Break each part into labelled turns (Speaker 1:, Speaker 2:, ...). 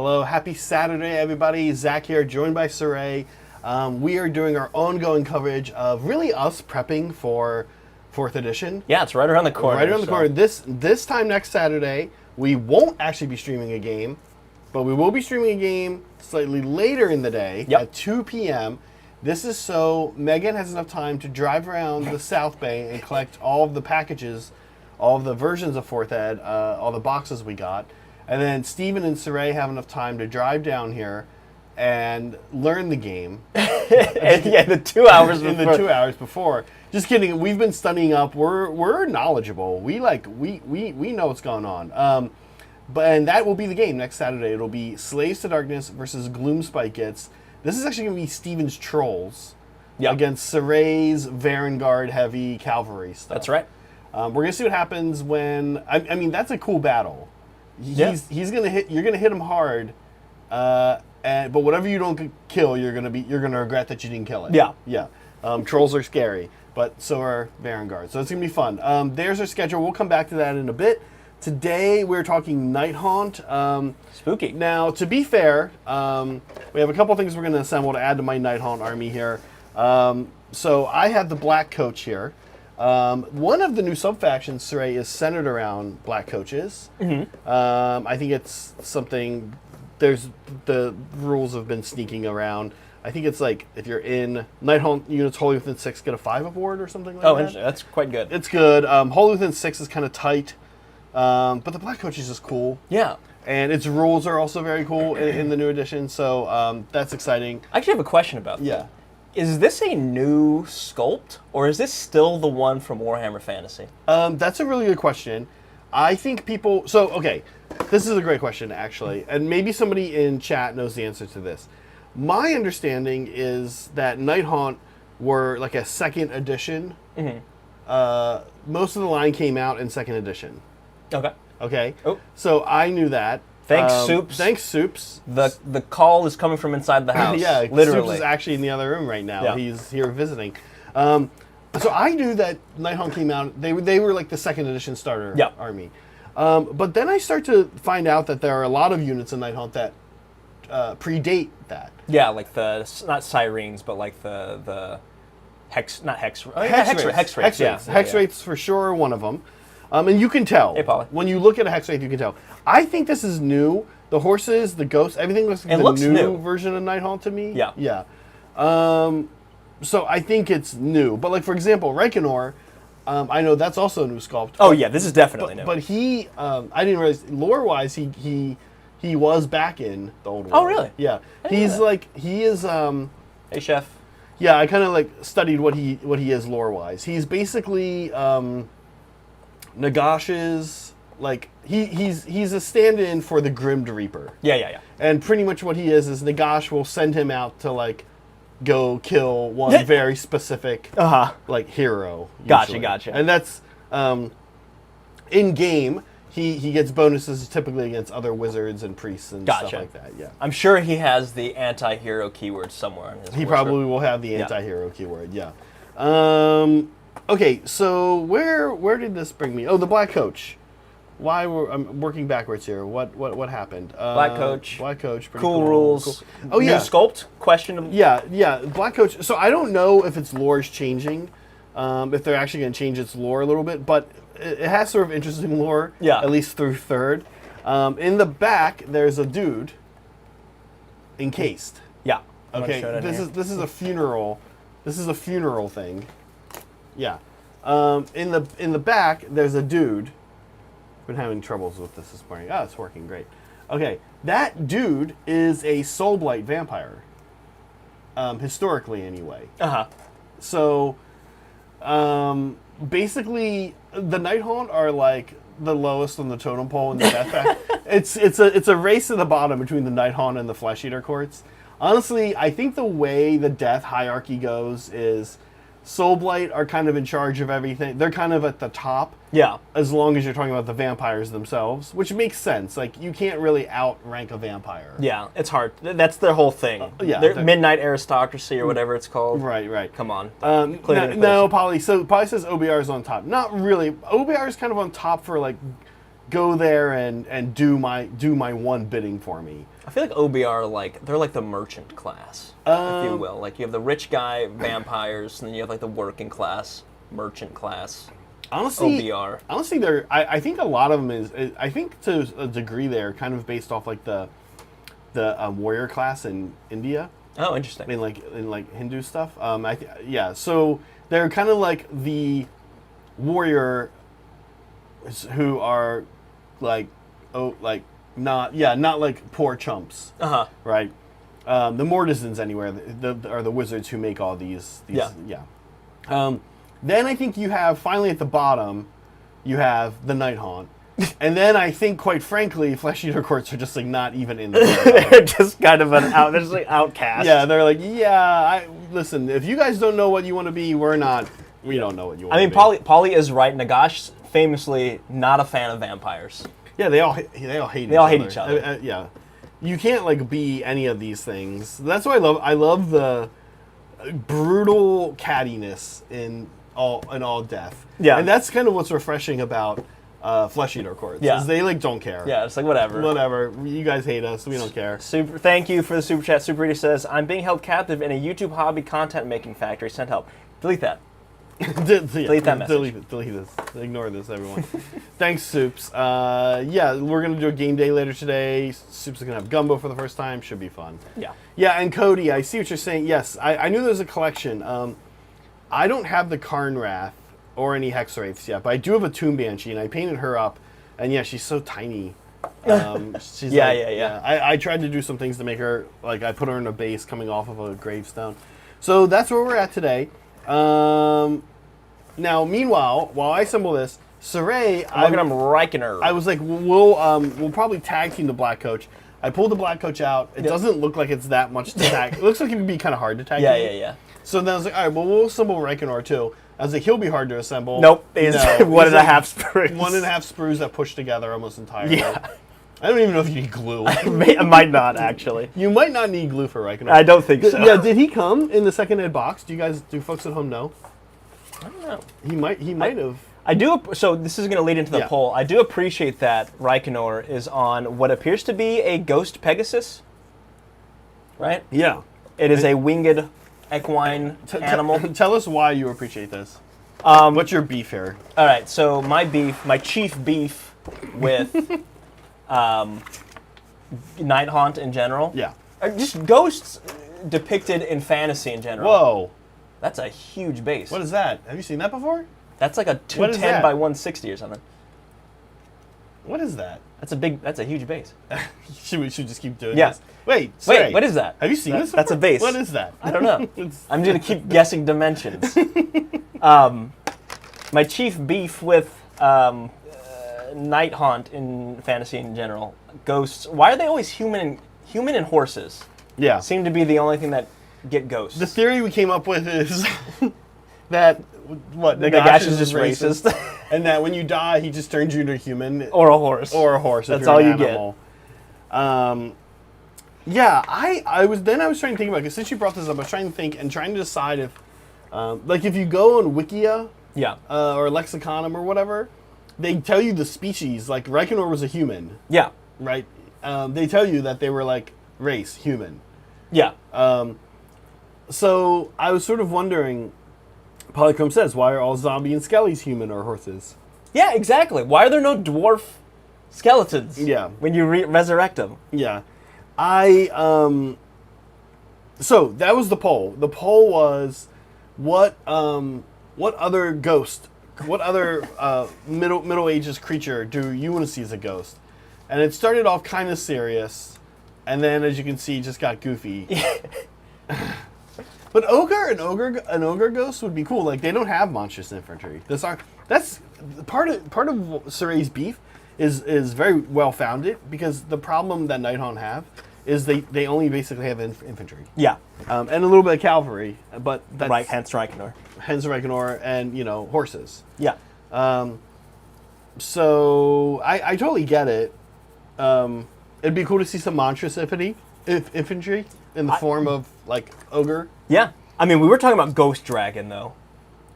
Speaker 1: Hello, happy Saturday, everybody. Zach here, joined by Saray. We are doing our ongoing coverage of really us prepping for 4th edition.
Speaker 2: Yeah, it's right around the corner.
Speaker 1: Right around the corner. This time next Saturday, we won't actually be streaming a game, but we will be streaming a game slightly later in the day at 2 p.m. This is so Megan has enough time to drive around the South Bay and collect all of the packages, all of the versions of 4th Ed, all the boxes we got. And then Steven and Saray have enough time to drive down here and learn the game.
Speaker 2: the 2 hours before.
Speaker 1: In the 2 hours before. Just kidding. We've been studying up. We're knowledgeable. We know what's going on. And that will be the game next Saturday. It'll be Slaves to Darkness versus Gloomspite. This is actually going to be Steven's Trolls against Saray's Varangard heavy cavalry stuff.
Speaker 2: That's right.
Speaker 1: We're going to see what happens when. I mean, that's a cool battle. He's gonna hit. You're gonna hit him hard, but whatever you don't kill, you're gonna regret that you didn't kill it.
Speaker 2: Yeah.
Speaker 1: Trolls are scary, but so are Varangard. So it's gonna be fun. There's our schedule. We'll come back to that in a bit. Today we're talking Nighthaunt.
Speaker 2: Spooky.
Speaker 1: Now, to be fair, we have a couple things we're gonna assemble to add to my Nighthaunt army here. So I have the Black Coach here. One of the new sub-factions, Saray, is centered around Black Coaches. I think it's something, the rules have been sneaking around. I think it's like, if you're in Nighthaunt units wholly within 6, get a 5 aboard or something like that.
Speaker 2: Oh, interesting. That's quite good.
Speaker 1: It's good. Wholly within 6 is kind of tight, but the Black Coach is just cool.
Speaker 2: Yeah.
Speaker 1: And its rules are also very cool in the new edition, so that's exciting.
Speaker 2: I actually have a question about that.
Speaker 1: Yeah.
Speaker 2: Is this a new sculpt, or is this still the one from Warhammer Fantasy?
Speaker 1: That's a really good question. I think people... So, okay, this is a great question, actually. And maybe somebody in chat knows the answer to this. My understanding is that Nighthaunt were like a 2nd edition. Most of the line came out in 2nd edition. Okay?
Speaker 2: Oh.
Speaker 1: So I knew that.
Speaker 2: Thanks, Soups.
Speaker 1: Thanks, Soups.
Speaker 2: The call is coming from inside the house.
Speaker 1: Yeah,
Speaker 2: literally.
Speaker 1: Soups is actually in the other room right now.
Speaker 2: Yeah.
Speaker 1: He's here visiting. So I knew that Nighthaunt came out. They were like the 2nd edition starter army. But then I start to find out that there are a lot of units in Nighthaunt that predate that.
Speaker 2: Yeah, like the not sirens, but like the hex, not hex.
Speaker 1: Hex rates. Hex rates for sure. One of them. And you can tell.
Speaker 2: Hey, Polly.
Speaker 1: When you look at a hex rate, you can tell. I think this is new. The horses, the ghosts, everything looks like the new version of Nighthaunt to me.
Speaker 2: Yeah.
Speaker 1: So I think it's new. But like, for example, Reikenor, I know that's also a new sculpt.
Speaker 2: Oh, yeah, this is definitely new.
Speaker 1: But he, I didn't realize, lore-wise, he was back in the old world.
Speaker 2: Oh, really?
Speaker 1: Yeah. He's like, he is...
Speaker 2: hey, Chef.
Speaker 1: Yeah, I kind of like studied what he is lore-wise. He's basically... Nagash's, like, he's a stand-in for the Grimmed Reaper.
Speaker 2: Yeah.
Speaker 1: And pretty much what he is Nagash will send him out to, like, go kill one very specific, like, hero. Usually.
Speaker 2: Gotcha.
Speaker 1: And that's, in-game, he gets bonuses typically against other wizards and priests and stuff like that, yeah.
Speaker 2: I'm sure he has the anti-hero keyword somewhere in his
Speaker 1: He probably will have the anti-hero keyword, yeah. Okay, so where did this bring me? Oh, the Black Coach. I'm working backwards here. What happened?
Speaker 2: Black Coach.
Speaker 1: Pretty
Speaker 2: cool rules.
Speaker 1: Cool. Oh yeah.
Speaker 2: New sculpt. Questionable.
Speaker 1: Yeah. Black Coach. So I don't know if its lore is changing, if they're actually going to change its lore a little bit, but it has sort of interesting lore.
Speaker 2: Yeah.
Speaker 1: At least through 3rd. In the back, there's a dude encased.
Speaker 2: Yeah.
Speaker 1: Okay. This is a funeral. This is a funeral thing. Yeah. In the back, there's a dude. Been having troubles with this morning. Oh, it's working great. Okay, that dude is a Soulblight vampire. Historically, anyway. So, basically, the Nighthaunt are like the lowest on the totem pole in the death pack. It's a race to the bottom between the Nighthaunt and the Flesh Eater courts. Honestly, I think the way the death hierarchy goes is Soulblight are kind of in charge of everything. They're kind of at the top.
Speaker 2: Yeah.
Speaker 1: As long as you're talking about the vampires themselves, which makes sense. Like, you can't really outrank a vampire.
Speaker 2: Yeah, it's hard. That's their whole thing. Midnight aristocracy or whatever it's called.
Speaker 1: Right.
Speaker 2: Come on.
Speaker 1: No, Polly. So Polly says OBR is on top. Not really. OBR is kind of on top for, like, go there and do my one bidding for me.
Speaker 2: I feel like OBR they're like the merchant class, if you will. Like you have the rich guy vampires, and then you have like the working class merchant class.
Speaker 1: Honestly,
Speaker 2: OBR.
Speaker 1: Honestly, I think a lot of them is. I think to a degree they're kind of based off like the warrior class in India.
Speaker 2: Oh, interesting.
Speaker 1: In like Hindu stuff. Yeah. So they're kind of like the warrior who are like not like poor chumps. Right. The Mortisans anywhere are the wizards who make all these. Yeah. Then I think you have, finally at the bottom, you have the Nighthaunt. And then I think, quite frankly, Flesh Eater Courts are just like not even in there.
Speaker 2: They're just kind of they're just like outcast.
Speaker 1: Yeah, they're like, listen, if you guys don't know what you want to be, we don't know what you want to be.
Speaker 2: I mean, Polly is right. Nagash, famously not a fan of vampires.
Speaker 1: Yeah, they all hate
Speaker 2: each other.
Speaker 1: Yeah. You can't like be any of these things. That's why I love the brutal cattiness in all death. Yeah. And that's kind of what's refreshing about Flesh Eater Courts.
Speaker 2: Yeah.
Speaker 1: Is they like don't care.
Speaker 2: Yeah, it's like whatever.
Speaker 1: Whatever. You guys hate us. We don't care.
Speaker 2: Thank you for the super chat. Super Reader says, I'm being held captive in a YouTube hobby content making factory. Send help. Delete that. Delete that message.
Speaker 1: Delete this. Ignore this, everyone. Thanks, Soups. Yeah, we're going to do a game day later today. Soups is going to have Gumbo for the first time. Should be fun.
Speaker 2: Yeah.
Speaker 1: Yeah, and Cody, I see what you're saying. Yes, I knew there was a collection. I don't have the Karnrath or any Hexwraiths yet, but I do have a Tomb Banshee, and I painted her up. And yeah, she's so tiny. She's yeah. I tried to do some things to make her, like I put her in a base coming off of a gravestone. So that's where we're at today. Now, meanwhile, while I assemble this, Saray,
Speaker 2: I'm working on Reikener.
Speaker 1: I was like, we'll probably tag team the Black Coach. I pulled the Black Coach out. It doesn't look like it's that much to tag. It looks like it would be kind of hard to tag.
Speaker 2: Yeah.
Speaker 1: So then I was like, all right, well, we'll assemble Reikener too. I was like, he'll be hard to assemble.
Speaker 2: Nope, he's 1.5 sprues.
Speaker 1: 1.5 sprues that push together almost entirely. Yeah. I don't even know if you need glue.
Speaker 2: I might not, actually.
Speaker 1: You might not need glue for Reikener.
Speaker 2: I don't think so.
Speaker 1: Yeah, did he come in the second ed box? Do folks at home know?
Speaker 2: I don't know.
Speaker 1: He might have.
Speaker 2: I do. So this is going to lead into the poll. I do appreciate that Reikener is on what appears to be a ghost Pegasus. Right?
Speaker 1: Yeah.
Speaker 2: It is a winged equine animal.
Speaker 1: Tell us why you appreciate this. What's your beef here?
Speaker 2: All right. So my chief beef with Nighthaunt in general.
Speaker 1: Yeah.
Speaker 2: Just ghosts depicted in fantasy in general.
Speaker 1: Whoa.
Speaker 2: That's a huge base.
Speaker 1: What is that? Have you seen that before?
Speaker 2: That's like a 210 by 160 or something.
Speaker 1: What is that?
Speaker 2: That's a huge base.
Speaker 1: We should just keep doing this. Wait,
Speaker 2: what is that?
Speaker 1: Have you seen this before?
Speaker 2: That's a base.
Speaker 1: What is that?
Speaker 2: I don't know. I'm going to keep guessing dimensions. My chief beef with Nighthaunt in fantasy in general, ghosts, why are they always human and horses?
Speaker 1: Yeah.
Speaker 2: Seem to be the only thing that get ghosts.
Speaker 1: The theory we came up with is that
Speaker 2: Nagash is just racist.
Speaker 1: And that when you die, he just turns you into a human.
Speaker 2: Or a horse.
Speaker 1: That's
Speaker 2: all you get.
Speaker 1: Yeah, I was trying to think about it, because since you brought this up, I was trying to think and trying to decide if, if you go on Wikia, or Lexiconum or whatever, they tell you the species. Like Reikener was a human.
Speaker 2: Yeah.
Speaker 1: Right. They tell you that they were like race human.
Speaker 2: Yeah.
Speaker 1: So I was sort of wondering. Polychrome says, why are all zombie and skellies human or horses?
Speaker 2: Yeah, exactly. Why are there no dwarf skeletons?
Speaker 1: Yeah.
Speaker 2: When you resurrect them.
Speaker 1: Yeah. So that was the poll. The poll was, what other ghost, what other Middle Ages creature do you want to see as a ghost? And it started off kind of serious, and then as you can see, just got goofy. But an ogre ghost would be cool. Like, they don't have monstrous infantry. That's part of Saray's beef is very well founded, because the problem that Nighthaunt have is they only basically have infantry. Yeah. And a little bit of cavalry, but that's
Speaker 2: right. Hence Reikener.
Speaker 1: And horses.
Speaker 2: Yeah.
Speaker 1: So I totally get it. It'd be cool to see some monstrous infantry in the form of like ogre.
Speaker 2: Yeah. I mean, we were talking about Ghost Dragon though,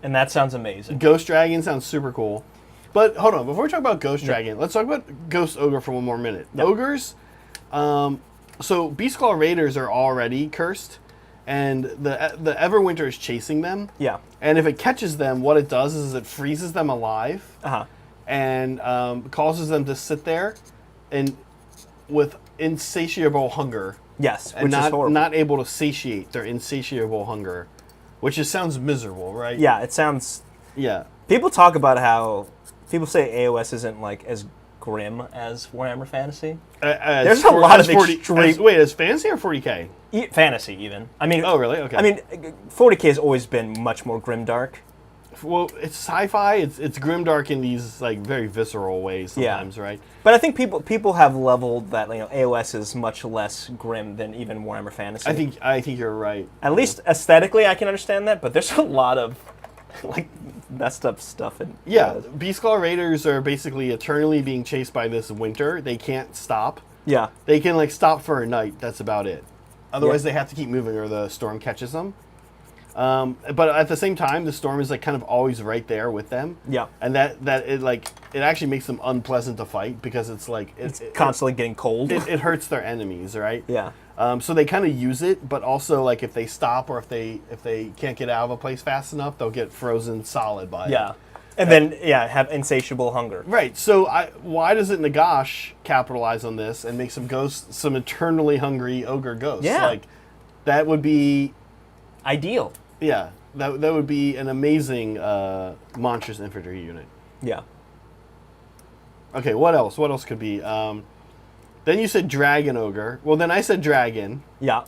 Speaker 2: and that sounds amazing.
Speaker 1: Ghost Dragon sounds super cool. But hold on, before we talk about Ghost Dragon, let's talk about Ghost Ogre for one more minute.
Speaker 2: Yep.
Speaker 1: Ogres, so Beastclaw Raiders are already cursed, and the Everwinter is chasing them.
Speaker 2: Yeah.
Speaker 1: And if it catches them, what it does is it freezes them alive, and causes them to sit there, and with insatiable hunger.
Speaker 2: Yes,
Speaker 1: and
Speaker 2: which
Speaker 1: not,
Speaker 2: is horrible.
Speaker 1: not able to satiate their insatiable hunger, which just sounds miserable, right?
Speaker 2: Yeah, it sounds.
Speaker 1: Yeah.
Speaker 2: People talk about how people say AoS isn't like as grim as Warhammer Fantasy. There's a lot of extreme.
Speaker 1: Wait, is Fantasy or 40K?
Speaker 2: Fantasy, even. I mean.
Speaker 1: Oh, really? Okay.
Speaker 2: I mean, 40K has always been much more grimdark.
Speaker 1: Well, it's sci-fi. It's grimdark in these like very visceral ways sometimes, right?
Speaker 2: But I think people have leveled that AoS is much less grim than even Warhammer Fantasy.
Speaker 1: I think you're right.
Speaker 2: At least aesthetically, I can understand that. But there's a lot of like messed up stuff in.
Speaker 1: Beastclaw Raiders are basically eternally being chased by this winter. They can't stop.
Speaker 2: Yeah.
Speaker 1: They can like stop for a night. That's about it. Otherwise, they have to keep moving, or the storm catches them. But at the same time, the storm is like kind of always right there with them.
Speaker 2: Yeah.
Speaker 1: And that it actually makes them unpleasant to fight because it's like
Speaker 2: it's constantly getting cold.
Speaker 1: It hurts their enemies, right?
Speaker 2: Yeah.
Speaker 1: So they kind of use it, but also like if they stop or if they can't get out of a place fast enough, they'll get frozen solid by it.
Speaker 2: Yeah. And then have insatiable hunger.
Speaker 1: Right. So why doesn't Nagash capitalize on this and make some eternally hungry ogre ghosts?
Speaker 2: Yeah.
Speaker 1: Like that would be
Speaker 2: ideal.
Speaker 1: Yeah. That would be an amazing monstrous infantry unit.
Speaker 2: Yeah.
Speaker 1: Okay, what else? What else could be? Then you said Dragon Ogre. Well, then I said Dragon.
Speaker 2: Yeah.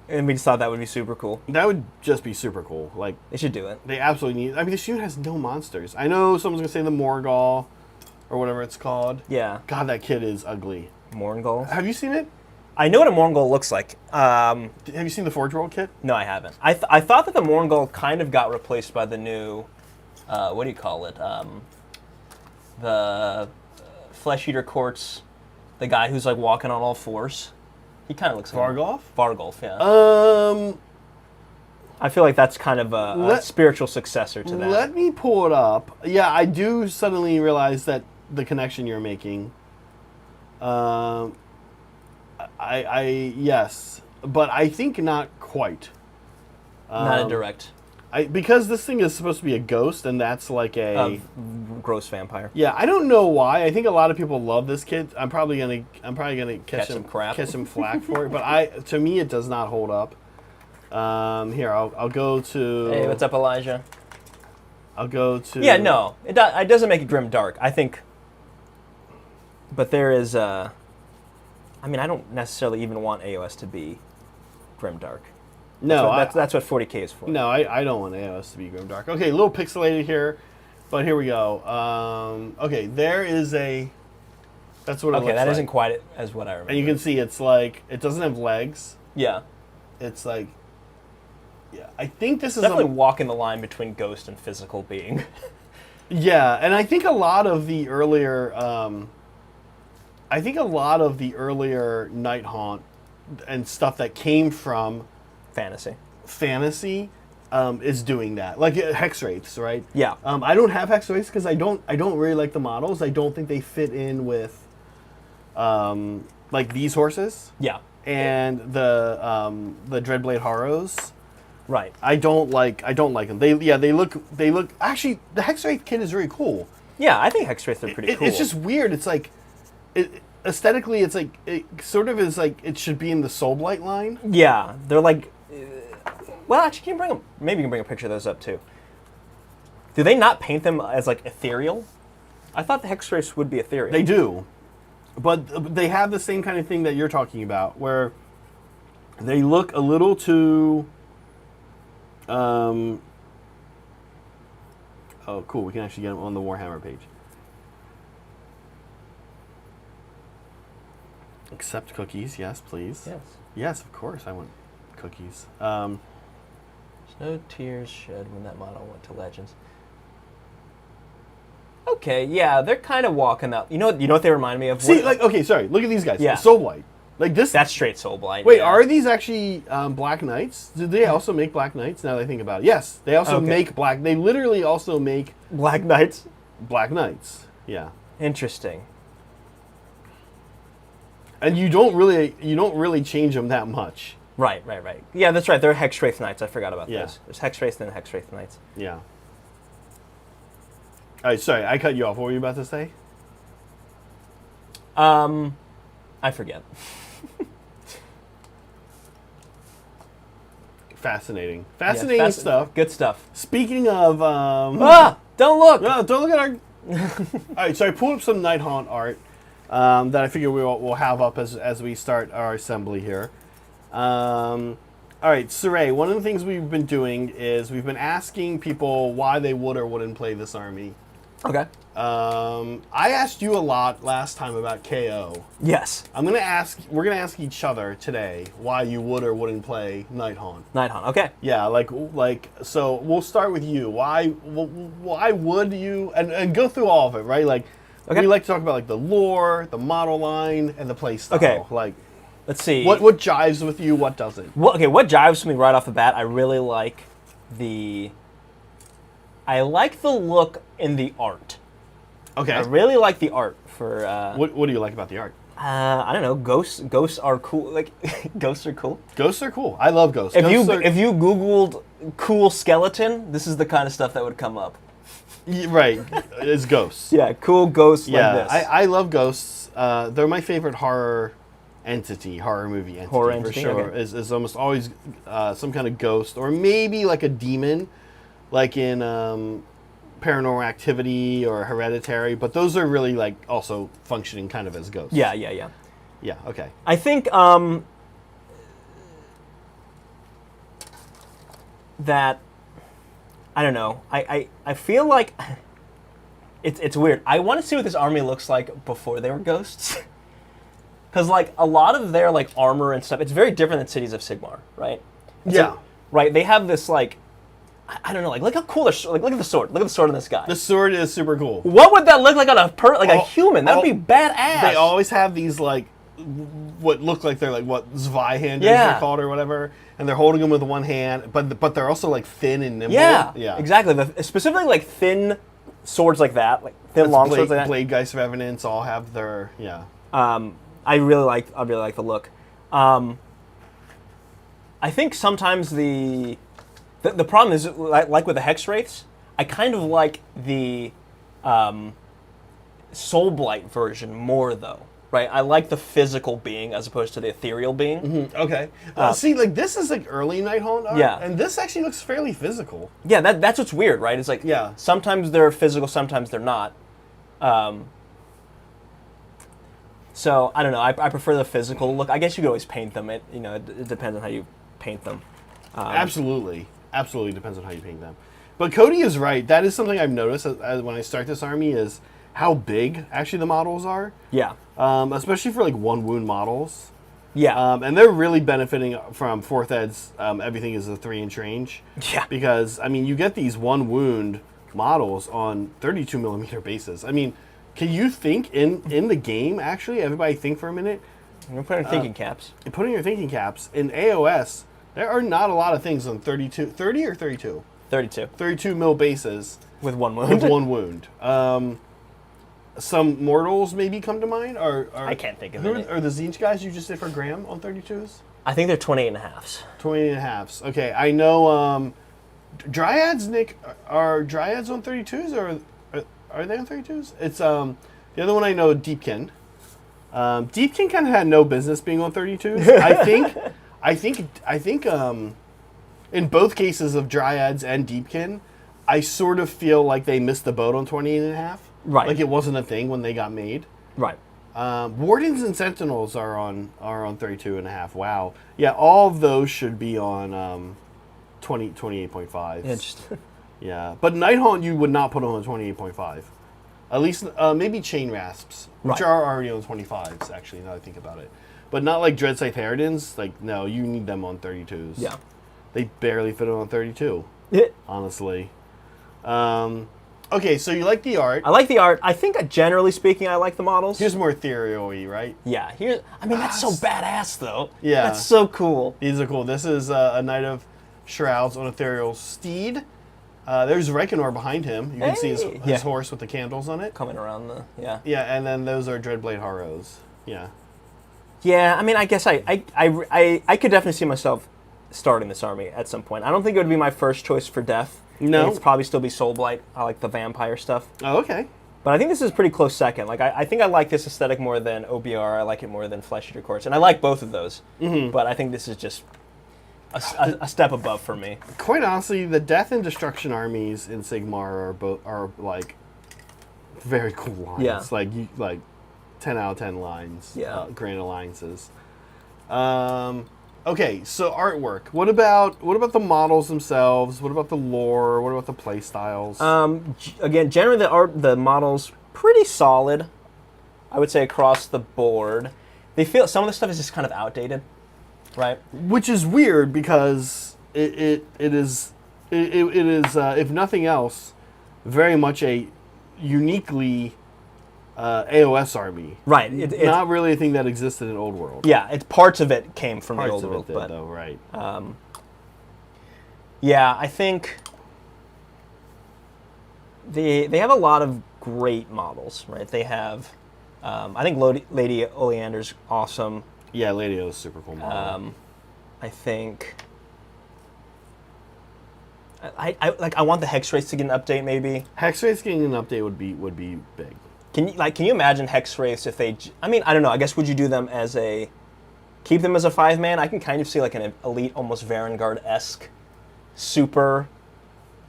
Speaker 2: And we just thought that would be super cool.
Speaker 1: That would just be super cool. Like
Speaker 2: they should do it.
Speaker 1: They absolutely need. I mean, this unit has no monsters. I know someone's gonna say the Morgul, or whatever it's called.
Speaker 2: Yeah.
Speaker 1: God, that kid is ugly.
Speaker 2: Morgul.
Speaker 1: Have you seen it?
Speaker 2: I know what a Morgul looks like.
Speaker 1: Have you seen the Forge World kit?
Speaker 2: No, I haven't. I thought that the Morgul kind of got replaced by the new, what do you call it? The Flesh Eater Courts, the guy who's like walking on all fours. He kind of looks like
Speaker 1: Vargolf?
Speaker 2: Vargolf, yeah. I feel like that's kind of a spiritual successor to that.
Speaker 1: Let me pull it up. Yeah, I do suddenly realize that the connection you're making. Yes, but I think not quite.
Speaker 2: Not a direct.
Speaker 1: Because this thing is supposed to be a ghost, and that's like a
Speaker 2: gross vampire.
Speaker 1: Yeah, I don't know why. I think a lot of people love this kid. I'm probably gonna catch some flack for it. But to me, it does not hold up. Here, I'll go to.
Speaker 2: Hey, what's up, Elijah?
Speaker 1: I'll go to.
Speaker 2: Yeah, no, it doesn't make it grim dark. I think. But there is. I mean, I don't necessarily even want AoS to be grim dark.
Speaker 1: No,
Speaker 2: that's what 40K is for.
Speaker 1: No, I don't want AoS to be grimdark. Okay, a little pixelated here, but here we go. Okay, there is a. That's what it looks like.
Speaker 2: Okay, that isn't quite as what I remember.
Speaker 1: And you can see it's like it doesn't have legs.
Speaker 2: Yeah.
Speaker 1: It's like. Yeah, I think this is
Speaker 2: definitely walking the line between ghost and physical being.
Speaker 1: Yeah, and I think a lot of the earlier. Nighthaunt and stuff that came from. Fantasy is doing that, like hex wraiths, right?
Speaker 2: Yeah.
Speaker 1: I don't have hex wraiths because I don't really like the models. I don't think they fit in with like these horses.
Speaker 2: Yeah.
Speaker 1: And the Dreadblade Harrows.
Speaker 2: Right.
Speaker 1: I don't like them. They look actually the hex wraith kit is really cool.
Speaker 2: Yeah, I think hex wraiths are pretty cool.
Speaker 1: It's just weird. It's like aesthetically, it's like it sort of is like it should be in the Soulblight line.
Speaker 2: Yeah, they're like. Well, actually, can you bring them? Maybe you can bring a picture of those up too. Do they not paint them as like ethereal? I thought the hex wraiths would be ethereal.
Speaker 1: They do, but they have the same kind of thing that you're talking about, where they look a little too. Oh, cool! We can actually get them on the Warhammer page. Accept cookies, yes, please.
Speaker 2: Yes.
Speaker 1: Yes, of course, I want cookies.
Speaker 2: There's no tears shed when that model went to Legends. Okay, yeah, they're kind of walking out. You know what they remind me of?
Speaker 1: See, like, okay, sorry, look at these guys.
Speaker 2: Yeah.
Speaker 1: Soulblight. Like this.
Speaker 2: That's straight Soulblight.
Speaker 1: Wait, are these actually Black Knights? Did they also make Black Knights? Now that I think about it, yes, they also make Black. They literally also make
Speaker 2: Black Knights.
Speaker 1: Black Knights. Yeah.
Speaker 2: Interesting.
Speaker 1: And you don't really change them that much.
Speaker 2: Right. Yeah, that's right. They're Hexwraith Knights. I forgot about
Speaker 1: Yeah.
Speaker 2: those. There's Hexwraith and Hexwraith Knights.
Speaker 1: Yeah. All right, sorry, I cut you off. What were you about to say?
Speaker 2: I forget.
Speaker 1: Fascinating stuff.
Speaker 2: Good stuff.
Speaker 1: Speaking of,
Speaker 2: Don't look.
Speaker 1: no, don't look at our. All right, so I pulled up some Nighthaunt art that I figure we'll have up as we start our assembly here. All right, Saray, one of the things we've been doing is we've been asking people why they would or wouldn't play this army.
Speaker 2: Okay.
Speaker 1: I asked you a lot last time about KO.
Speaker 2: Yes.
Speaker 1: We're gonna ask each other today why you would or wouldn't play Nighthaunt.
Speaker 2: Nighthaunt. Okay.
Speaker 1: Yeah, like so we'll start with you. Why would you and go through all of it, right? Like
Speaker 2: Okay.
Speaker 1: we like to talk about like the lore, the model line, and the play style.
Speaker 2: Okay.
Speaker 1: Like
Speaker 2: Let's see.
Speaker 1: what jives with you, what doesn't.
Speaker 2: What jives with me right off the bat? I really like the look in the art.
Speaker 1: Okay.
Speaker 2: I really like the art for.
Speaker 1: What do you like about the art?
Speaker 2: I don't know. Ghosts are cool. Like ghosts are cool.
Speaker 1: Ghosts are cool. I love ghosts.
Speaker 2: If
Speaker 1: Ghosts
Speaker 2: you Googled cool skeleton, this is the kind of stuff that would come up.
Speaker 1: right, it's ghosts.
Speaker 2: Yeah, cool ghosts
Speaker 1: Yeah,
Speaker 2: like this.
Speaker 1: I love ghosts. They're my favorite horror movie entity
Speaker 2: Horror
Speaker 1: for
Speaker 2: entity,
Speaker 1: sure.
Speaker 2: okay.
Speaker 1: Is almost always some kind of ghost or maybe like a demon, like in Paranormal Activity or Hereditary. But those are really like also functioning kind of as ghosts.
Speaker 2: Yeah.
Speaker 1: Yeah. Okay.
Speaker 2: I think that I don't know. I feel like it's weird. I want to see what this army looks like before they were ghosts. Because like a lot of their like armor and stuff, it's very different than Cities of Sigmar, right?
Speaker 1: Yeah.
Speaker 2: Right. They have this like I don't know, like look how cool look at the sword. Look at the sword on this guy.
Speaker 1: The sword is super cool.
Speaker 2: What would that look like on a human? That would be badass.
Speaker 1: They always have these like what look like they're like what Zweihanders
Speaker 2: Yeah.
Speaker 1: they're called or whatever, and they're holding them with one hand, but they're also like thin and nimble.
Speaker 2: Yeah, exactly. Specifically like thin swords like that, like thin long swords like that.
Speaker 1: Blade Geist Revenants all have their
Speaker 2: I really like the look. I think sometimes the problem is like with the Hex Wraiths, I kind of like the Soulblight version more though. Right, I like the physical being as opposed to the ethereal being.
Speaker 1: Mm-hmm. Okay. See, like this is like early Nighthaunt art,
Speaker 2: Yeah.
Speaker 1: and this actually looks fairly physical.
Speaker 2: Yeah, that's what's weird, right? It's like
Speaker 1: Yeah.
Speaker 2: sometimes they're physical, sometimes they're not. So I don't know. I prefer the physical look. I guess you could always paint them. It depends on how you paint them.
Speaker 1: Absolutely depends on how you paint them. But Cody is right. That is something I've noticed as when I start this army is how big actually the models are.
Speaker 2: Yeah.
Speaker 1: Especially for like one wound models.
Speaker 2: Yeah.
Speaker 1: And they're really benefiting from 4th Ed's everything is a 3-inch range.
Speaker 2: Yeah.
Speaker 1: Because, I mean, you get these one wound models on 32 millimeter bases. I mean, can you think in the game, actually? Everybody think for a minute.
Speaker 2: We're putting thinking caps.
Speaker 1: Putting your thinking caps. In AoS, there are not a lot of things on 30 or 32?
Speaker 2: 32.
Speaker 1: 32 mil bases.
Speaker 2: With one wound.
Speaker 1: With one wound. Some mortals maybe come to mind?
Speaker 2: I can't think of
Speaker 1: who
Speaker 2: any.
Speaker 1: are the Zinch guys you just did for Graham on 32s?
Speaker 2: I think they're 28 and a halves.
Speaker 1: 28 and a halves. Okay, I know Dryads, Nick, are Dryads on 32s or are they on 32s? It's the other one I know, Deepkin. Deepkin kind of had no business being on 32s. I think in both cases of Dryads and Deepkin, I sort of feel like they missed the boat on 28 and a half.
Speaker 2: Right.
Speaker 1: Like it wasn't a thing when they got made.
Speaker 2: Right.
Speaker 1: Wardens and Sentinels are on 32 and a half. Wow. Yeah, all of those should be on 28.5.
Speaker 2: Interesting.
Speaker 1: Yeah, but Nighthaunt you would not put on 28.5. At least maybe Chain Rasps, which
Speaker 2: Right.
Speaker 1: are already on 25s. Actually, now that I think about it, but not like Dread Scythe Harridans. Like no, you need them on 32s.
Speaker 2: Yeah.
Speaker 1: They barely fit on 32.
Speaker 2: Yeah.
Speaker 1: Honestly. Okay, so you like the art.
Speaker 2: I like the art. I think, generally speaking, I like the models.
Speaker 1: Here's more ethereal-y, right?
Speaker 2: Yeah. That's so badass, though.
Speaker 1: Yeah.
Speaker 2: That's so cool.
Speaker 1: These are cool. This is a Knight of Shrouds on Ethereal Steed. There's Reikenor behind him. You can see his
Speaker 2: Yeah.
Speaker 1: horse with the candles on it.
Speaker 2: Coming around the, yeah.
Speaker 1: Yeah, and then those are Dreadblade Harrows. Yeah.
Speaker 2: Yeah, I mean, I guess I could definitely see myself starting this army at some point. I don't think it would be my first choice for death.
Speaker 1: No.
Speaker 2: It's probably still be Soulblight. I like the vampire stuff.
Speaker 1: Oh, okay.
Speaker 2: But I think this is a pretty close second. Like, I think I like this aesthetic more than OBR. I like it more than Flesh Eater Courts. And I like both of those. Mm-hmm. But I think this is just a step above for me.
Speaker 1: Quite honestly, the Death and Destruction armies in Sigmar are like very cool lines.
Speaker 2: Yeah.
Speaker 1: Like 10 out of 10 lines.
Speaker 2: Yeah.
Speaker 1: Grand alliances. Okay, so artwork. What about the models themselves? What about the lore? What about the play styles?
Speaker 2: Again, generally the models pretty solid. I would say across the board. They feel some of the stuff is just kind of outdated, right?
Speaker 1: Which is weird because it is if nothing else, very much a uniquely AoS army.
Speaker 2: Right.
Speaker 1: It's not really a thing that existed in Old World.
Speaker 2: Yeah, it's parts of it came from
Speaker 1: Parts
Speaker 2: the Old
Speaker 1: of
Speaker 2: World,
Speaker 1: it did, though, right?
Speaker 2: Yeah, I think they have a lot of great models, right? They have, I think Lady Oleander's awesome.
Speaker 1: Yeah, Lady O is super cool model.
Speaker 2: I think I want the Hex Wraiths to get an update, maybe.
Speaker 1: Hex Wraiths getting an update would be big.
Speaker 2: Can you imagine Hex Wraiths if they? I mean, I don't know. I guess would you do them as keep them as a 5-man? I can kind of see like an elite, almost Varangard-esque, super,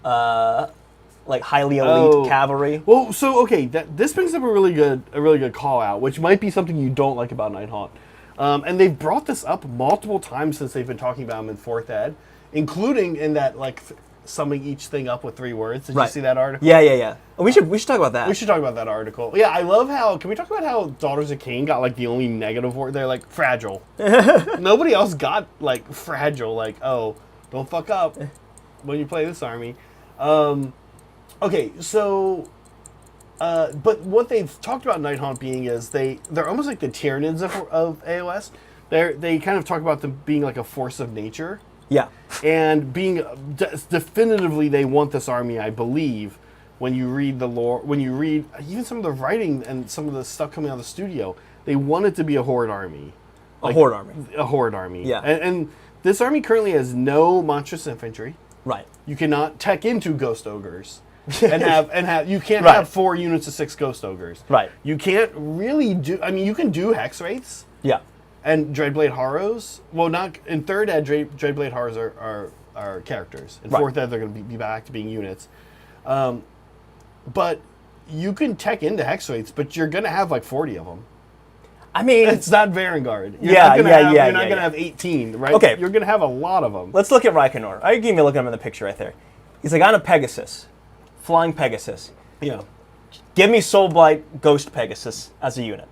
Speaker 2: like highly elite cavalry.
Speaker 1: Well, so okay, this brings up a really good call out, which might be something you don't like about Nighthaunt. And they've brought this up multiple times since they've been talking about them in 4th Ed, including in that like summing each thing up with 3 words. Did you see that article?
Speaker 2: Yeah. We should talk about that.
Speaker 1: We should talk about that article. Yeah, I love how. Can we talk about how Daughters of Cain got like the only negative word? They're like fragile. Nobody else got like fragile. Like, oh, don't fuck up when you play this army. Okay, so. But what they've talked about Nighthaunt being is they're almost like the Tyranids of AoS. They kind of talk about them being like a force of nature.
Speaker 2: Yeah.
Speaker 1: And being definitively, they want this army, I believe, when you read the lore, when you read even some of the writing and some of the stuff coming out of the studio, they want it to be a horde army.
Speaker 2: Like, a horde army.
Speaker 1: A horde army.
Speaker 2: Yeah.
Speaker 1: And this army currently has no monstrous infantry.
Speaker 2: Right.
Speaker 1: You cannot tech into ghost ogres. and have you can't have 4 units of 6 ghost ogres.
Speaker 2: Right.
Speaker 1: You can't really do. I mean, you can do hex wraiths.
Speaker 2: Yeah.
Speaker 1: And Dreadblade Harrows. Well, not in 3rd Ed. Dreadblade Harrows are characters. In 4th Ed, they're going to be back to being units. But you can tech into hex wraiths, but you're going to have like 40 of them.
Speaker 2: I mean,
Speaker 1: it's not Varangard. You're
Speaker 2: not
Speaker 1: going to have 18, right?
Speaker 2: Okay.
Speaker 1: You're going to have a lot of them.
Speaker 2: Let's look at Reikenor. I give me a look at him in the picture right there. He's like on a Pegasus. Flying Pegasus.
Speaker 1: Yeah.
Speaker 2: Give me Soulblight Ghost Pegasus as a unit.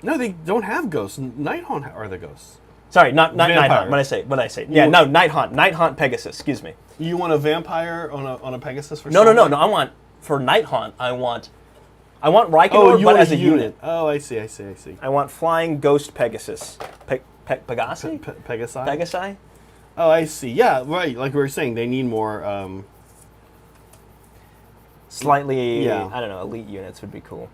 Speaker 1: No, they don't have ghosts. Nighthaunt are the ghosts.
Speaker 2: Sorry, not Nighthaunt. What I say? Yeah, no, Nighthaunt. Nighthaunt Pegasus. Excuse me.
Speaker 1: You want a vampire on a Pegasus for?
Speaker 2: No. I want for Nighthaunt. I want Reikenor, but as a unit.
Speaker 1: Oh, I see.
Speaker 2: I want Flying Ghost Pegasus. Pegasi?
Speaker 1: Pegasi.
Speaker 2: Pegasi.
Speaker 1: Oh, I see. Yeah, right. Like we were saying, they need more.
Speaker 2: Slightly, I don't know, elite units would be cool.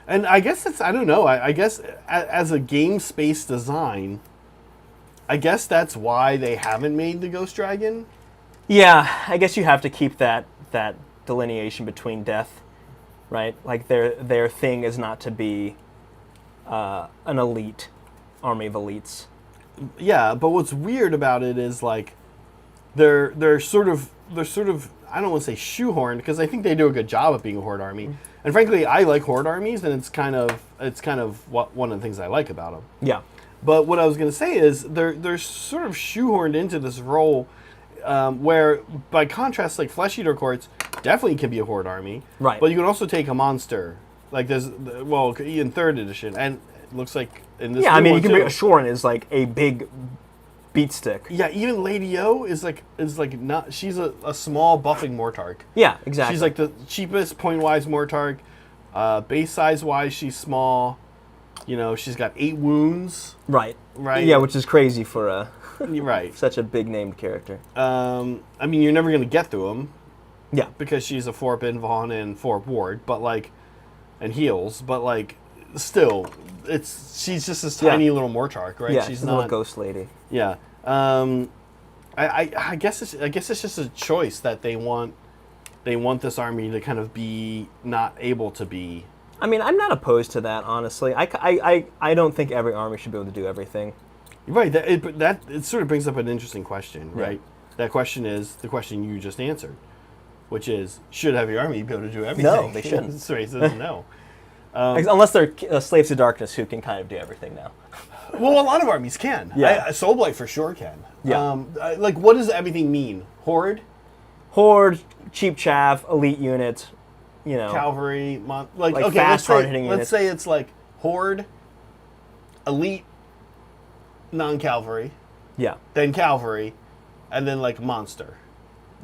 Speaker 1: And I guess I don't know, I guess as a game space design, I guess that's why they haven't made the Ghost Dragon.
Speaker 2: Yeah, I guess you have to keep that delineation between death, right? Like their thing is not to be an elite army of elites. Yeah,
Speaker 1: but what's weird about it is like they're sort of I don't want to say shoehorned because I think they do a good job of being a horde army. And frankly, I like horde armies, and it's kind of one of the things I like about them.
Speaker 2: Yeah.
Speaker 1: But what I was going to say is they're sort of shoehorned into this role where, by contrast, like Flesh Eater Courts definitely can be a horde army.
Speaker 2: Right.
Speaker 1: But you can also take a monster. Like there's in 3rd edition, and it looks like in this.
Speaker 2: Yeah, I mean you can
Speaker 1: bring
Speaker 2: a Shorin is like a big beat stick.
Speaker 1: Yeah, even Lady O is not. She's a small buffing Mortarch.
Speaker 2: Yeah, exactly.
Speaker 1: She's like the cheapest point-wise Mortarch. Base size-wise, she's small. You know, she's got 8 wounds.
Speaker 2: Right.
Speaker 1: Right.
Speaker 2: Yeah, which is crazy for
Speaker 1: right.
Speaker 2: such a big named character.
Speaker 1: I mean, you're never gonna get through them.
Speaker 2: Yeah.
Speaker 1: Because she's a 4 Binvaughn and 4 ward, but like, and heals, but like, still, she's just this tiny little Mortarch, right?
Speaker 2: Yeah,
Speaker 1: she's
Speaker 2: a
Speaker 1: not
Speaker 2: little ghost lady.
Speaker 1: Yeah. I guess it's just a choice that they want this army to kind of be not able to be.
Speaker 2: I mean, I'm not opposed to that, honestly. I don't think every army should be able to do everything.
Speaker 1: Right. It sort of brings up an interesting question, right?
Speaker 2: Yeah.
Speaker 1: That question is the question you just answered, which is, should every army be able to do everything?
Speaker 2: No, they shouldn't.
Speaker 1: Straight says no.
Speaker 2: Unless they're slaves to darkness who can kind of do everything now.
Speaker 1: Well, a lot of armies can.
Speaker 2: Yeah.
Speaker 1: Soulblight for sure can.
Speaker 2: Yeah.
Speaker 1: Like, what does everything mean? Horde?
Speaker 2: Horde, cheap chaff, elite unit, you know.
Speaker 1: Cavalry,
Speaker 2: like
Speaker 1: okay,
Speaker 2: fast hard-hitting units.
Speaker 1: Let's say it's like Horde, elite, non-cavalry,
Speaker 2: Yeah.
Speaker 1: then cavalry, and then like monster,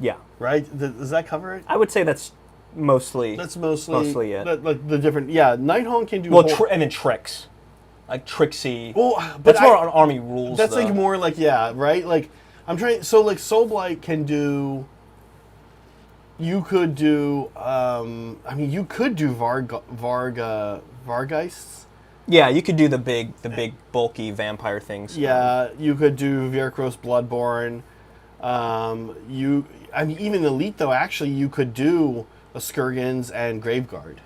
Speaker 2: Yeah.
Speaker 1: right? Does that cover it?
Speaker 2: I would say that's mostly
Speaker 1: Mostly
Speaker 2: it.
Speaker 1: Like the different, Nighthaunt can do.
Speaker 2: Well, and then tricks. Like Trixie.
Speaker 1: Well, but
Speaker 2: that's more on army rules.
Speaker 1: That's
Speaker 2: though.
Speaker 1: like more like right. Like I'm trying. So like Soulblight can do. You could do. You could do Vargeists.
Speaker 2: Yeah, you could do the big bulky vampire things.
Speaker 1: Yeah, you could do Vierkros Bloodborne. Even elite though. Actually, you could do a Skurgens and Graveguard.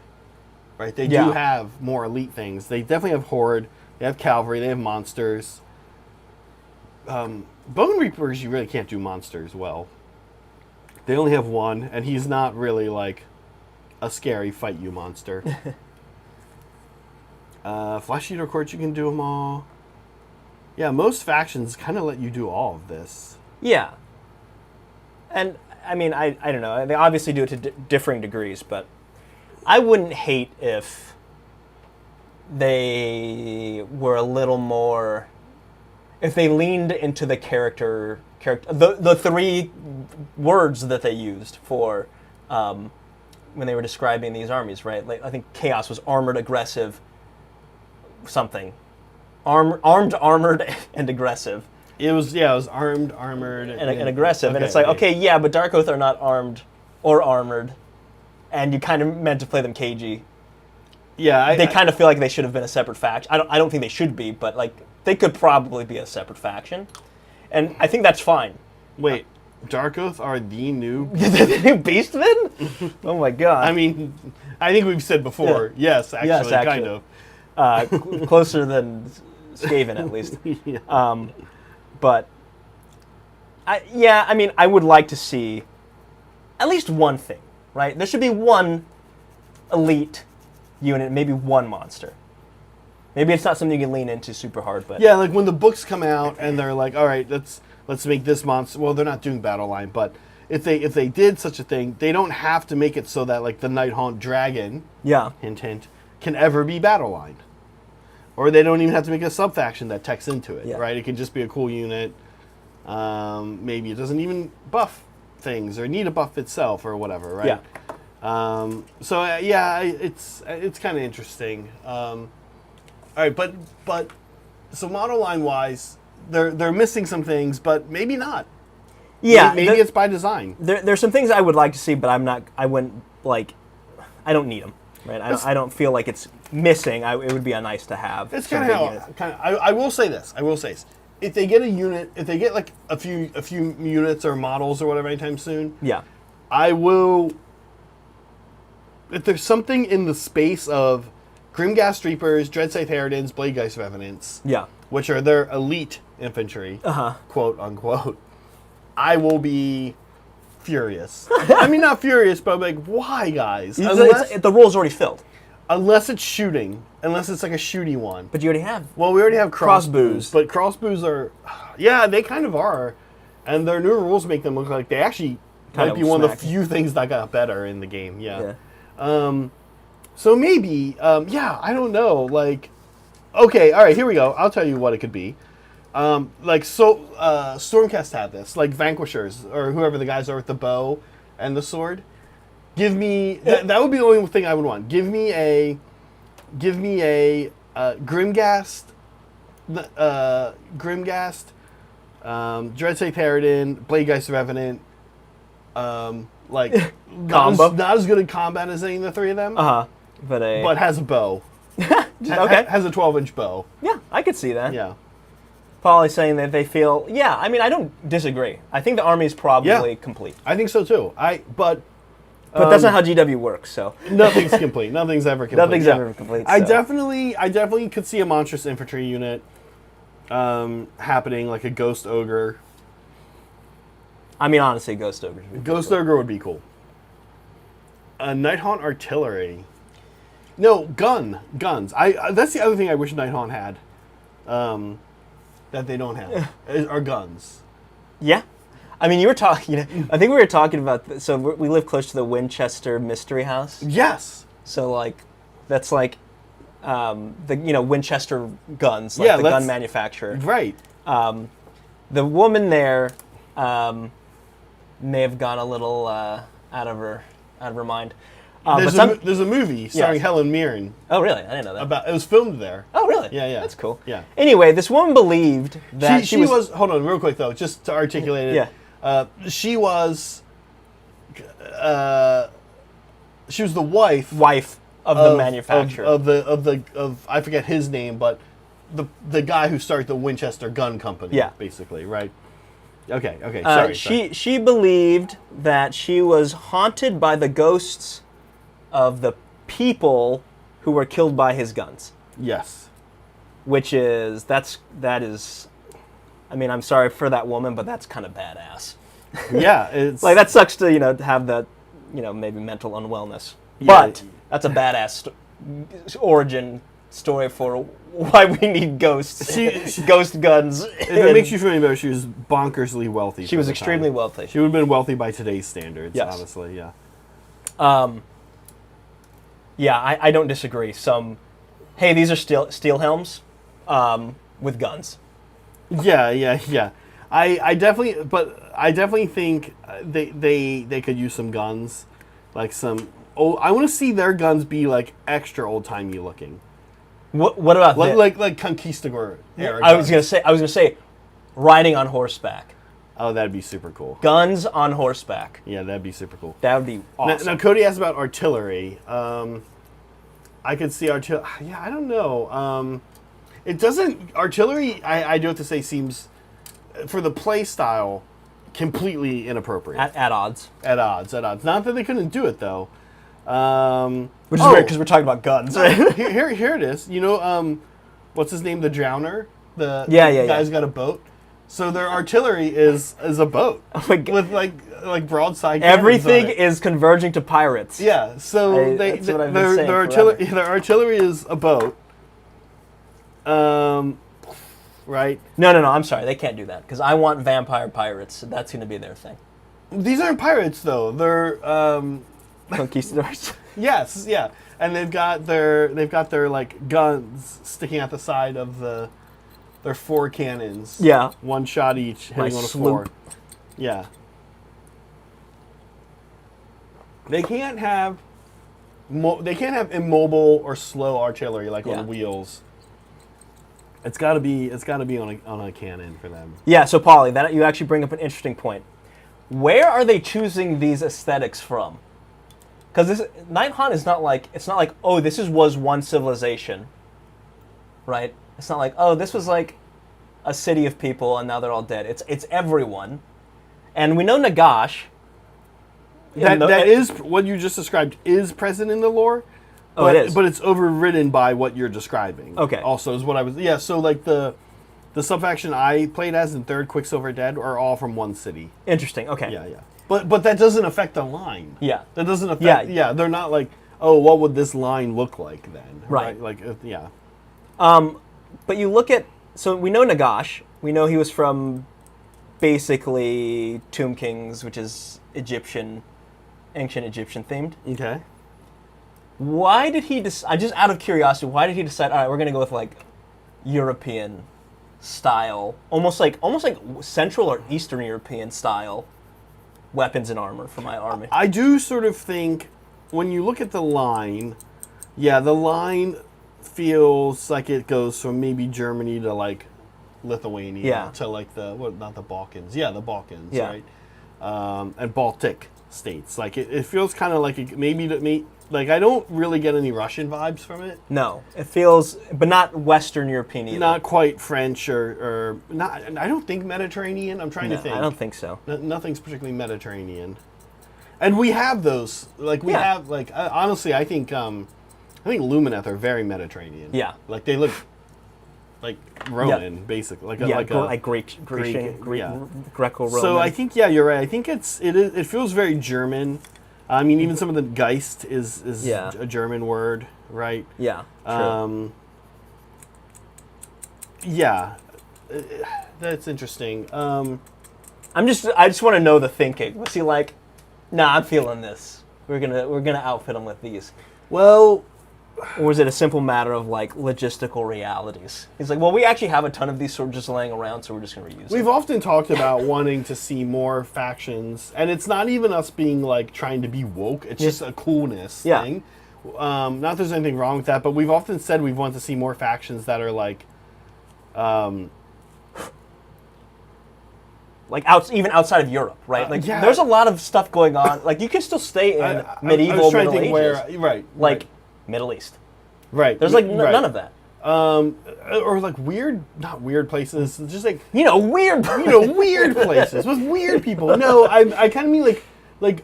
Speaker 1: Right, they do have more elite things. They definitely have Horde. They have Cavalry. They have monsters. Bone Reapers, you really can't do monsters well. They only have one, and he's not really like a scary fight you monster. Flesh Eater Court, you can do them all. Yeah, most factions kind of let you do all of this.
Speaker 2: Yeah. And I mean, I don't know. They obviously do it to differing degrees, but I wouldn't hate if they were a little more, if they leaned into the character the 3 words that they used for when they were describing these armies, right? Like, I think Chaos was armored, aggressive, something. Armed, armored, and aggressive.
Speaker 1: It was armed, armored,
Speaker 2: and aggressive. And it's like, okay, but Dark Oath are not armed or armored, and you kind of meant to play them cagey.
Speaker 1: Yeah,
Speaker 2: they kind of feel like they should have been a separate faction. I don't think they should be, but like they could probably be a separate faction, and I think that's fine.
Speaker 1: Wait, Dark Oath are the new
Speaker 2: the new Beastmen? Oh my god!
Speaker 1: I mean, I think we've said before. Yeah. Yes, actually, kind of.
Speaker 2: Closer than Skaven at least.
Speaker 1: Yeah.
Speaker 2: But I mean, I would like to see at least one thing, right? There should be one elite unit, maybe one monster. Maybe it's not something you can lean into super hard, but
Speaker 1: yeah, like when the books come out and they're like, all right, let's make this monster. Well, they're not doing battle line, but if they did such a thing, they don't have to make it so that like the Nighthaunt dragon, hint hint, can ever be battle line. Or they don't even have to make a sub-faction that techs into it, right? It can just be a cool unit. Maybe it doesn't even buff things or need a buff itself or whatever, right? Yeah. It's kind of interesting. All right, but so model line wise, they're missing some things, but maybe not.
Speaker 2: Yeah,
Speaker 1: maybe it's by design.
Speaker 2: There's some things I would like to see, but I don't need them. Right? I don't feel like it's missing. It would be a nice to have.
Speaker 1: It's kind of I will say this. If they get a unit, if they get like a few units or models or whatever anytime soon, I will. If there's something in the space of Grimghast Reapers, Dreadscythe Harridans, Bladegeist Revenants, which are their elite infantry, quote unquote, I will be furious. I mean, not furious, but I'm like, why, guys?
Speaker 2: The role's already filled.
Speaker 1: Unless it's shooting. Unless it's like a shooty one.
Speaker 2: But you already have.
Speaker 1: Well, we already have crossbows. But crossbows are... Yeah, they kind of are. And their new rules make them look like they actually might be one of the few things that got better in the game. Yeah. So maybe... I don't know. Like... Okay, all right, here we go. I'll tell you what it could be. Stormcast had this, like Vanquishers or whoever the guys are with the bow and the sword. Give me that would be the only thing I would want. Give me a Grimghast, Dreadscythe Harridan, Bladegeist Revenant, like
Speaker 2: Combo.
Speaker 1: not as good in combat as any of the three of them.
Speaker 2: But
Speaker 1: has a bow.
Speaker 2: Okay.
Speaker 1: Has a 12-inch bow.
Speaker 2: Yeah, I could see that.
Speaker 1: Yeah.
Speaker 2: Paul is saying that they feel. Yeah, I mean, I don't disagree. I think the army is probably complete.
Speaker 1: I think so too. But
Speaker 2: that's not how GW works. So
Speaker 1: nothing's complete. Nothing's ever complete.
Speaker 2: Nothing's ever complete. So.
Speaker 1: I definitely could see a monstrous infantry unit happening, like a ghost ogre.
Speaker 2: I mean, honestly, ghost ogre.
Speaker 1: Ghost ogre would be cool. A Nighthaunt artillery. No, guns. That's the other thing I wish Nighthaunt had. That they don't have are guns.
Speaker 2: Yeah, I mean, you were talking. I think we were talking about. So we live close to the Winchester Mystery House.
Speaker 1: Yes.
Speaker 2: So like, that's like, the Winchester guns, like the gun manufacturer.
Speaker 1: Right.
Speaker 2: The woman there may have gone a little out of her mind.
Speaker 1: There's a movie starring Helen Mirren.
Speaker 2: Oh, really? I didn't know that.
Speaker 1: It was filmed there.
Speaker 2: Oh, really?
Speaker 1: Yeah.
Speaker 2: That's cool.
Speaker 1: Yeah.
Speaker 2: Anyway, this woman believed that
Speaker 1: she was. Hold on, real quick though, just to articulate it.
Speaker 2: Yeah.
Speaker 1: She was. She was the wife
Speaker 2: of the manufacturer
Speaker 1: of I forget his name, but the guy who started the Winchester Gun Company.
Speaker 2: Yeah.
Speaker 1: Basically, right. Okay. Sorry.
Speaker 2: She believed that she was haunted by the ghosts of the people who were killed by his guns.
Speaker 1: Yes.
Speaker 2: Which is that is, I mean, I'm sorry for that woman, but that's kind of badass.
Speaker 1: Yeah, it's
Speaker 2: like that sucks to have that maybe mental unwellness,
Speaker 1: yeah,
Speaker 2: but that's a badass origin story for why we need ghosts, ghost guns.
Speaker 1: If it makes you feel any better, she was bonkersly wealthy.
Speaker 2: She was extremely wealthy.
Speaker 1: She would have been wealthy by today's standards,
Speaker 2: yes.
Speaker 1: Honestly, yeah.
Speaker 2: Yeah, I don't disagree. Hey, these are steel helms with guns.
Speaker 1: Yeah. I definitely think they could use some guns, like some. I want to see their guns be like extra old timey looking.
Speaker 2: What about
Speaker 1: like Conquistador era?
Speaker 2: I was gonna say, riding on horseback.
Speaker 1: Oh, that'd be super cool.
Speaker 2: Guns on horseback.
Speaker 1: Yeah, that'd be super cool.
Speaker 2: That would be awesome.
Speaker 1: Now Cody asked about artillery. I could see artillery. Yeah, I don't know. It doesn't artillery. I do have to say seems for the play style completely inappropriate.
Speaker 2: At odds.
Speaker 1: At odds. Not that they couldn't do it though.
Speaker 2: Which is weird because we're talking about guns.
Speaker 1: here it is. What's his name? The Drowner. The guy's got a boat. So their artillery is a boat with like broadside.
Speaker 2: Everything is converging to pirates.
Speaker 1: Yeah. So their artillery is a boat. Right.
Speaker 2: No. I'm sorry. They can't do that because I want vampire pirates. That's going to be their thing.
Speaker 1: These aren't pirates though. They're
Speaker 2: conquistadors.
Speaker 1: Yes. Yeah. And they've got their like guns sticking out the side of their 4 cannons.
Speaker 2: Yeah.
Speaker 1: One shot each, hitting on a 4. Yeah. They can't have immobile or slow artillery like on wheels. It's got to be on a cannon for them.
Speaker 2: Yeah. So Paulie, that you actually bring up an interesting point. Where are they choosing these aesthetics from? Because this Nighthauntt is not like oh, this was one civilization, right? It's not like, oh, this was like a city of people and now they're all dead. It's everyone. And we know Nagash.
Speaker 1: That is what you just described is present in the lore.
Speaker 2: Oh, it is.
Speaker 1: But it's overridden by what you're describing.
Speaker 2: Okay.
Speaker 1: Also is what I was. Yeah, so like the sub-faction I played as in 3rd Quicksilver Dead are all from one city.
Speaker 2: Interesting. Okay.
Speaker 1: Yeah. But that doesn't affect the line.
Speaker 2: Yeah.
Speaker 1: That doesn't affect. Yeah, they're not like, oh, what would this line look like then?
Speaker 2: Right.
Speaker 1: Like, yeah.
Speaker 2: But you look at, so we know Nagash. We know he was from basically Tomb Kings, which is ancient Egyptian themed.
Speaker 1: Okay.
Speaker 2: Why did he decide, just out of curiosity, why did he decide, all right, we're going to go with like European style, almost like Central or Eastern European style weapons and armor for my army?
Speaker 1: I do sort of think when you look at the line, the line feels like it goes from maybe Germany to like Lithuania to like not the Balkans. Yeah, the Balkans, right? And Baltic. states. Like it feels kind of like like I don't really get any Russian vibes from it.
Speaker 2: No, it feels, but not Western European either.
Speaker 1: Not quite French or not. I don't think Mediterranean. I'm trying to think.
Speaker 2: I don't think so.
Speaker 1: Nothing's particularly Mediterranean, and we have those. Like we have like honestly, I think Lumineth are very Mediterranean.
Speaker 2: Yeah,
Speaker 1: like they look like Roman, basically, like Greco-Roman. So I think you're right. I think it feels very German. I mean, even some of the Geist is a German word, right?
Speaker 2: Yeah. True.
Speaker 1: Yeah, that's interesting.
Speaker 2: I just want to know the thinking. Was he like, nah, I'm feeling this. We're gonna outfit him with these.
Speaker 1: Well,
Speaker 2: or was it a simple matter of like logistical realities? He's like, well, we actually have a ton of these sort of just laying around, so we're just gonna reuse them.
Speaker 1: We've often talked about wanting to see more factions, and it's not even us being like trying to be woke. It's just a coolness thing. Not that there's anything wrong with that, but we've often said we want to see more factions that are like,
Speaker 2: even outside of Europe, right? Like, there's a lot of stuff going on. Like, you can still stay in medieval Middle Ages. Like, Middle East.
Speaker 1: Right.
Speaker 2: There's, like, none of that.
Speaker 1: Or, like, not weird places, just, like...
Speaker 2: weird
Speaker 1: weird places with weird people. No, I kind of mean, like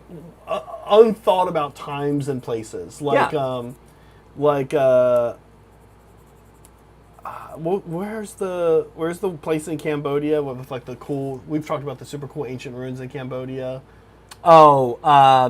Speaker 1: unthought about times and places. Like, where's the place in Cambodia with like the cool? We've talked about the super cool ancient ruins in Cambodia.
Speaker 2: Oh,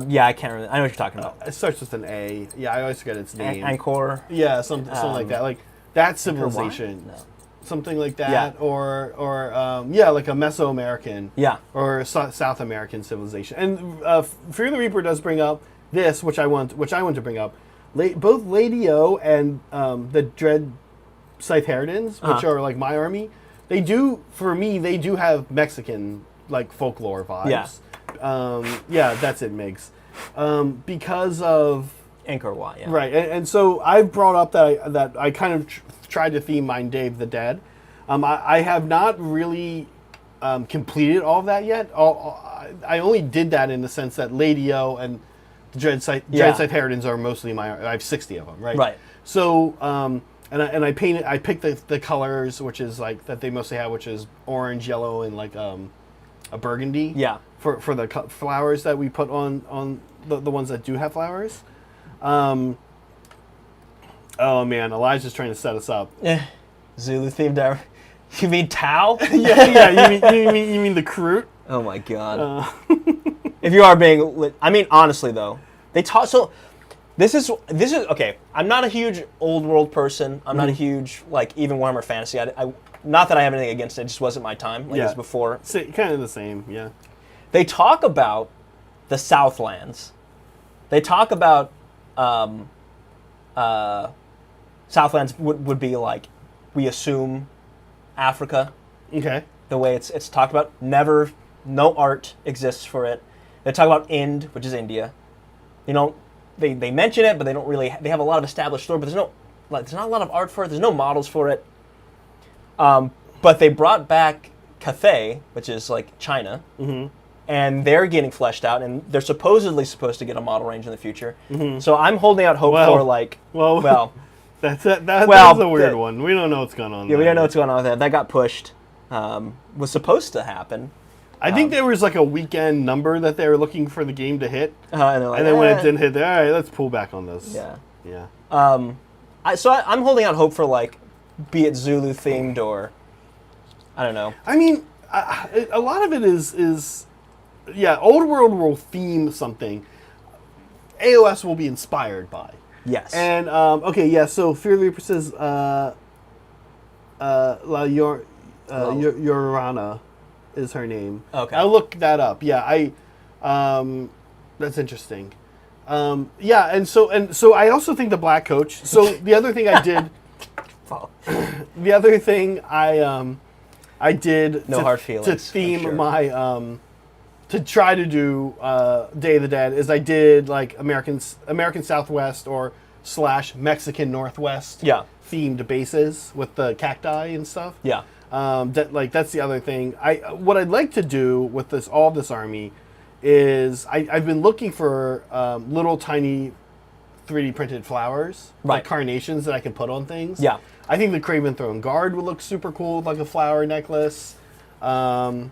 Speaker 2: yeah, I can't remember. I know what you're talking about.
Speaker 1: It starts with an A. Yeah, I always forget its name.
Speaker 2: Angkor.
Speaker 1: Yeah, something like that. Like that civilization.
Speaker 2: No.
Speaker 1: Something like that, or like a Mesoamerican, or South American civilization. And Fear the Reaper does bring up this, which I want to bring up. Both Lady O and the Dread Scythe-Heridans, which are like my army, they do have Mexican like folklore vibes. That's it, Migs. Because of
Speaker 2: Angkor Wat,
Speaker 1: right, and so I've brought up that I kind of tried to theme mine Dave the Dead. I have not really completed all of that yet. I only did that in the sense that Lady O and the Dread Scythe-Heridans are mostly I have 60 of them, right?
Speaker 2: Right.
Speaker 1: So I picked the colors, which is like that they mostly have, which is orange, yellow, and like a burgundy.
Speaker 2: Yeah.
Speaker 1: For the flowers that we put on the ones that do have flowers. Oh man, Elijah's trying to set us up.
Speaker 2: Zulu themed. You mean Tau?
Speaker 1: yeah. You mean the Kroot?
Speaker 2: Oh my god. If you are being, I mean, honestly though, they taught so. This is okay. I'm not a huge old world person. I'm not a huge even Warhammer Fantasy. I not that I have anything against it. It just wasn't my time. It was before.
Speaker 1: Kind of the same. Yeah.
Speaker 2: They talk about the Southlands. They talk about Southlands would be like, we assume Africa.
Speaker 1: Okay.
Speaker 2: The way it's talked about. No art exists for it. They talk about Ind, which is India. They mention it, but they don't really. They have a lot of established lore, but there's not a lot of art for it. There's no models for it. But they brought back Cathay, which is like China, and they're getting fleshed out, and they're supposedly supposed to get a model range in the future. So I'm holding out hope for
Speaker 1: that's a weird one. We don't know what's going on.
Speaker 2: Yeah, we don't know what's going on with that. That got pushed. Was supposed to happen.
Speaker 1: I think there was like a weekend number that they were looking for the game to hit,
Speaker 2: and
Speaker 1: then when it didn't hit, all right, let's pull back on this.
Speaker 2: Yeah. I'm holding out hope for be it Zulu themed or I don't know.
Speaker 1: I mean, a lot of it is Old World will theme something. AoS will be inspired by.
Speaker 2: Yes.
Speaker 1: And so Fear the Reaper says La Llorona is her name.
Speaker 2: Okay.
Speaker 1: I'll look that up. Yeah, that's interesting. And so I also think the Black Coach. So the other thing I did I did
Speaker 2: no hard feelings
Speaker 1: to theme my to try to do Day of the Dead is I did like American Southwest or / Mexican Northwest themed bases with the cacti and stuff.
Speaker 2: Yeah.
Speaker 1: That's the other thing. What I'd like to do with all this army is I've been looking for little tiny 3D printed flowers, like carnations that I can put on things.
Speaker 2: Yeah.
Speaker 1: I think the Craven Throne Guard would look super cool with like a flower necklace. The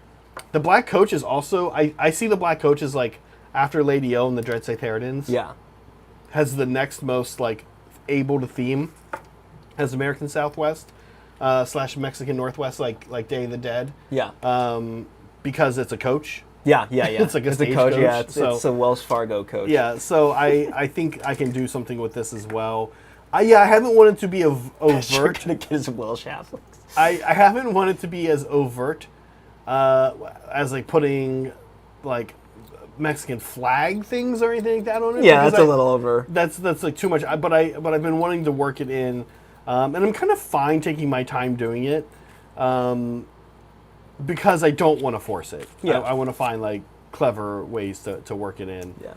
Speaker 1: Black Coach is also, I see the Black Coach as like after Lady O and the Dread Scythe Herodins.
Speaker 2: Yeah.
Speaker 1: Has the next most like able to theme as American Southwest / Mexican Northwest, like Day of the Dead.
Speaker 2: Yeah.
Speaker 1: Because it's a coach.
Speaker 2: Yeah.
Speaker 1: It's like a stage
Speaker 2: coach.
Speaker 1: coach.
Speaker 2: Yeah, it's a Wells Fargo coach.
Speaker 1: Yeah, so I think I can do something with this as well. I haven't wanted to be overt.
Speaker 2: You're gonna get his Welsh halflings.
Speaker 1: I haven't wanted to be as overt as like putting like Mexican flag things or anything like that on it.
Speaker 2: Yeah, that's a little over.
Speaker 1: That's like too much. But I've been wanting to work it in, and I'm kind of fine taking my time doing it, because I don't want to force it.
Speaker 2: Yeah.
Speaker 1: I want to find like clever ways to work it in.
Speaker 2: Yeah.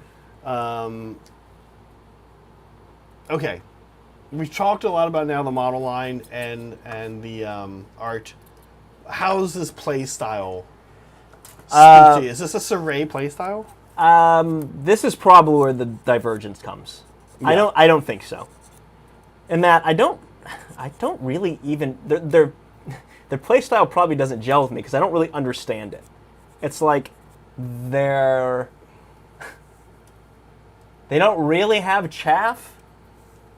Speaker 1: Okay, we've talked a lot about now the model line and the art. How's this play style? Is this a Saray play style?
Speaker 2: This is probably where the divergence comes.
Speaker 1: Yeah.
Speaker 2: I don't think so. In that I don't really even their play style probably doesn't gel with me because I don't really understand it. It's like they don't really have chaff,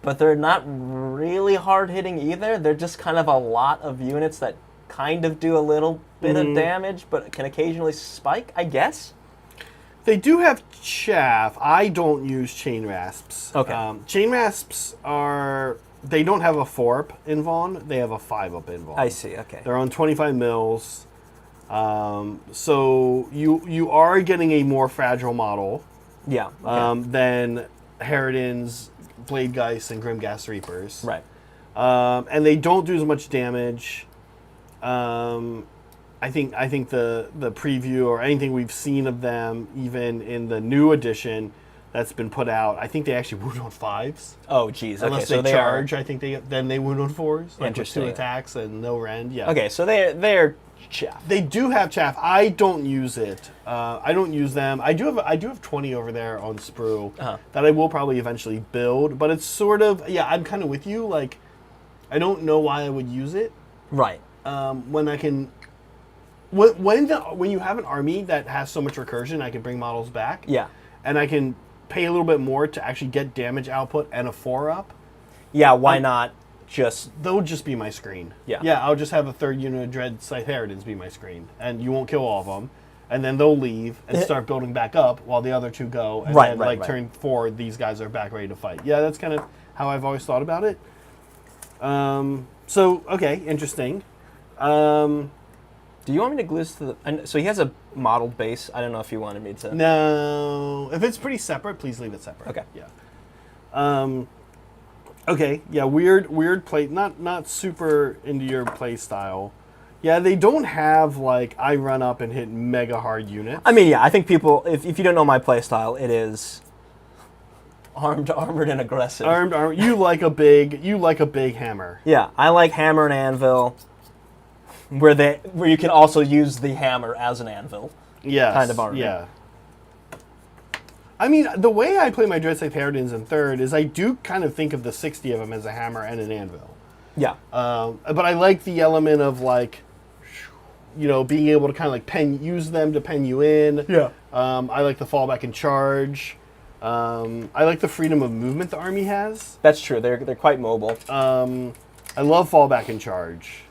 Speaker 2: but they're not really hard hitting either. They're just kind of a lot of units that kind of do a little bit of damage, but can occasionally spike, I guess.
Speaker 1: They do have chaff. I don't use chain rasps.
Speaker 2: Okay.
Speaker 1: Chain rasps they don't have a 4-up in Vaughn. They have a 5-up in Vaughn.
Speaker 2: I see. Okay.
Speaker 1: They're on 25 mils. So you are getting a more fragile model.
Speaker 2: Yeah. Okay.
Speaker 1: Than Herodins, Blade Geists, and Grimghast Reapers.
Speaker 2: Right.
Speaker 1: And they don't do as much damage. I think the preview or anything we've seen of them, even in the new edition that's been put out, I think they actually wound on 5s.
Speaker 2: Oh, geez.
Speaker 1: Unless
Speaker 2: okay,
Speaker 1: they charge, I think they wound on 4s. Like with 2 attacks and no rend. Yeah.
Speaker 2: Okay, so they're chaff.
Speaker 1: They do have chaff. I don't use it. I don't use them. I do have 20 over there on Sprue that I will probably eventually build. But it's sort of, I'm kind of with you. Like, I don't know why I would use it.
Speaker 2: Right.
Speaker 1: When I can, when you have an army that has so much recursion, I can bring models back.
Speaker 2: Yeah.
Speaker 1: And I can pay a little bit more to actually get damage output and a 4-up.
Speaker 2: Yeah. Why not just?
Speaker 1: They'll just be my screen.
Speaker 2: Yeah.
Speaker 1: Yeah. I'll just have a 3rd unit of Dread Scythe Herodins be my screen, and you won't kill all of them. And then they'll leave and start building back up while the other 2 go. And then turn 4, these guys are back ready to fight. Yeah, that's kind of how I've always thought about it. So okay, interesting.
Speaker 2: Do you want me to glue this to the? So he has a modeled base. I don't know if you wanted me to.
Speaker 1: No, if it's pretty separate, please leave it separate.
Speaker 2: Okay.
Speaker 1: Yeah. Okay. Yeah. Weird play. Not super into your play style. Yeah, they don't have like I run up and hit mega hard units.
Speaker 2: I mean, yeah, I think people. If you don't know my play style, it is armed, armored, and aggressive.
Speaker 1: Armed. You like a big hammer.
Speaker 2: Yeah, I like hammer and anvil. Where you can also use the hammer as an anvil.
Speaker 1: Yes.
Speaker 2: Kind of army.
Speaker 1: Yeah. I mean, the way I play my Dread Scythe Herodins in 3rd is I do kind of think of the 60 of them as a hammer and an anvil.
Speaker 2: Yeah.
Speaker 1: But I like the element of like, being able to kind of like use them to pen you in.
Speaker 2: Yeah.
Speaker 1: I like the fallback and charge. I like the freedom of movement the army has.
Speaker 2: That's true. They're quite mobile.
Speaker 1: I love fallback and charge.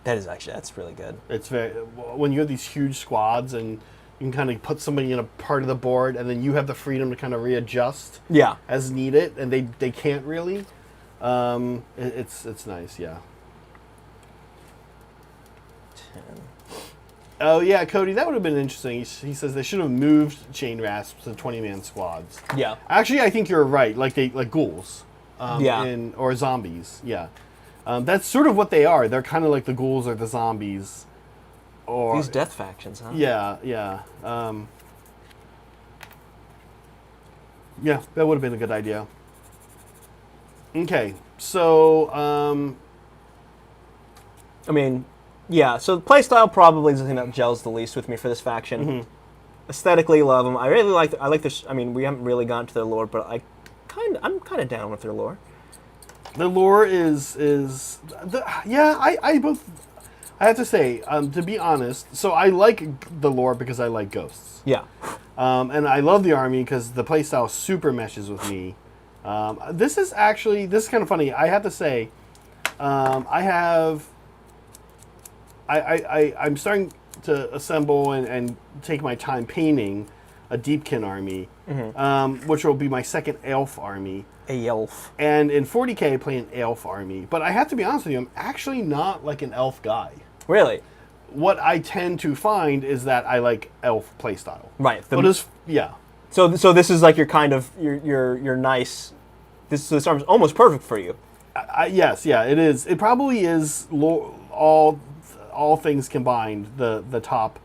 Speaker 2: That's really good.
Speaker 1: It's when you have these huge squads and you can kind of put somebody in a part of the board and then you have the freedom to kind of readjust as needed, and they can't really. It's nice, yeah.
Speaker 2: 10.
Speaker 1: Oh yeah, Cody, that would have been interesting. He says they should have moved chain rasps to 20-man squads.
Speaker 2: Yeah.
Speaker 1: Actually, I think you're right. Like ghouls.
Speaker 2: Yeah.
Speaker 1: Or zombies. Yeah. That's sort of what they are. They're kind of like the ghouls or the zombies. Or
Speaker 2: these death factions, huh?
Speaker 1: Yeah. Yeah, that would have been a good idea. Okay, so
Speaker 2: I mean, yeah. So the playstyle probably is the thing that gels the least with me for this faction. aesthetically love them. I really like. I like this. I mean, we haven't really gotten to their lore, but I'm kind of down with their lore.
Speaker 1: The lore I have to say, to be honest, so I like the lore because I like ghosts.
Speaker 2: Yeah.
Speaker 1: And I love the army because the playstyle super meshes with me. This is kind of funny. I have to say, I'm starting to assemble and take my time painting a Deepkin army, which will be my second elf army.
Speaker 2: A elf.
Speaker 1: And in 40K, I play an elf army. But I have to be honest with you, I'm actually not like an elf guy.
Speaker 2: Really?
Speaker 1: What I tend to find is that I like elf playstyle.
Speaker 2: Right.
Speaker 1: Yeah.
Speaker 2: So this is like your kind of your nice. This arm's almost perfect for you.
Speaker 1: Yes, yeah, it is. It probably is all things combined. The top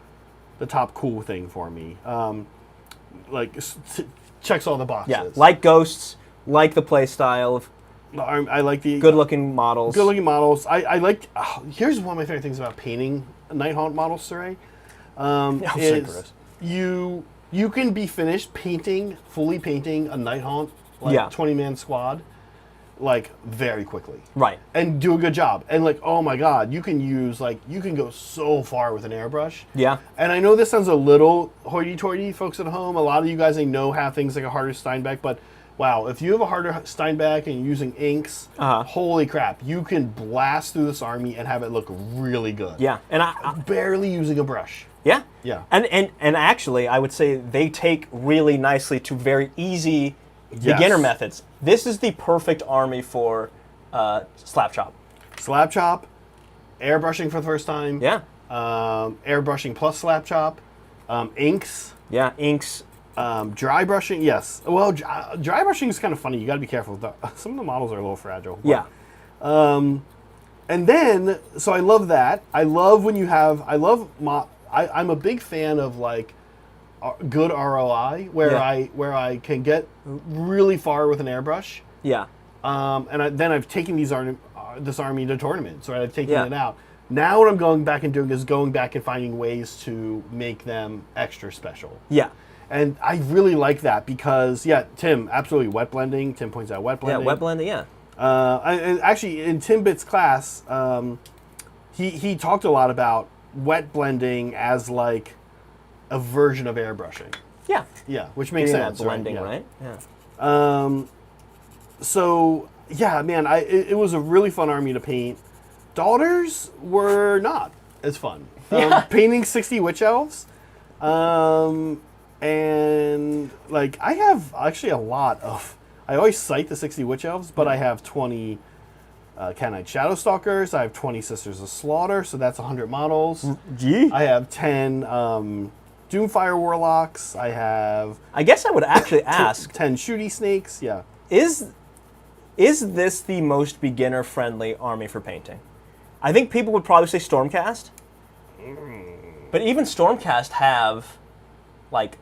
Speaker 1: cool thing for me. Checks all the boxes.
Speaker 2: Yeah, like ghosts, like the play style.
Speaker 1: I like the
Speaker 2: good-looking models.
Speaker 1: Good-looking models. I like. Here's one of my favorite things about painting Nighthaunt models, Saray. Is you can be finished fully painting a Nighthaunt, 20-man squad, like very quickly.
Speaker 2: Right. And
Speaker 1: do a good job. And like, oh my God, you can go so far with an airbrush.
Speaker 2: Yeah.
Speaker 1: And I know this sounds a little hoity-toity, folks at home. A lot of you guys I know have things like a harder Steinbeck, but wow, if you have a harder Steinbeck and you're using inks, holy crap, you can blast through this army and have it look really good.
Speaker 2: Yeah, and I
Speaker 1: barely using a brush.
Speaker 2: Yeah,
Speaker 1: yeah,
Speaker 2: and actually, I would say they take really nicely to very easy beginner methods. This is the perfect army for slap chop.
Speaker 1: Slap chop, airbrushing for the first time.
Speaker 2: Yeah,
Speaker 1: airbrushing plus slap chop, inks.
Speaker 2: Yeah, inks.
Speaker 1: Dry brushing, yes. Well, dry brushing is kind of funny. You got to be careful. Some of the models are a little fragile. But,
Speaker 2: yeah.
Speaker 1: And then, so I love that. I love when you have. I'm a big fan of like good ROI where I can get really far with an airbrush.
Speaker 2: Yeah.
Speaker 1: Then I've taken this army to tournaments, right? I've taken it out. Now what I'm going back and doing is going back and finding ways to make them extra special.
Speaker 2: Yeah.
Speaker 1: And I really like that because, Tim, absolutely, wet blending. Tim points out wet blending.
Speaker 2: Yeah, wet blending, yeah.
Speaker 1: And actually, in Tim Bitt's class, he talked a lot about wet blending as like a version of airbrushing.
Speaker 2: Yeah.
Speaker 1: Yeah, which makes sense.
Speaker 2: That blending, right?
Speaker 1: Yeah. So, yeah, man, it was a really fun army to paint. Daughters were not as fun. Painting 60 witch elves. And like I have actually a lot of. I always cite the 60 witch elves, but I have 20 Canite Shadow Stalkers. I have 20 Sisters of Slaughter, so that's 100 models.
Speaker 2: Gee.
Speaker 1: I have 10 Doomfire Warlocks. I have.
Speaker 2: I guess I would actually ask
Speaker 1: 10 Shooty Snakes. Yeah.
Speaker 2: Is this the most beginner friendly army for painting? I think people would probably say Stormcast, but even Stormcast have like.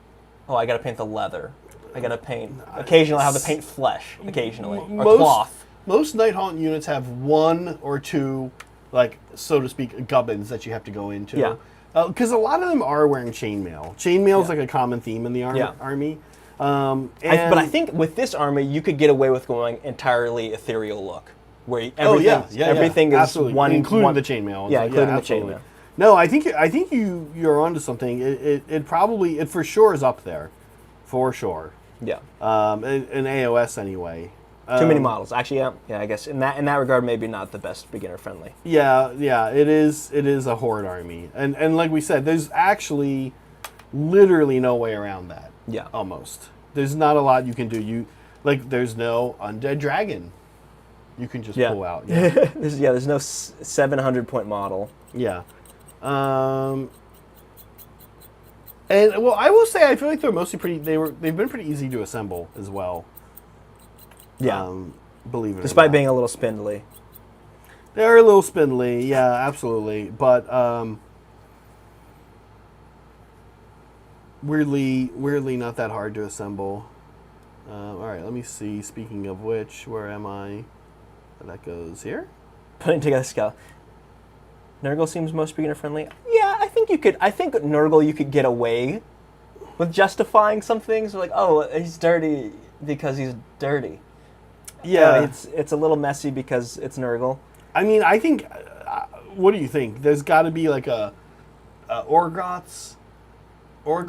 Speaker 2: Oh, I gotta paint the leather. I gotta paint. Occasionally, I have to paint flesh. Occasionally, or cloth.
Speaker 1: Most Nighthaunt units have one or two, like so to speak, gubbins that you have to go into.
Speaker 2: Yeah.
Speaker 1: Because a lot of them are wearing chainmail. Chainmail is like a common theme in the army.
Speaker 2: But I think with this army, you could get away with going entirely ethereal look, where everything is
Speaker 1: absolutely.
Speaker 2: one,
Speaker 1: including the chainmail.
Speaker 2: Yeah, including the chainmail.
Speaker 1: No, I think you're onto something. It probably for sure is up there, for sure.
Speaker 2: Yeah.
Speaker 1: In AoS anyway.
Speaker 2: Too many models, actually. Yeah. I guess in that regard, maybe not the best beginner friendly.
Speaker 1: Yeah. It is a horde army, and like we said, there's actually literally no way around that.
Speaker 2: Yeah.
Speaker 1: Almost. There's not a lot you can do. There's no undead dragon. You can just pull out. Yeah.
Speaker 2: There's no 700 point model.
Speaker 1: Yeah. And well, I will say I feel like they're mostly they've been pretty easy to assemble as well.
Speaker 2: Yeah.
Speaker 1: Believe it.
Speaker 2: Despite being a little spindly.
Speaker 1: They're a little spindly, yeah, absolutely. But weirdly not that hard to assemble. All right, let me see. Speaking of which, where am I? That goes here.
Speaker 2: Putting together scale. Nurgle seems most beginner friendly. Yeah, I think Nurgle you could get away with justifying some things. Like, oh, he's dirty because he's dirty.
Speaker 1: Yeah.
Speaker 2: It's a little messy because it's Nurgle.
Speaker 1: I mean, I think. What do you think? There's got to be like a Orgoth's.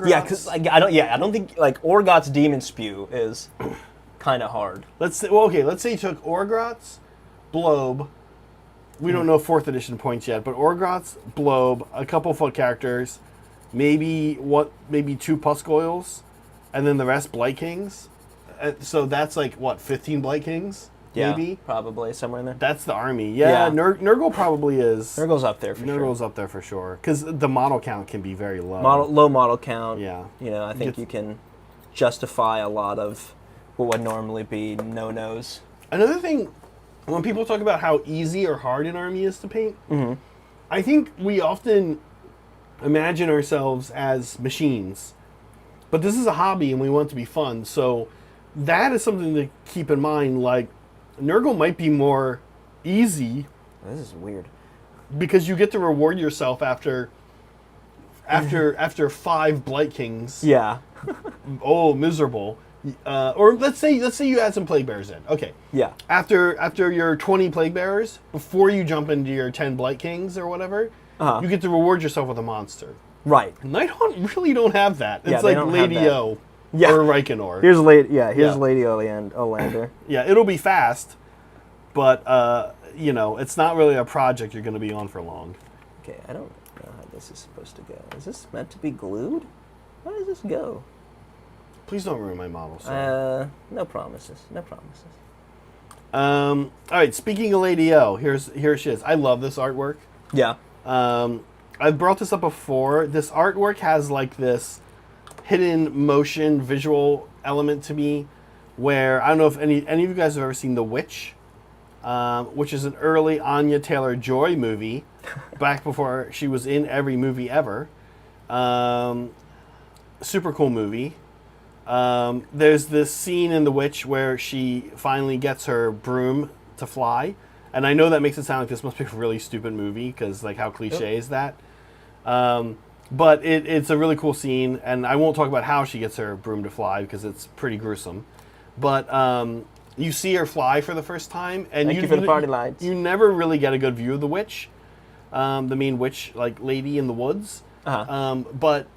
Speaker 2: Yeah, because I don't think like Orgoth's demon spew is kind of hard.
Speaker 1: Let's say you took Orgoth's, Blobe. We don't know 4th edition points yet, but Orgoth's, Blobe, a couple foot characters, maybe 2 Puscoils, and then the rest Blight Kings. So that's like what, 15 Blight Kings?
Speaker 2: Yeah,
Speaker 1: maybe?
Speaker 2: probably somewhere in there.
Speaker 1: That's the army. Yeah. Nurgle probably is.
Speaker 2: Nurgle's up there for sure.
Speaker 1: Nurgle's up there for sure. Because the model count can be very low.
Speaker 2: Low model count.
Speaker 1: Yeah.
Speaker 2: I think you can justify a lot of what would normally be no-nos.
Speaker 1: Another thing, when people talk about how easy or hard an army is to paint, I think we often imagine ourselves as machines. But this is a hobby and we want it to be fun. So that is something to keep in mind. Like, Nurgle might be more easy.
Speaker 2: This is weird.
Speaker 1: Because you get to reward yourself after 5 Blight Kings.
Speaker 2: Yeah.
Speaker 1: Oh, miserable. Or let's say you add some Plague Bearers in. Okay.
Speaker 2: Yeah.
Speaker 1: After your 20 Plague Bearers, before you jump into your 10 Blight Kings or whatever, you get to reward yourself with a monster.
Speaker 2: Right.
Speaker 1: Nighthaunt really don't have that. It's
Speaker 2: like
Speaker 1: Lady O or Reikenor.
Speaker 2: Here's Lady Olander.
Speaker 1: Yeah, it'll be fast, but it's not really a project you're going to be on for long.
Speaker 2: Okay, I don't know how this is supposed to go. Is this meant to be glued? How does this go?
Speaker 1: Please don't ruin my model. Sorry.
Speaker 2: No promises. No promises.
Speaker 1: All right. Speaking of Lady O, here she is. I love this artwork.
Speaker 2: Yeah.
Speaker 1: I've brought this up before. This artwork has like this hidden motion visual element to me, where I don't know if any of you guys have ever seen The Witch, which is an early Anya Taylor-Joy movie, back before she was in every movie ever. Super cool movie. There's this scene in The Witch where she finally gets her broom to fly. And I know that makes it sound like this must be a really stupid movie, because like how cliche is that? But it's a really cool scene, and I won't talk about how she gets her broom to fly because it's pretty gruesome. But you see her fly for the first time, and
Speaker 2: Thank you for the party lights.
Speaker 1: You never really get a good view of the witch, the main witch, like lady in the woods. But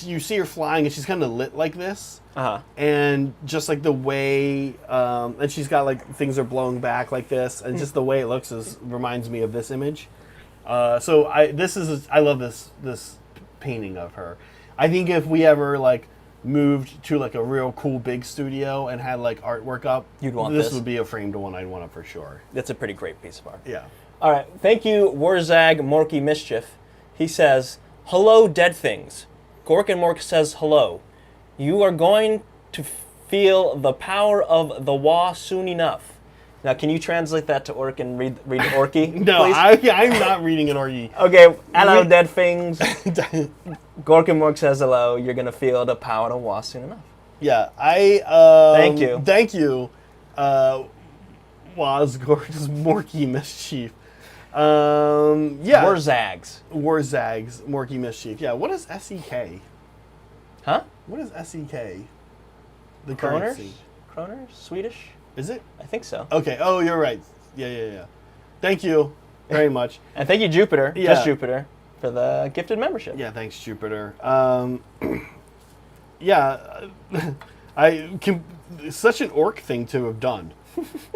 Speaker 1: you see her flying, and she's kind of lit like this. And just like the way, and she's got like things are blowing back like this, and just the way it looks reminds me of this image. So I love this painting of her. I think if we ever like moved to like a real cool big studio and had like artwork up,
Speaker 2: you'd want
Speaker 1: this would be a framed one I'd want up for sure.
Speaker 2: That's a pretty great piece of art.
Speaker 1: Yeah.
Speaker 2: All right. Thank you, Warzag Morky Mischief. He says, "Hello, dead things." Gork and Mork says hello. You are going to feel the power of the Wa soon enough. Now, can you translate that to Orc and read Orky?
Speaker 1: No, I'm not reading an Orky.
Speaker 2: Okay, hello, dead things. Gork and Mork says hello. You're going to feel the power of Wa soon enough.
Speaker 1: Yeah,
Speaker 2: Thank you.
Speaker 1: Thank you, Gork's Morky Mischief. Yeah.
Speaker 2: Warzags,
Speaker 1: Morky Mischief. Yeah, what is SEK?
Speaker 2: Huh?
Speaker 1: What is SEK? The
Speaker 2: Kroners?
Speaker 1: currency.
Speaker 2: Kroners? Swedish?
Speaker 1: Is it?
Speaker 2: I think so.
Speaker 1: Okay. Oh, you're right. Yeah. Thank you very much.
Speaker 2: And thank you, Jupiter,
Speaker 1: Yeah.
Speaker 2: just Jupiter, for the gifted membership.
Speaker 1: Yeah, thanks, Jupiter. Yeah, such an orc thing to have done.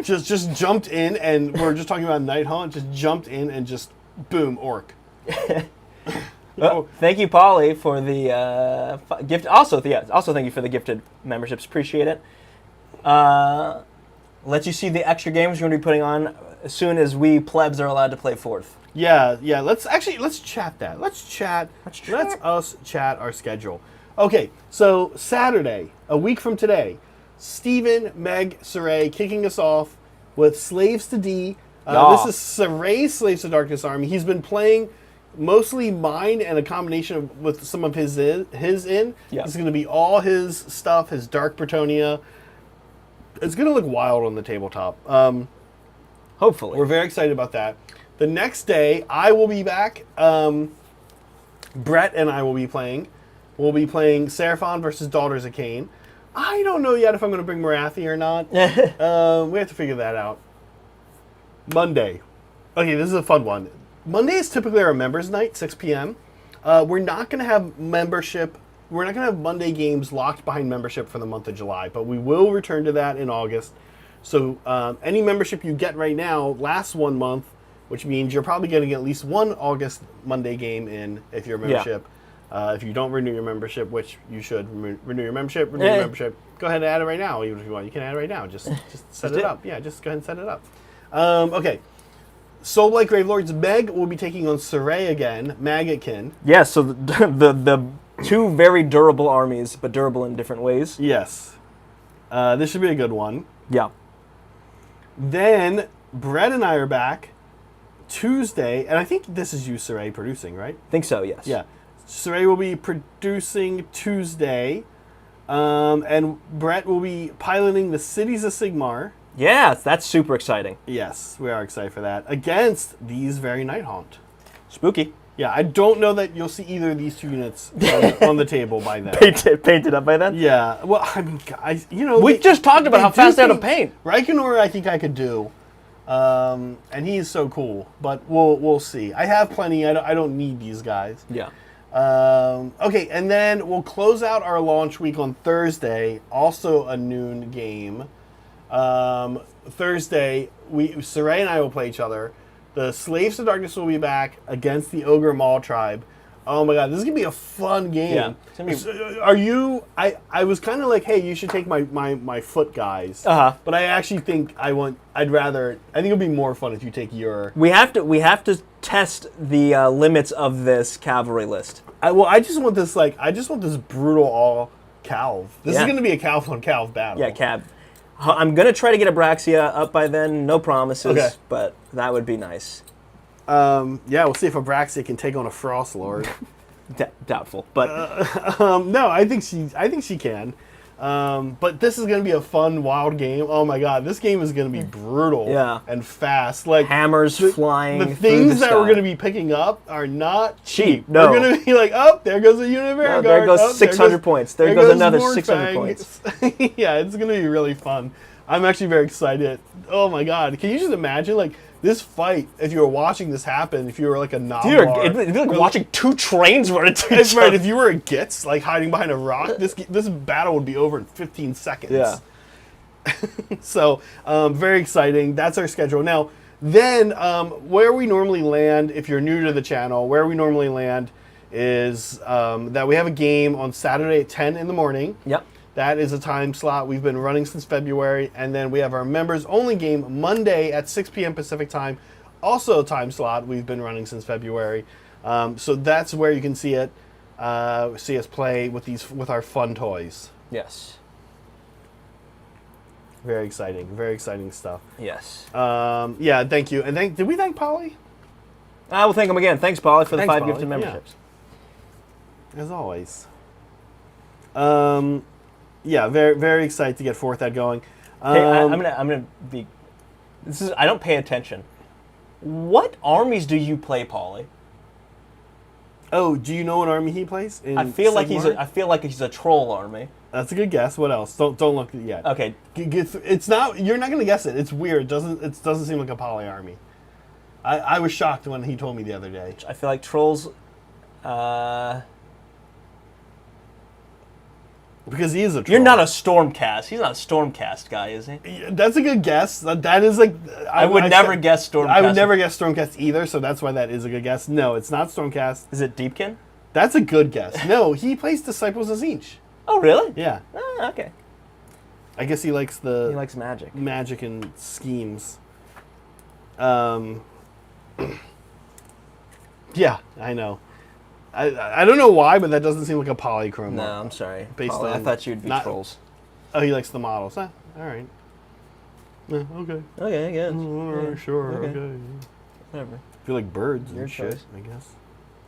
Speaker 1: just jumped in, and we're just talking about Nighthaunt, just jumped in and just, boom, orc.
Speaker 2: Oh, thank you, Polly, for the gift. Also thank you for the gifted memberships. Appreciate it. Let you see the extra games we're going to be putting on as soon as we plebs are allowed to play fourth.
Speaker 1: Yeah. Let's chat that. Let's us chat our schedule. Okay, so Saturday, a week from today, Stephen, Meg, Saray kicking us off with Slaves to D. This is Saray's Slaves to Darkness army. He's been playing mostly mine and a combination with some of his in.
Speaker 2: Yeah.
Speaker 1: It's going to be all his stuff, his Dark Bretonia. It's going to look wild on the tabletop.
Speaker 2: Hopefully.
Speaker 1: We're very excited about that. The next day, I will be back. Brett and I will be playing. we'll be playing Seraphon versus Daughters of Cain. I don't know yet if I'm going to bring Marathi or not. We have to figure that out. Monday. Okay, this is a fun one. Monday is typically our members' night, 6 p.m. We're not going to have membership. We're not going to have Monday games locked behind membership for the month of July, but we will return to that in August. So any membership you get right now lasts 1 month, which means you're probably getting at least one August Monday game in if you're a membership. If you don't renew your membership, which you should renew your membership, go ahead and add it right now. Even if you want, you can add it right now. Just set it up. Yeah, just go ahead and set it up. Okay. Soul Blight Gravelords, Meg will be taking on Saray again, Maggotkin.
Speaker 2: Yeah, so the two very durable armies, but durable in different ways.
Speaker 1: Yes. This should be a good one.
Speaker 2: Yeah.
Speaker 1: Then Brett and I are back Tuesday, and I think this is you, Saray, producing, right?
Speaker 2: Think so, yes.
Speaker 1: Yeah. Saray will be producing Tuesday, and Brett will be piloting the Cities of Sigmar.
Speaker 2: Yeah, that's super exciting.
Speaker 1: Yes, we are excited for that. Against these very Nighthaunt.
Speaker 2: Spooky.
Speaker 1: Yeah, I don't know that you'll see either of these two units on the table by then.
Speaker 2: Painted up by then?
Speaker 1: Yeah. Well, I mean, guys,
Speaker 2: we just talked about how fast they had to paint.
Speaker 1: Reikenor, I think I could do. And he's so cool. But we'll see. I have plenty. I don't need these guys.
Speaker 2: Yeah.
Speaker 1: Okay, and then we'll close out our launch week on Thursday. Also a noon game. Thursday, Saray and I will play each other. The Slaves of Darkness will be back against the Ogre Maul tribe. Oh my god, this is gonna be a fun game. Yeah. Are you? I was kind of like, hey, you should take my foot guys. But I actually think I think it'll be more fun if you take your.
Speaker 2: We have to test the limits of this cavalry list.
Speaker 1: I just want this brutal all calv. This is gonna be a calv on calv battle.
Speaker 2: Yeah, cab. I'm going to try to get Abraxia up by then. No promises, but that would be nice.
Speaker 1: Yeah, we'll see if Abraxia can take on a Frost Lord.
Speaker 2: Doubtful, but
Speaker 1: no, I think she can. But this is going to be a fun, wild game. Oh my god, this game is going to be brutal and fast. Like
Speaker 2: hammers flying.
Speaker 1: The things that we're going to be picking up are not cheap.
Speaker 2: No.
Speaker 1: We're going to be like, oh, there goes a unit Vanguard.
Speaker 2: No, there goes 600 points. There goes another 600 points.
Speaker 1: Yeah, it's going to be really fun. I'm actually very excited. Oh my god, can you just imagine like this fight, if you were watching this happen, if you were like a novel,
Speaker 2: it'd be like watching two trains run into each other.
Speaker 1: Right, if you were a Gitz, like hiding behind a rock, this battle would be over in 15 seconds.
Speaker 2: Yeah.
Speaker 1: So, very exciting. That's our schedule. Now, then, where we normally land, if you're new to the channel, where we normally land is that we have a game on Saturday at 10 in the morning.
Speaker 2: Yep.
Speaker 1: That is a time slot we've been running since February. And then we have our members-only game Monday at 6 p.m. Pacific time. Also a time slot we've been running since February. So that's where you can see it. See us play with our fun toys.
Speaker 2: Yes.
Speaker 1: Very exciting stuff.
Speaker 2: Yes.
Speaker 1: Yeah, thank you. And did we thank Polly?
Speaker 2: I will thank him again. Thanks, Polly, for the 5 gifted memberships.
Speaker 1: Yeah. As always. Yeah, very excited to get Fourth Ed going.
Speaker 2: Okay, I'm gonna be. I don't pay attention. What armies do you play, Paulie?
Speaker 1: Oh, do you know what army he plays?
Speaker 2: I feel like he's a troll army.
Speaker 1: That's a good guess. What else? Don't look yet.
Speaker 2: Okay.
Speaker 1: It's not. You're not gonna guess it. It's weird. It doesn't seem like a poly army. I was shocked when he told me the other day.
Speaker 2: I feel like trolls.
Speaker 1: Because he is a troll.
Speaker 2: You're not a Stormcast. He's not a Stormcast guy, is he?
Speaker 1: That's a good guess. That is like...
Speaker 2: I would never guess Stormcast.
Speaker 1: I would never guess Stormcast either, so that's why that is a good guess. No, it's not Stormcast.
Speaker 2: Is it Deepkin?
Speaker 1: That's a good guess. No, he plays Disciples of Tzeentch.
Speaker 2: Oh, really?
Speaker 1: Yeah.
Speaker 2: Oh, okay.
Speaker 1: I guess he likes the...
Speaker 2: He likes magic.
Speaker 1: Magic and schemes. Yeah, I know. I don't know why, but that doesn't seem like a polychrome.
Speaker 2: No, I'm sorry.
Speaker 1: Poly,
Speaker 2: I thought you'd be trolls.
Speaker 1: Oh, he likes the models. All right. Okay.
Speaker 2: Okay, I guess.
Speaker 1: Sure, okay.
Speaker 2: Whatever.
Speaker 1: I feel like birds and shit, I guess.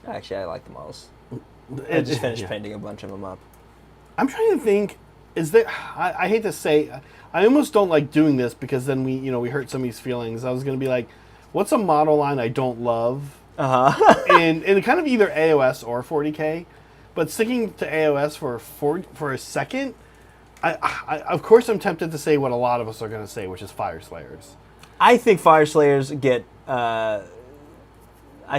Speaker 2: Actually, I like the models. I just finished painting a bunch of them up.
Speaker 1: I'm trying to think, is there... I hate to say... I almost don't like doing this because then we hurt somebody's feelings. I was going to be like, what's a model line I don't love? In kind of either AOS or 40K, But sticking to AoS for a second, I of course I'm tempted to say what a lot of us are going to say, which is Fire Slayers.
Speaker 2: I think Fire Slayers get. I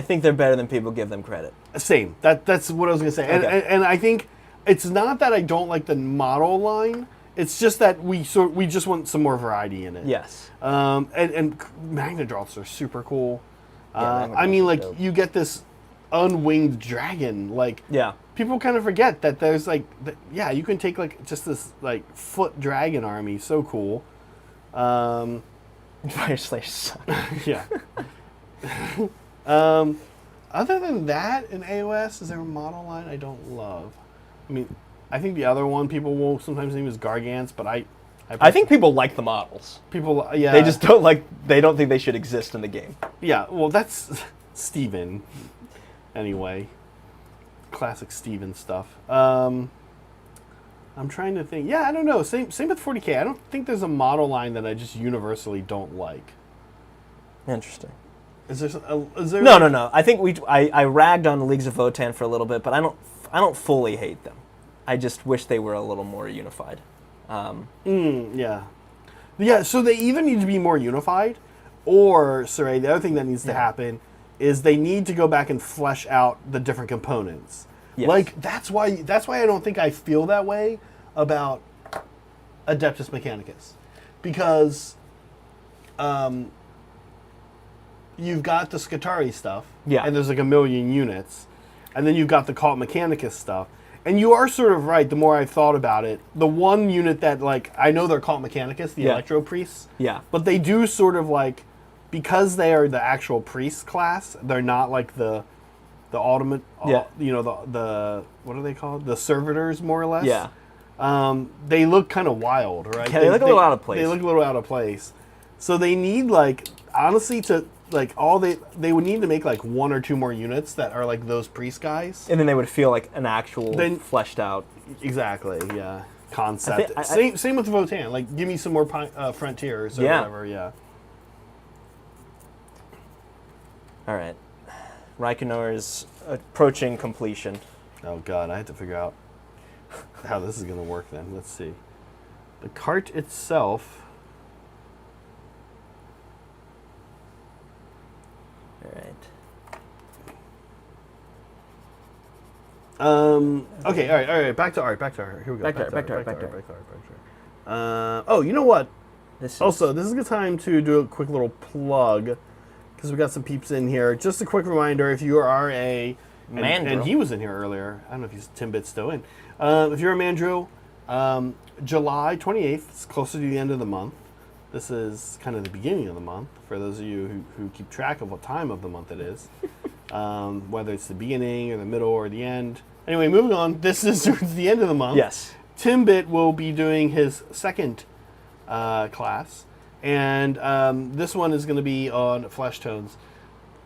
Speaker 2: think they're better than people give them credit.
Speaker 1: Same. That's what I was going to say.
Speaker 2: Okay.
Speaker 1: And I think it's not that I don't like the model line. It's just that we just want some more variety in it.
Speaker 2: Yes.
Speaker 1: And Magna-Draughts are super cool.
Speaker 2: Yeah,
Speaker 1: I mean, like,
Speaker 2: dope.
Speaker 1: you get this unwinged dragon. Like,
Speaker 2: Yeah.
Speaker 1: people kind of forget that there's, like, yeah, you can take, like, just this, like, foot dragon army. So cool.
Speaker 2: Fire Slayers suck.
Speaker 1: Yeah. Other than that, in AoS, is there a model line I don't love? I mean, I think the other one people will sometimes name is Gargants, but
Speaker 2: I think people like the models.
Speaker 1: people, yeah.
Speaker 2: They just don't like. They don't think they should exist in the game.
Speaker 1: Yeah, well, that's Steven. Anyway. Classic Steven stuff. I'm trying to think. Yeah, I don't know. Same with 40K. I don't think there's a model line that I just universally don't like.
Speaker 2: Interesting.
Speaker 1: Is there
Speaker 2: No. I think I ragged on the Leagues of Votann for a little bit, but I don't fully hate them. I just wish they were a little more unified.
Speaker 1: Yeah. Yeah, so they either need to be more unified, or, Saray, the other thing that needs to happen is they need to go back and flesh out the different components.
Speaker 2: Yes.
Speaker 1: Like, that's why I don't think I feel that way about Adeptus Mechanicus. Because you've got the Scutari stuff, and there's like a million units, and then you've got the Cult Mechanicus stuff. And you are sort of right, the more I've thought about it. The one unit that, like, I know they're Cult Mechanicus, the Electro Priests.
Speaker 2: Yeah.
Speaker 1: But they do sort of, like, because they are the actual priest class, they're not like the ultimate, you know, the what are they called? The servitors, more or less.
Speaker 2: Yeah.
Speaker 1: They look kind of wild, right?
Speaker 2: Yeah, they look a little out of place.
Speaker 1: They look a little out of place. So they need, like, honestly, to, like, they would need to make, like, one or two more units that are, like, those priest guys.
Speaker 2: And then they would feel like an actual fleshed out.
Speaker 1: Exactly, yeah. Concept. Same with Votann. Like, give me some more frontiers or whatever, yeah.
Speaker 2: All right. Reikenor is approaching completion.
Speaker 1: Oh, God, I have to figure out how this is going to work then. Let's see. The cart itself...
Speaker 2: All right.
Speaker 1: Okay, all right. Back to art. Here we go.
Speaker 2: Back to art.
Speaker 1: Oh, you know what?
Speaker 2: This is
Speaker 1: Also, this is a good time to do a quick little plug because we got some peeps in here. Just a quick reminder: if you are a and he was in here earlier. I don't know if he's Timbit still in. If you're a Mandrill, July 28th is closer to the end of the month. This is kind of the beginning of the month for those of you who keep track of what time of the month it is, whether it's the beginning or the middle or the end. Anyway, moving on. This is towards the end of the month.
Speaker 2: Yes.
Speaker 1: Timbit will be doing his second class, and this one is going to be on flesh tones.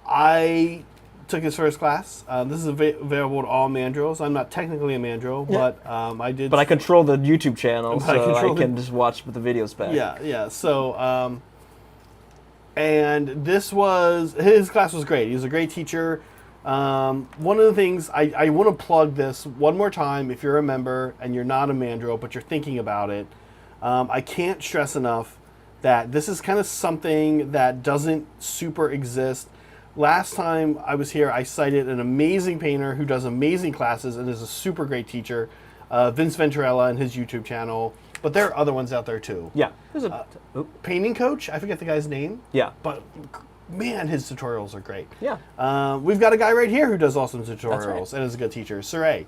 Speaker 1: I took his first class. This is available to all Mandrills. I'm not technically a Mandrill, but I did.
Speaker 2: But I control the YouTube channel, so I can just watch the videos back.
Speaker 1: Yeah. So, and his class was great. He was a great teacher. One of the things I want to plug this one more time. If you're a member and you're not a Mandrill, but you're thinking about it, I can't stress enough that this is kind of something that doesn't super exist. Last time I was here, I cited an amazing painter who does amazing classes and is a super great teacher, Vince Venturella and his YouTube channel. But there are other ones out there too.
Speaker 2: Yeah. There's a
Speaker 1: painting coach. I forget the guy's name.
Speaker 2: Yeah.
Speaker 1: But man, his tutorials are great.
Speaker 2: Yeah.
Speaker 1: We've got a guy right here who does awesome tutorials
Speaker 2: That's right.
Speaker 1: and is a good teacher, Saray.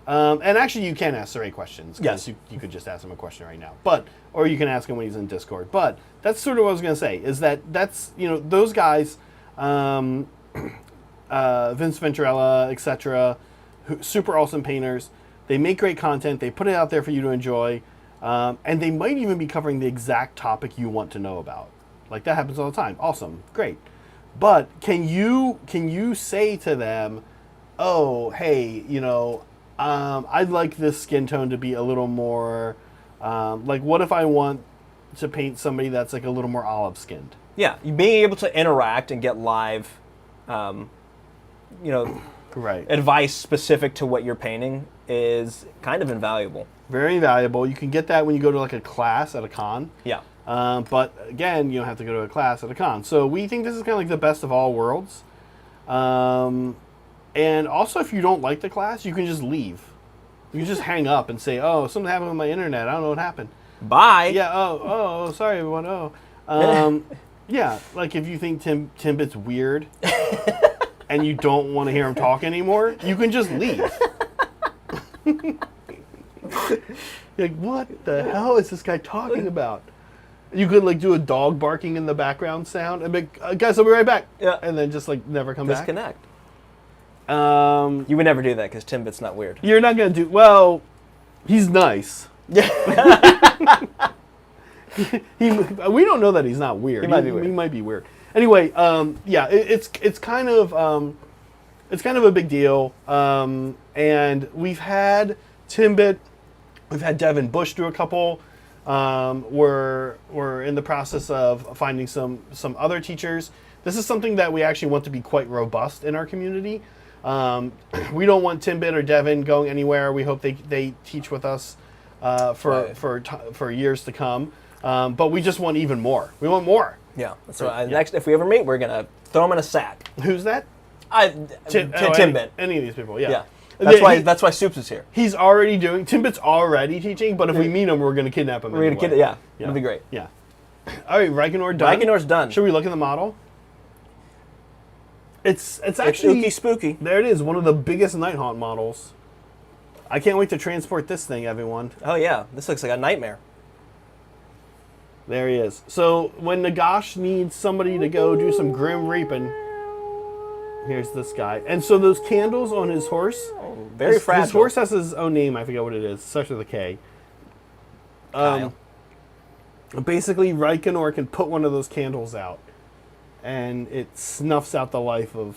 Speaker 1: And actually, you can ask Saray questions.
Speaker 2: Yes.
Speaker 1: You could just ask him a question right now. Or you can ask him when he's in Discord. But that's sort of what I was going to say, is that's, those guys, Vince Venturella, etc., super awesome painters. They make great content. They put it out there for you to enjoy. And they might even be covering the exact topic you want to know about. Like, that happens all the time. Awesome. Great. But can you say to them, oh, hey, I'd like this skin tone to be a little more, like, what if I want to paint somebody that's like a little more olive skinned?
Speaker 2: Yeah, being able to interact and get live,
Speaker 1: Right.
Speaker 2: advice specific to what you're painting is kind of invaluable.
Speaker 1: Very valuable. You can get that when you go to like a class at a con.
Speaker 2: Yeah.
Speaker 1: But again, you don't have to go to a class at a con. So we think this is kind of like the best of all worlds. And also, if you don't like the class, you can just leave. You can just hang up and say, "Oh, something happened with my internet. I don't know what happened."
Speaker 2: Bye.
Speaker 1: Yeah. Oh, sorry, everyone. Oh. Yeah. Like if you think Timbit's weird and you don't want to hear him talk anymore, you can just leave. Like, what the hell is this guy talking about? You could like do a dog barking in the background sound and be, guys, I'll be right back.
Speaker 2: Yeah.
Speaker 1: And then just like never come
Speaker 2: Disconnect.
Speaker 1: back.
Speaker 2: You would never do that because Timbit's not weird.
Speaker 1: You're not gonna do well. He's nice. We don't know that he's not weird.
Speaker 2: He might be weird.
Speaker 1: He might be weird. Anyway, yeah, it's kind of a big deal. And we've had Timbit, we've had Devin Bush do a couple. We're in the process of finding some other teachers. This is something that we actually want to be quite robust in our community. We don't want Timbit or Devin going anywhere. We hope they teach with us for years to come. But we just want even more. We want more.
Speaker 2: Yeah. That's why next, if we ever meet, we're gonna throw him in a sack.
Speaker 1: Who's that?
Speaker 2: Timbit.
Speaker 1: Any of these people? Yeah.
Speaker 2: Yeah. That's why Soups is here.
Speaker 1: He's already doing. Timbit's already teaching, but if we meet him, we're gonna kidnap him.
Speaker 2: We're gonna
Speaker 1: yeah.
Speaker 2: It'll be great.
Speaker 1: Yeah. All right, Reikenor done.
Speaker 2: Reikenor's done.
Speaker 1: Should we look at the model? It's actually
Speaker 2: ooky spooky.
Speaker 1: There it is, one of the biggest Nighthaunt models. I can't wait to transport this thing, everyone.
Speaker 2: Oh yeah, this looks like a nightmare.
Speaker 1: There he is. So when Nagash needs somebody to go do some grim reaping, here's this guy. And so those candles on his horse,
Speaker 2: Very fragile.
Speaker 1: His horse has his own name. I forget what it is. It starts with a K. Basically, Reikenor can put one of those candles out, and it snuffs out the life of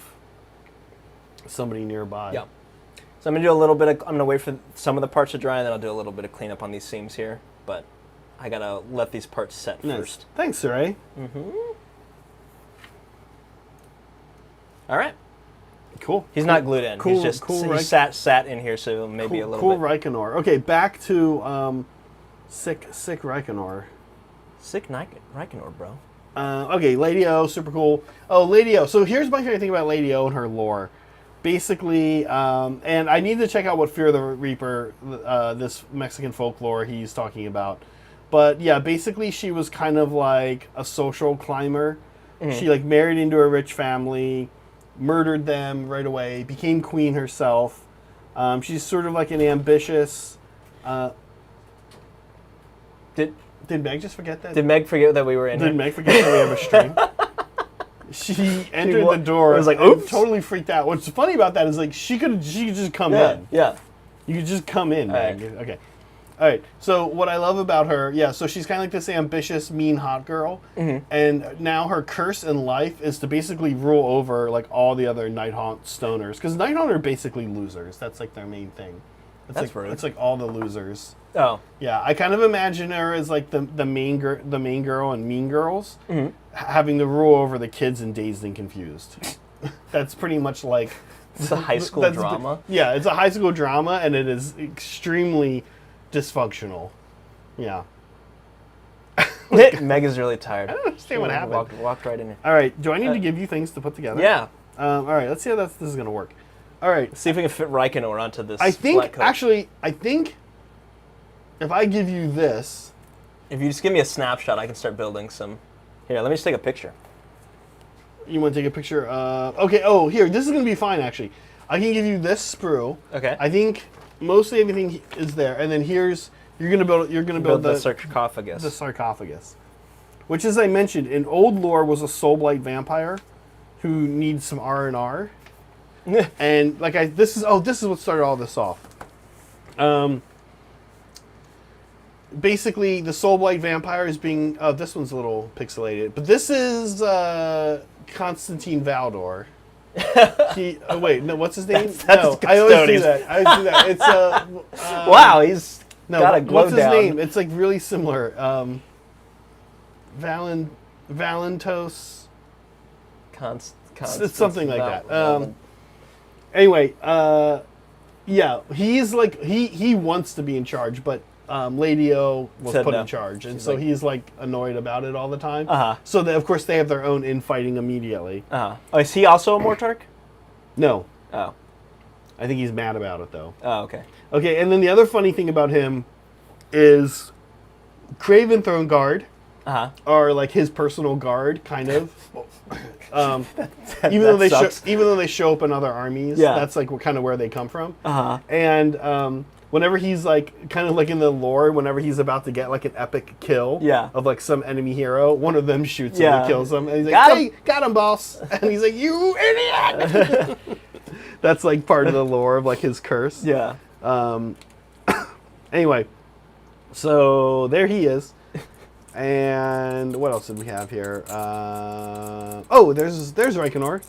Speaker 1: somebody nearby.
Speaker 2: Yeah. So I'm gonna do a little bit of. I'm gonna wait for some of the parts to dry, and then I'll do a little bit of cleanup on these seams here. But I gotta let these parts set first.
Speaker 1: Thanks, Saray.
Speaker 2: All right.
Speaker 1: Cool.
Speaker 2: He's not glued in.
Speaker 1: Cool.
Speaker 2: He's just he sat in here, so maybe a little
Speaker 1: cool
Speaker 2: bit.
Speaker 1: Reikenor. Okay, back to sick Reikenor.
Speaker 2: Sick Reikenor, bro.
Speaker 1: Okay, Lady O, super cool. Oh, Lady O. So here's my favorite thing about Lady O and her lore. Basically, and I need to check out what Fear the Reaper, this Mexican folklore he's talking about. But yeah, basically she was kind of like a social climber. She like married into a rich family, murdered them right away, became queen herself. She's sort of like an ambitious... Did Meg just forget that?
Speaker 2: Did Meg forget that we were in
Speaker 1: Did Meg forget that we have a stream? She entered the door.
Speaker 2: I was like,
Speaker 1: oops.
Speaker 2: oops.
Speaker 1: Totally freaked out. What's funny about that is like she could just come in.
Speaker 2: Yeah.
Speaker 1: You could just come in, Meg.
Speaker 2: Right.
Speaker 1: Okay. All right. So what I love about her, so she's kind of like this ambitious, mean, hot girl, and now her curse in life is to basically rule over like all the other Nighthaunt stoners, because Nighthaunt are basically losers. That's like their main thing.
Speaker 2: That's rude.
Speaker 1: It's like all the losers.
Speaker 2: Oh.
Speaker 1: Yeah, I kind of imagine her as like the main girl in Mean Girls, having to rule over the kids in Dazed and Confused. That's pretty much like
Speaker 2: it's a high school drama.
Speaker 1: Yeah, it's a high school drama, and it is extremely dysfunctional. Yeah.
Speaker 2: Meg is really tired.
Speaker 1: I don't understand what happened.
Speaker 2: Walked right in here.
Speaker 1: All right, do I need to give you things to put together?
Speaker 2: Yeah.
Speaker 1: All right, let's see how this is going to work. All right.
Speaker 2: See if we can fit Reikenor onto this.
Speaker 1: I think if I give you this,
Speaker 2: if you just give me a snapshot, I can start building some. Here, let me just take a picture.
Speaker 1: You want to take a picture? Okay. Oh, here. This is going to be fine, actually. I can give you this sprue.
Speaker 2: Okay.
Speaker 1: I think mostly everything is there, and then you're going to build
Speaker 2: the sarcophagus.
Speaker 1: The sarcophagus, which, as I mentioned, in old lore was a soul-blight vampire who needs some R&R. And like this is what started all this off. Basically, the Soulblight vampire is being... Oh, this one's a little pixelated. But this is Constantine Valdor. Wait, no, what's his name?
Speaker 2: That's
Speaker 1: I always do that. It's
Speaker 2: wow, he's got a glow
Speaker 1: what's his name? It's like really similar. Valentos.
Speaker 2: It's
Speaker 1: something like that. Anyway, yeah, he's like he wants to be in charge, but Lady O was
Speaker 2: Said
Speaker 1: put
Speaker 2: no.
Speaker 1: in charge, and
Speaker 2: She's
Speaker 1: so
Speaker 2: like-
Speaker 1: he's like annoyed about it all the time.
Speaker 2: Uh-huh.
Speaker 1: So of course they have their own infighting immediately.
Speaker 2: Oh, is he also a Mortark?
Speaker 1: No,
Speaker 2: Oh.
Speaker 1: I think he's mad about it though.
Speaker 2: Oh, okay.
Speaker 1: Okay, and then the other funny thing about him is Craven Throne Guard
Speaker 2: Uh-huh.
Speaker 1: are like his personal guard, kind of. Even though they show up in other armies,
Speaker 2: Yeah.
Speaker 1: that's like kind of where they come from.
Speaker 2: Uh-huh.
Speaker 1: And whenever he's like kind of like in the lore, whenever he's about to get like an epic kill
Speaker 2: Yeah.
Speaker 1: of like some enemy hero, one of them shoots him
Speaker 2: Yeah.
Speaker 1: and kills him, and he's like,
Speaker 2: Got him.
Speaker 1: "Hey, got him, boss!" And he's like, "You idiot!" That's like part of the lore of like his curse.
Speaker 2: Yeah.
Speaker 1: Anyway, so there he is. And what else did we have here? Oh, there's Reikenor.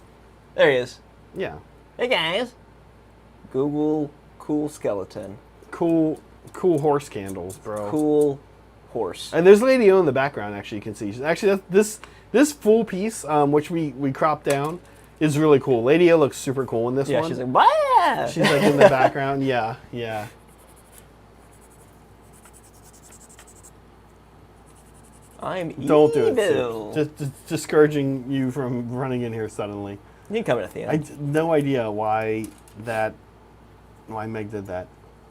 Speaker 2: There he is.
Speaker 1: Yeah,
Speaker 2: Hey, guys. Google cool skeleton.
Speaker 1: cool horse candles, bro.
Speaker 2: Cool horse.
Speaker 1: And there's Lady O in the background. Actually, you can see. Actually, this full piece, which we cropped down, is really cool. Lady O looks super cool in this
Speaker 2: Yeah,
Speaker 1: one.
Speaker 2: she's like, "Bah!"
Speaker 1: She's like in the background. Yeah, yeah.
Speaker 2: I'm
Speaker 1: Don't do it.
Speaker 2: evil.
Speaker 1: Sid. Just discouraging you from running in here suddenly.
Speaker 2: You can come in at the end.
Speaker 1: No idea why Meg did that.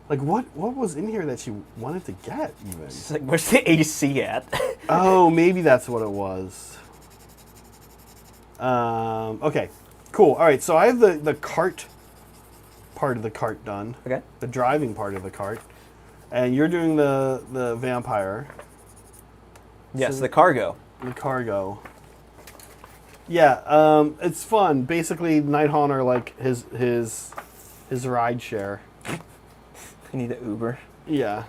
Speaker 1: Like what was in here that she wanted to get even?
Speaker 2: It's like, where's the AC at?
Speaker 1: Oh, maybe that's what it was. Okay, cool. All right, so I have the cart part of the cart done.
Speaker 2: Okay.
Speaker 1: The driving part of the cart, and you're doing the vampire.
Speaker 2: Yes,
Speaker 1: So-
Speaker 2: the cargo.
Speaker 1: The cargo. Yeah, it's fun. Basically, Nighthaunt are like his ride share.
Speaker 2: You need an Uber.
Speaker 1: Yeah.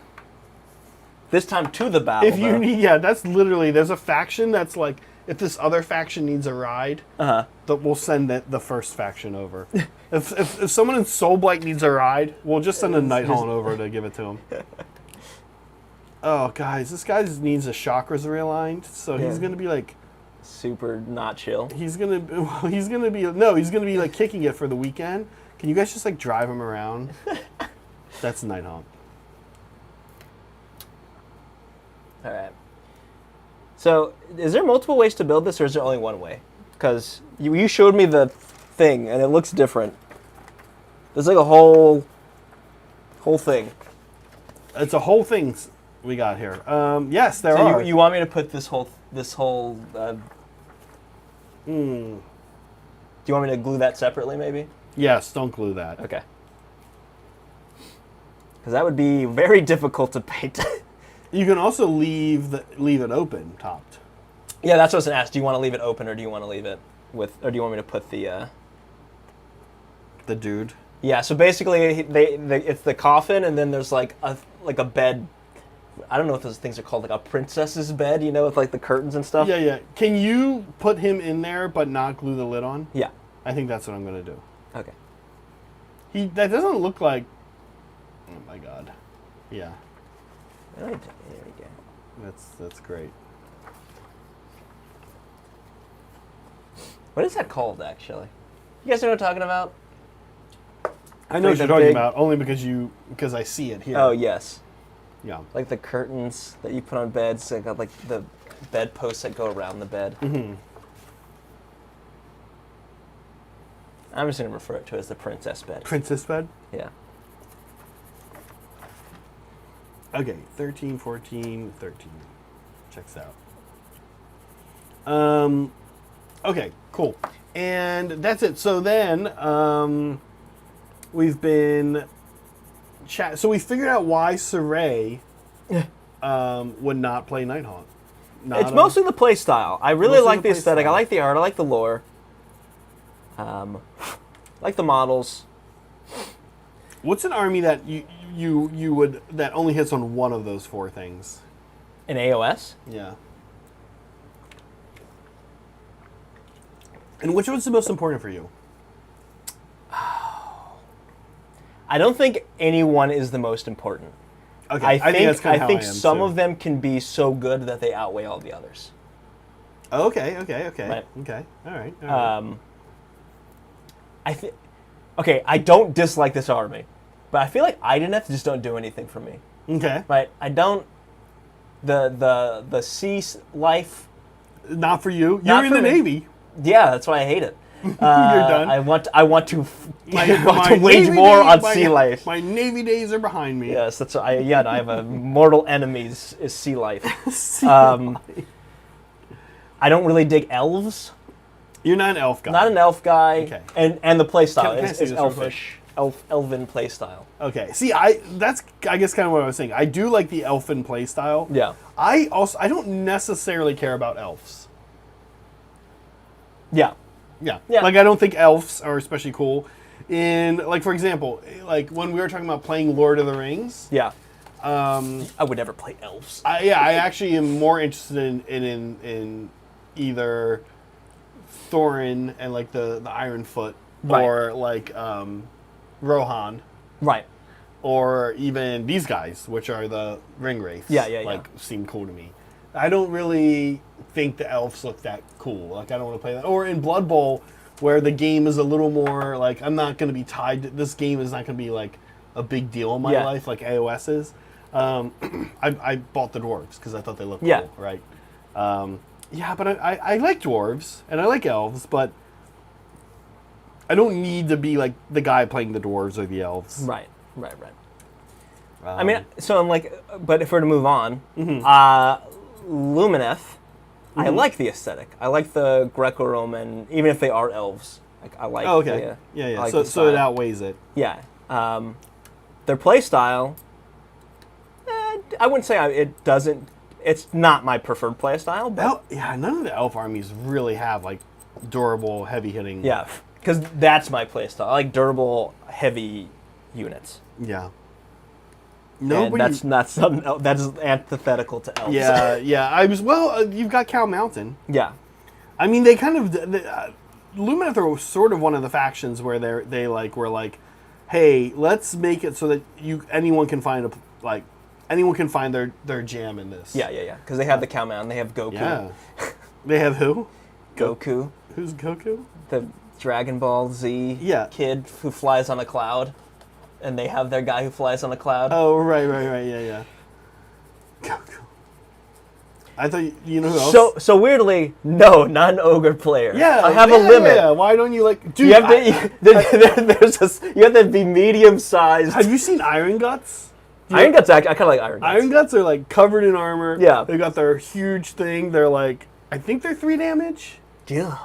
Speaker 2: This time to the battle.
Speaker 1: If you need, yeah, that's literally. There's a faction that's like, if this other faction needs a ride,
Speaker 2: Uh-huh.
Speaker 1: we'll send the first faction over. if someone in Soulblight needs a ride, we'll just send a Nighthaunt over to give it to him. Oh, guys, this guy needs the chakras realigned, so he's
Speaker 2: Yeah.
Speaker 1: gonna be like,
Speaker 2: Super not chill.
Speaker 1: he's gonna be like kicking it for the weekend. Can you guys just like drive him around? That's Nighthaunt.
Speaker 2: All right. So, is there multiple ways to build this, or is there only one way? Because you showed me the thing, and it looks different. There's like a whole thing.
Speaker 1: It's a whole thing we got here. Yes, there
Speaker 2: So
Speaker 1: are.
Speaker 2: you want me to put this whole Do you want me to glue that separately, maybe?
Speaker 1: Yes, don't glue that.
Speaker 2: Okay. Because that would be very difficult to paint.
Speaker 1: You can also leave it open, topped.
Speaker 2: Yeah, that's what I was going to ask. Do you want to leave it open, or do you want to leave it or do you want me to put the...
Speaker 1: The dude.
Speaker 2: Yeah, so basically, it's the coffin, and then there's like a bed. I don't know what those things are called, like a princess's bed, you know, with like the curtains and stuff.
Speaker 1: Yeah, yeah. Can you put him in there but not glue the lid on?
Speaker 2: Yeah.
Speaker 1: I think that's what I'm gonna do.
Speaker 2: Okay.
Speaker 1: That doesn't look like. Oh my god. Yeah,
Speaker 2: There we go.
Speaker 1: that's great.
Speaker 2: What is that called, actually? You guys know what I'm talking about?
Speaker 1: I know
Speaker 2: Like
Speaker 1: what you're
Speaker 2: the
Speaker 1: talking
Speaker 2: big-
Speaker 1: about only because I see it here.
Speaker 2: Oh, yes.
Speaker 1: Yeah.
Speaker 2: Like the curtains that you put on beds, that got like the bed posts that go around the bed.
Speaker 1: Mm-hmm.
Speaker 2: I'm just going to refer to it as the princess bed.
Speaker 1: Princess bed.
Speaker 2: Yeah.
Speaker 1: Okay, 13, 14, 13. Checks out. Okay, cool. And that's it. So then, we've been so we figured out why Saray would not play Nighthaunt.
Speaker 2: It's mostly the play style. I really
Speaker 1: Mostly
Speaker 2: like
Speaker 1: the
Speaker 2: the
Speaker 1: play
Speaker 2: aesthetic. I
Speaker 1: style.
Speaker 2: like the art. I like the lore. Like the models.
Speaker 1: What's an army that you would that only hits on one of those four things?
Speaker 2: In AoS?
Speaker 1: Yeah. And which one's the most important for you?
Speaker 2: I don't think anyone is the most important.
Speaker 1: Okay,
Speaker 2: I think
Speaker 1: that's kind of how I am
Speaker 2: some
Speaker 1: too.
Speaker 2: of them can be so good that they outweigh all the others.
Speaker 1: Okay.
Speaker 2: Right.
Speaker 1: Okay. All right. All right.
Speaker 2: I think Okay, I don't dislike this army, but I feel like Ideneth just don't do anything for me.
Speaker 1: Okay.
Speaker 2: Right? I don't. The sea life.
Speaker 1: Not for you.
Speaker 2: Not
Speaker 1: You're in
Speaker 2: for
Speaker 1: the
Speaker 2: me.
Speaker 1: Navy.
Speaker 2: Yeah, that's why I hate it.
Speaker 1: You're done.
Speaker 2: I want to
Speaker 1: My
Speaker 2: wage
Speaker 1: Navy
Speaker 2: war
Speaker 1: days-
Speaker 2: on sea life.
Speaker 1: My Navy days are behind me.
Speaker 2: Yes, that's I have a mortal enemies is sea life.
Speaker 1: Sea
Speaker 2: Um,
Speaker 1: life.
Speaker 2: I don't really dig elves.
Speaker 1: You're not an elf guy.
Speaker 2: Not an elf guy.
Speaker 1: Okay.
Speaker 2: And the playstyle
Speaker 1: Can I
Speaker 2: is
Speaker 1: see this real
Speaker 2: elfish. Elven playstyle.
Speaker 1: Okay. See, that's I guess kind of what I was saying. I do like the elfin play style.
Speaker 2: Yeah.
Speaker 1: I don't necessarily care about elves.
Speaker 2: Yeah.
Speaker 1: Yeah.
Speaker 2: Yeah.
Speaker 1: Like I don't think elves are especially cool. In like for example, like when we were talking about playing Lord of the Rings.
Speaker 2: Yeah. I would never play elves.
Speaker 1: I actually am more interested in either Thorin and like the Iron Foot,
Speaker 2: Right.
Speaker 1: or like Rohan,
Speaker 2: Right.
Speaker 1: or even these guys, which are the ring wraiths.
Speaker 2: Yeah.
Speaker 1: Like seem cool to me. I don't really think the elves look that cool. Like I don't want to play that. Or in Blood Bowl, where the game is a little more like I'm not going to be tied. This game is not going to be like a big deal in my life like AoS is. I bought the dwarves because I thought they looked cool, right? Yeah, but I like dwarves and I like elves, but I don't need to be like the guy playing the dwarves or the elves.
Speaker 2: Right. I mean, so I'm like, but if we're to move on, Lumineth, I like the aesthetic. I like the Greco-Roman, even if they are elves. Like I like.
Speaker 1: Oh, okay.
Speaker 2: The,
Speaker 1: yeah.
Speaker 2: I like
Speaker 1: So
Speaker 2: the
Speaker 1: so it
Speaker 2: style.
Speaker 1: outweighs it.
Speaker 2: Yeah. Their play style, I wouldn't say it doesn't. It's not my preferred play style, but
Speaker 1: None of the elf armies really have like durable, heavy hitting.
Speaker 2: yeah, because that's my play style. I like durable, heavy units.
Speaker 1: Yeah.
Speaker 2: And that's not something else. That is antithetical to elves.
Speaker 1: Yeah, yeah. You've got Cal Mountain.
Speaker 2: Yeah.
Speaker 1: I mean, they kind of Lumineth are sort of one of the factions where they were like, hey, let's make it so that anyone can find their jam in this.
Speaker 2: Yeah. Because they have the Cow Mountain. They have Goku.
Speaker 1: Yeah. They have who?
Speaker 2: Goku.
Speaker 1: Who's Goku?
Speaker 2: The Dragon Ball Z kid who flies on a cloud. And they have their guy who flies on a cloud.
Speaker 1: Oh, right, yeah. Goku. I thought you know who else?
Speaker 2: So weirdly, no, not an ogre player.
Speaker 1: Yeah,
Speaker 2: I have a limit.
Speaker 1: Yeah. Why don't you like? Dude,
Speaker 2: you have to be medium sized.
Speaker 1: Have you seen Iron Guts?
Speaker 2: Iron Guts, I kind of like Iron Guts.
Speaker 1: Iron Guts are like covered in armor.
Speaker 2: Yeah.
Speaker 1: They got their huge thing. They're like, I think they're 3 damage.
Speaker 2: Yeah.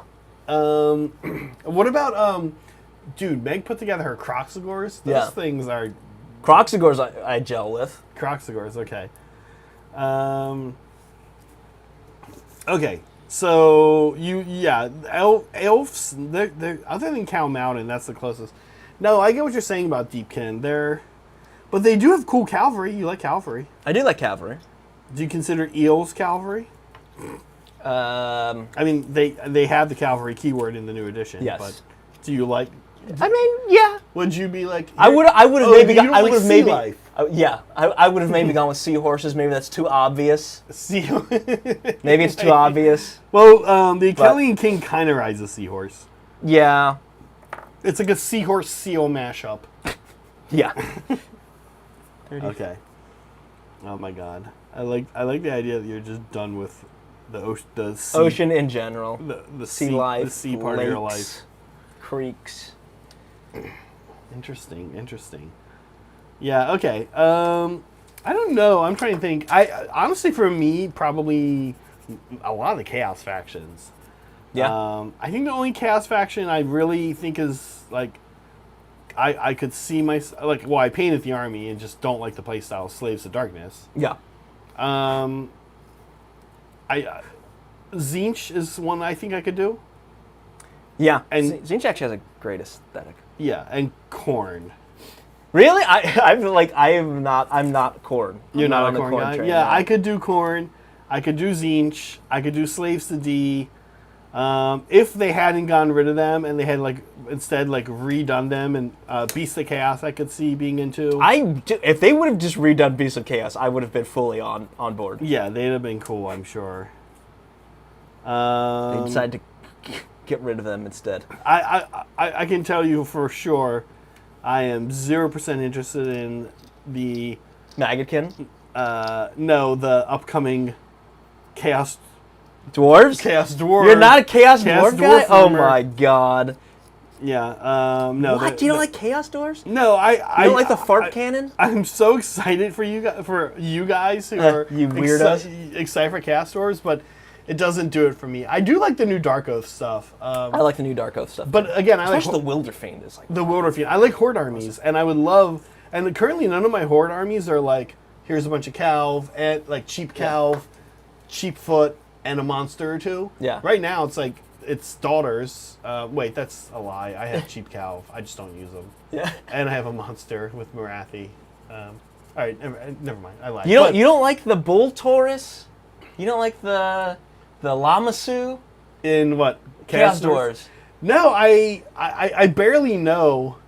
Speaker 1: What about dude? Meg put together her Croxagors. Those things are.
Speaker 2: Croxagors I gel with.
Speaker 1: Croxagors, okay. Okay, so elves. They're other than Cow Mountain, that's the closest. No, I get what you're saying about Deepkin. But they do have cool cavalry. You like cavalry?
Speaker 2: I do like cavalry.
Speaker 1: Do you consider eels cavalry? I mean, they have the cavalry keyword in the new edition.
Speaker 2: Yes.
Speaker 1: But do you like?
Speaker 2: I mean, yeah.
Speaker 1: Would you be like?
Speaker 2: I would have maybe.
Speaker 1: You don't like sea life.
Speaker 2: I would have maybe gone with seahorses. Maybe that's too obvious.
Speaker 1: Seal.
Speaker 2: Maybe it's too obvious.
Speaker 1: Well, the Italian King kind of rides a seahorse.
Speaker 2: Yeah.
Speaker 1: It's like a seahorse seal mashup.
Speaker 2: Yeah.
Speaker 1: Okay. Oh my god, I like the idea that you're just done with the sea,
Speaker 2: Ocean in general.
Speaker 1: the
Speaker 2: Sea life.
Speaker 1: the sea part of your life.
Speaker 2: Lakes, creeks.
Speaker 1: Interesting. Yeah. Okay. I don't know. I'm trying to think. I honestly, for me, probably a lot of the Chaos factions.
Speaker 2: Yeah.
Speaker 1: I think the only Chaos faction I really think is like I could see I painted the army and just don't like the playstyle Slaves of Darkness.
Speaker 2: Yeah.
Speaker 1: Tzeentch is one I think I could do.
Speaker 2: Yeah.
Speaker 1: And
Speaker 2: Tzeentch actually has a great aesthetic.
Speaker 1: Yeah, and Khorne.
Speaker 2: Really? I'm not Khorne.
Speaker 1: You're not
Speaker 2: on
Speaker 1: a
Speaker 2: the
Speaker 1: Khorne guy?
Speaker 2: train,
Speaker 1: Yeah,
Speaker 2: no.
Speaker 1: I could do Khorne. I could do Tzeentch. I could do Slaves to D. If they hadn't gotten rid of them and they had instead redone them, and Beast of Chaos I could see being into.
Speaker 2: If they would have just redone Beast of Chaos, I would have been fully on board.
Speaker 1: Yeah, they'd have been cool, I'm sure.
Speaker 2: They decided to get rid of them instead.
Speaker 1: I can tell you for sure, I am 0% interested in the
Speaker 2: Maggotkin?
Speaker 1: no, the upcoming Chaos
Speaker 2: Dwarves?
Speaker 1: Chaos Dwarf.
Speaker 2: You're not a Chaos
Speaker 1: Chaos
Speaker 2: Dwarf guy?
Speaker 1: Dwarf
Speaker 2: Oh
Speaker 1: armor.
Speaker 2: my god.
Speaker 1: Yeah. No.
Speaker 2: What? Do you don't like Chaos Dwarves?
Speaker 1: No, I
Speaker 2: You don't like the fart cannon?
Speaker 1: I'm so excited for you guys who are
Speaker 2: You weirdos.
Speaker 1: excited for Chaos Dwarves, but it doesn't do it for me. I do like the new Dark Oath stuff.
Speaker 2: I like the new Dark Oath stuff.
Speaker 1: But again, I like
Speaker 2: especially the Wilderfiend is like
Speaker 1: the Wilderfiend. I like Horde armies, and I would love. And currently, none of my Horde armies are like, here's a bunch of Calv and like cheap Calv, cheap foot, and a monster or two.
Speaker 2: Yeah.
Speaker 1: Right now, it's like it's daughters. Wait, that's a lie. I have cheap Calv. I just don't use them.
Speaker 2: yeah.
Speaker 1: And I have a monster with Marathi. All right, never mind. I lied.
Speaker 2: You don't like the Bull Taurus? You don't like the Lamasu?
Speaker 1: In what?
Speaker 2: Chaos Dwarves.
Speaker 1: No, I barely know.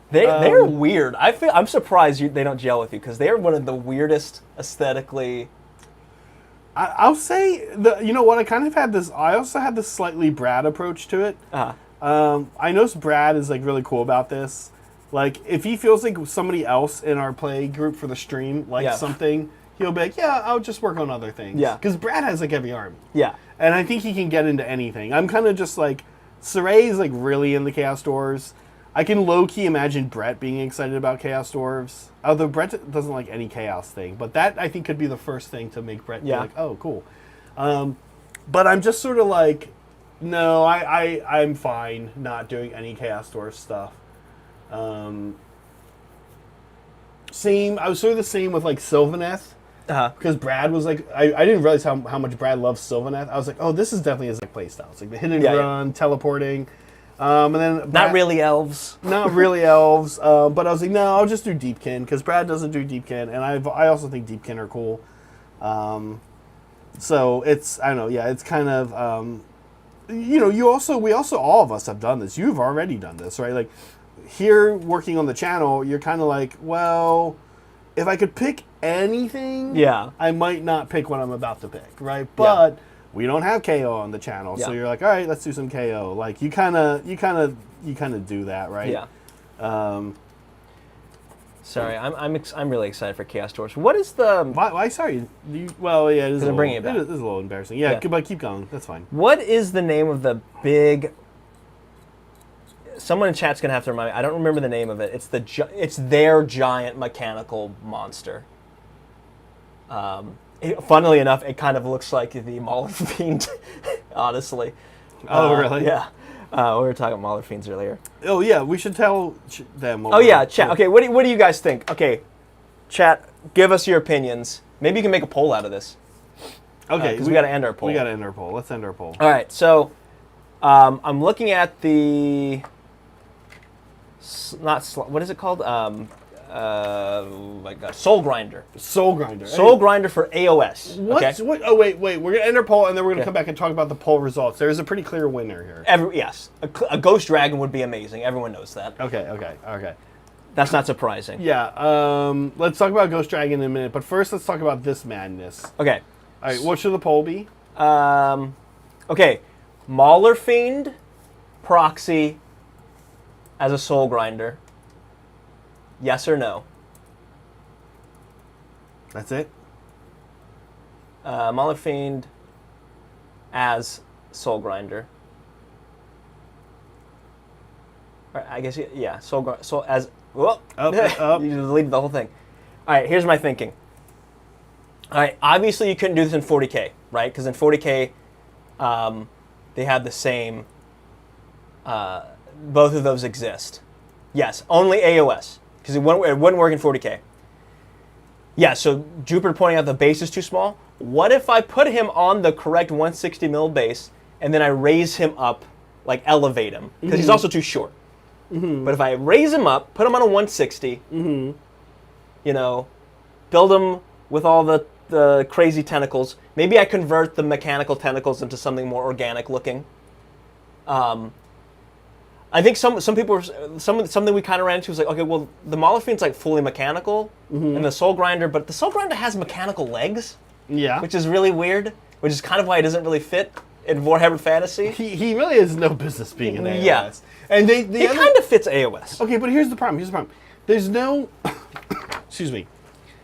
Speaker 2: They're weird. I'm surprised they don't gel with you because they're one of the weirdest aesthetically.
Speaker 1: I'll say you know what, I kind of had this. I also had this slightly Brad approach to it. I know Brad is like really cool about this. Like if he feels like somebody else in our play group for the stream likes something, he'll be like, yeah, I'll just work on other things.
Speaker 2: Yeah.
Speaker 1: Because Brad has like every army.
Speaker 2: Yeah.
Speaker 1: And I think he can get into anything. I'm kind of just like, Saray is like really in the Chaos Dwarves. I can low-key imagine Brett being excited about Chaos Dwarves. Although Brett doesn't like any Chaos thing. But that, I think, could be the first thing to make Brett be like, oh, cool. But I'm just sort of like, no, I'm fine not doing any Chaos Dwarf stuff. Same, I was sort of the same with like Sylvaneth. Because Brad was like, I didn't realize how much Brad loves Sylvaneth. I was like, oh, this is definitely his like, play style. It's like the hit and run, teleporting. And then Brad,
Speaker 2: not really elves.
Speaker 1: Not really elves. But I was like, no, I'll just do Deepkin because Brad doesn't do Deepkin, and I also think Deepkin are cool. So it's, I don't know, yeah, it's kind of, you know, we also all of us have done this. You've already done this, right? Like here working on the channel, you're kind of like, well, if I could pick anything, I might not pick what I'm about to pick, right? But we don't have KO on the channel, so you're like, all right, let's do some KO. Like you kind of do that, right?
Speaker 2: Yeah. Sorry, I'm really excited for Chaos Dwarfs. What is the?
Speaker 1: Why? Sorry. Well, yeah, it is.
Speaker 2: I'm bringing it back.
Speaker 1: It is a little embarrassing. Yeah, but keep going. That's fine.
Speaker 2: What is the name of the big? Someone in chat's gonna have to remind me. I don't remember the name of it. It's their giant mechanical monster. Funnily enough, it kind of looks like the Mauler Fiend, honestly.
Speaker 1: Oh, really?
Speaker 2: Yeah. We were talking Mauler Fiends earlier.
Speaker 1: Oh, yeah, we should tell them.
Speaker 2: Oh, yeah, chat. Okay, what do you guys think? Okay, chat, give us your opinions. Maybe you can make a poll out of this.
Speaker 1: Okay.
Speaker 2: Because we got to end our poll.
Speaker 1: We got to end our poll. Let's end our poll.
Speaker 2: All right, so I'm looking at the... what is it called? Oh my God, Soul Grinder.
Speaker 1: Soul Grinder.
Speaker 2: Soul Grinder for AoS.
Speaker 1: What? Oh, wait. We're going to end our poll, and then we're going to come back and talk about the poll results. There's a pretty clear winner here.
Speaker 2: Yes. A Ghost Dragon would be amazing. Everyone knows that.
Speaker 1: Okay.
Speaker 2: That's not surprising.
Speaker 1: Yeah. Let's talk about Ghost Dragon in a minute, but first let's talk about this madness.
Speaker 2: Okay.
Speaker 1: All right, what should the poll be?
Speaker 2: Okay. Mauler Fiend, Proxy, as a Soul Grinder. Yes or no?
Speaker 1: That's it?
Speaker 2: Mauler Fiend as Soul Grinder. Or I guess, yeah, Soul as... Whoop.
Speaker 1: Up.
Speaker 2: You deleted the whole thing. All right, here's my thinking. All right, obviously you couldn't do this in 40K, right? Because in 40K, they have the same... both of those exist. Yes, only AoS. Because it wouldn't work in 40K. Yeah, so Jupiter pointing out the base is too small. What if I put him on the correct 160 mil base, and then I raise him up, like elevate him? Because he's also too short. But if I raise him up, put him on a 160, you know, build him with all the crazy tentacles. Maybe I convert the mechanical tentacles into something more organic looking. I think some people something we kind of ran into was like, okay, well, the Mauler Fiend's like fully mechanical, and the Soul Grinder, but the Soul Grinder has mechanical legs, which is really weird, which is kind of why it doesn't really fit in Warhammer Fantasy.
Speaker 1: He really has no business being in AoS.
Speaker 2: Yeah.
Speaker 1: And
Speaker 2: It kind of fits AoS.
Speaker 1: Okay, but here's the problem. There's no excuse me.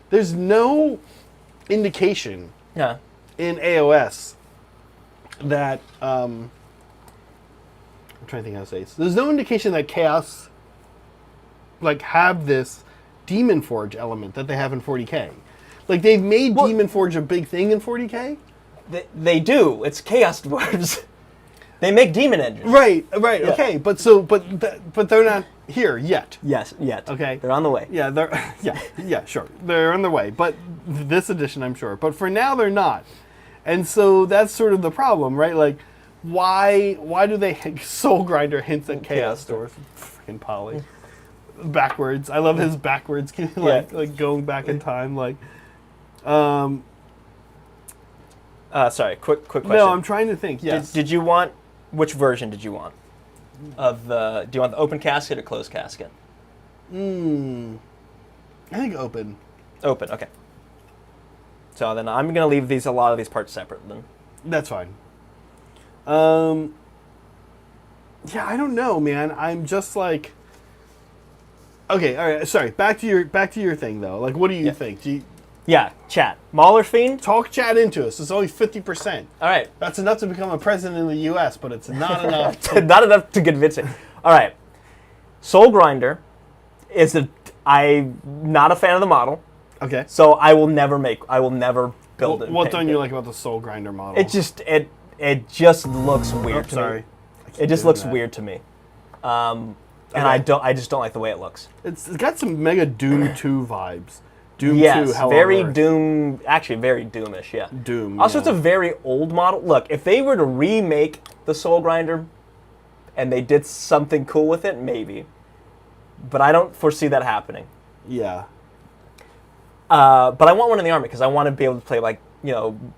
Speaker 1: There's no indication
Speaker 2: Yeah.
Speaker 1: in AoS that I'm trying to think how to say this. There's no indication that Chaos have this Demon Forge element that they have in 40K. Like they've made Demon Forge a big thing in 40K.
Speaker 2: They do. It's Chaos Dwarves. They make demon engines.
Speaker 1: Right. Yeah. Okay, but they're not here yet.
Speaker 2: Yes, yet.
Speaker 1: Okay.
Speaker 2: They're on the way.
Speaker 1: Yeah, yeah, sure. They're on their way. But this edition, I'm sure. But for now, they're not. And so that's sort of the problem, right? Like, why do they Soul Grinder hints at Chaos Dwarves? Freaking Polly. Backwards. I love his backwards, like going back in time, like.
Speaker 2: Sorry, quick question.
Speaker 1: No, I'm trying to think. Yes.
Speaker 2: Did you want, which version did you want? Do you want the open casket or closed casket?
Speaker 1: I think open.
Speaker 2: Open, okay. So then I'm going to leave a lot of these parts separate then.
Speaker 1: That's fine. Yeah, I don't know, man. I'm just like. Okay, all right. Sorry. Back to your thing though. Like, what do you think?
Speaker 2: Yeah, chat. Mauler Fiend?
Speaker 1: Talk chat into us. It's only 50%.
Speaker 2: All right.
Speaker 1: That's enough to become a president in the U.S., but it's not enough.
Speaker 2: Not enough to convince it. All right. Soul Grinder I'm not a fan of the model.
Speaker 1: Okay.
Speaker 2: So I will never build it.
Speaker 1: What don't you like about the Soul Grinder model?
Speaker 2: It just looks weird to me. It just looks weird to me. And I just don't like the way it looks.
Speaker 1: It's got some mega Doom 2 vibes. Doom 2,
Speaker 2: very Doom, actually very Doomish, yeah.
Speaker 1: Doom,
Speaker 2: Also, it's a very old model. Look, if they were to remake the Soul Grinder and they did something cool with it, maybe. But I don't foresee that happening.
Speaker 1: Yeah.
Speaker 2: But I want one in the army because I want to be able to play,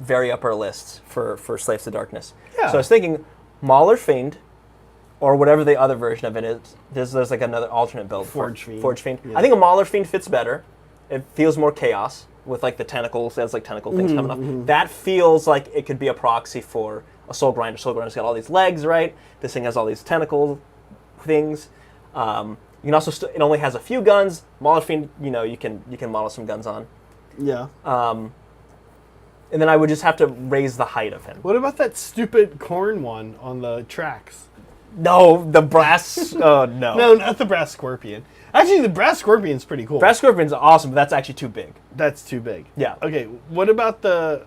Speaker 2: very upper lists for Slaves to Darkness.
Speaker 1: Yeah.
Speaker 2: So I was thinking Mauler Fiend, or whatever the other version of it is. There's another alternate build.
Speaker 1: Forge Fiend.
Speaker 2: Forge Fiend.
Speaker 1: Yeah.
Speaker 2: I think a Mauler Fiend fits better. It feels more chaos with the tentacles. There's tentacle things coming up. That feels like it could be a proxy for a Soul Grinder. Soul Grinder's got all these legs, right? This thing has all these tentacle things. You can also it only has a few guns. Mauler Fiend, you can model some guns on.
Speaker 1: Yeah.
Speaker 2: And then I would just have to raise the height of him.
Speaker 1: What about that stupid corn one on the tracks?
Speaker 2: No, the brass. Oh no.
Speaker 1: No, not the brass scorpion. Actually, the brass scorpion's pretty cool.
Speaker 2: Brass scorpion's awesome, but that's actually too big.
Speaker 1: That's too big.
Speaker 2: Yeah.
Speaker 1: Okay. What about the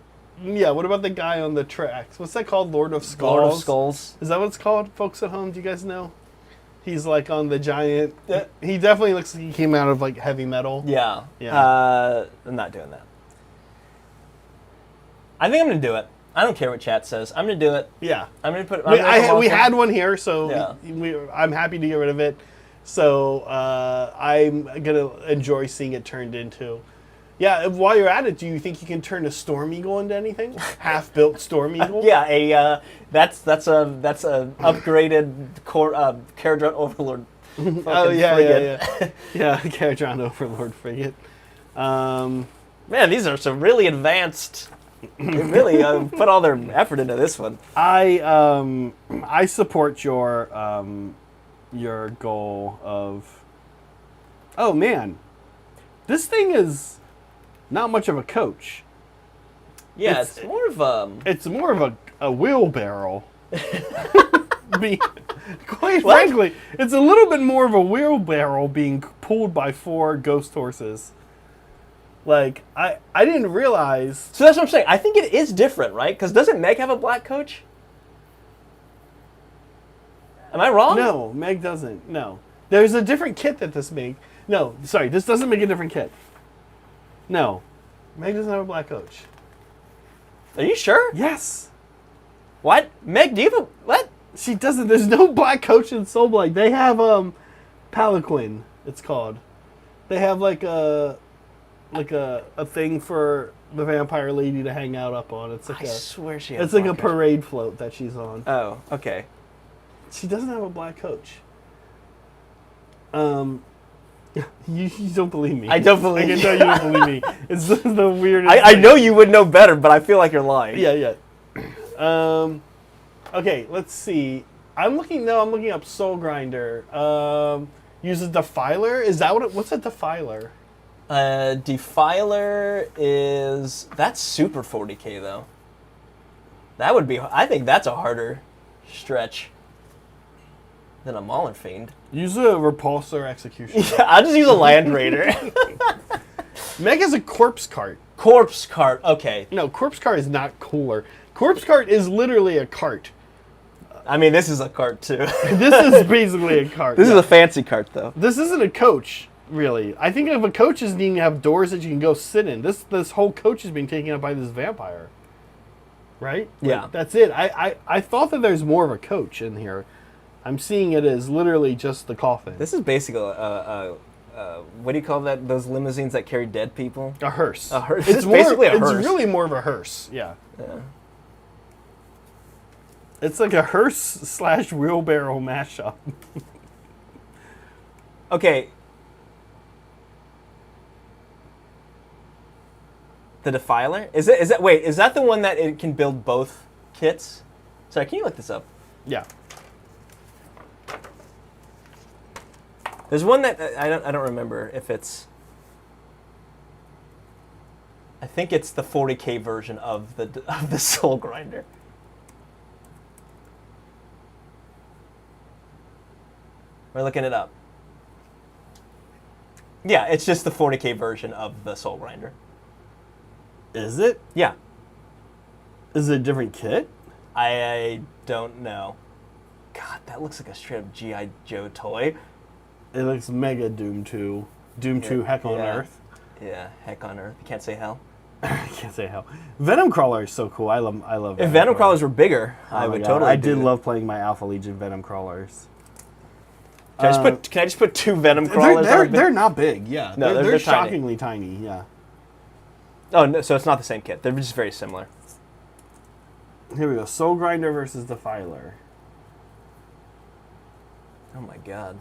Speaker 1: guy on the tracks? What's that called? Lord of Skulls.
Speaker 2: Lord of Skulls.
Speaker 1: Is that what it's called, folks at home? Do you guys know? He's on the giant. He definitely looks like he came out of heavy metal.
Speaker 2: Yeah.
Speaker 1: Yeah.
Speaker 2: I'm not doing that. I think I'm gonna do it. I don't care what chat says. I'm gonna do it.
Speaker 1: Yeah.
Speaker 2: I'm gonna put.
Speaker 1: We had one here, so
Speaker 2: Yeah.
Speaker 1: I'm happy to get rid of it. So I'm gonna enjoy seeing it turned into. Yeah. While you're at it, do you think you can turn a Storm Eagle into anything? Half-built Storm Eagle.
Speaker 2: Yeah. That's a upgraded Caradron Overlord.
Speaker 1: Oh yeah. Yeah, Caradron Overlord frigate.
Speaker 2: Man, these are some really advanced. They really put all their effort into this one.
Speaker 1: I support your goal of. Oh man, this thing is not much of a coach.
Speaker 2: Yeah, it's more of a.
Speaker 1: It's more of a wheelbarrow. Quite frankly, it's a little bit more of a wheelbarrow being pulled by 4 ghost horses. I didn't realize.
Speaker 2: So that's what I'm saying. I think it is different, right? Because doesn't Meg have a black coach? Am I wrong?
Speaker 1: No, Meg doesn't. No. There's a different kit that this makes. No, sorry, this doesn't make a different kit. No. Meg doesn't have a black coach.
Speaker 2: Are you sure?
Speaker 1: Yes.
Speaker 2: What? Meg, do you have a... What?
Speaker 1: She doesn't. There's no black coach in Soul Blight. They have, Palanquin, it's called. They have, a thing for the vampire lady to hang out up on. It's
Speaker 2: I swear she has
Speaker 1: It's a parade float that she's on.
Speaker 2: Oh, okay.
Speaker 1: She doesn't have a black coach. You don't believe me.
Speaker 2: I don't believe
Speaker 1: I can tell you don't believe me. It's the weirdest
Speaker 2: I
Speaker 1: thing.
Speaker 2: know you would know better, but I feel like you're lying.
Speaker 1: Yeah. Okay, let's see. I'm looking up Soul Grinder. Uses Defiler. Is that what's a Defiler?
Speaker 2: Defiler that's super 40k though. That would be, I think that's a harder stretch than a Mauler Fiend.
Speaker 1: Use a Repulsor Execution.
Speaker 2: Yeah, I'll just use a Land Raider.
Speaker 1: Meg has a Corpse Cart.
Speaker 2: Corpse Cart, okay.
Speaker 1: No, Corpse Cart is not cooler. Corpse Cart is literally a cart.
Speaker 2: I mean, this is a cart too.
Speaker 1: This is basically a cart.
Speaker 2: This is a fancy cart though.
Speaker 1: This isn't a coach, really. I think if a coach is needing to have doors that you can go sit in, this whole coach is being taken up by this vampire. Right?
Speaker 2: Yeah.
Speaker 1: Like, that's it. I thought that there's more of a coach in here. I'm seeing it as literally just the coffin.
Speaker 2: This is basically what do you call that? Those limousines that carry dead people?
Speaker 1: A hearse.
Speaker 2: A hearse. It's basically a hearse.
Speaker 1: It's really more of a hearse. Yeah. It's like a hearse / wheelbarrow mashup.
Speaker 2: Okay. The Defiler? Is that the one that it can build both kits? Sorry, can you look this up?
Speaker 1: Yeah.
Speaker 2: There's one that I don't remember if it's. I think it's the 40k version of the Soul Grinder. We're looking it up. Yeah, it's just the 40k version of the Soul Grinder.
Speaker 1: Is it?
Speaker 2: Yeah.
Speaker 1: Is it a different kit?
Speaker 2: I don't know. God, that looks like a straight up G.I. Joe toy.
Speaker 1: It looks mega Doom 2. Doom 2 Heck on Earth.
Speaker 2: Yeah, Heck on Earth. You can't say hell.
Speaker 1: I can't say hell. Venom Crawler is so cool. I love
Speaker 2: If Venom Crawlers were bigger, I would totally
Speaker 1: I did love playing my Alpha Legion Venom Crawlers.
Speaker 2: Can I just put 2 Venom Crawlers?
Speaker 1: They're not big, yeah.
Speaker 2: No,
Speaker 1: they're shockingly tiny, yeah.
Speaker 2: Oh, no, so it's not the same kit. They're just very similar.
Speaker 1: Here we go. Soul Grinder versus Defiler.
Speaker 2: Oh my god.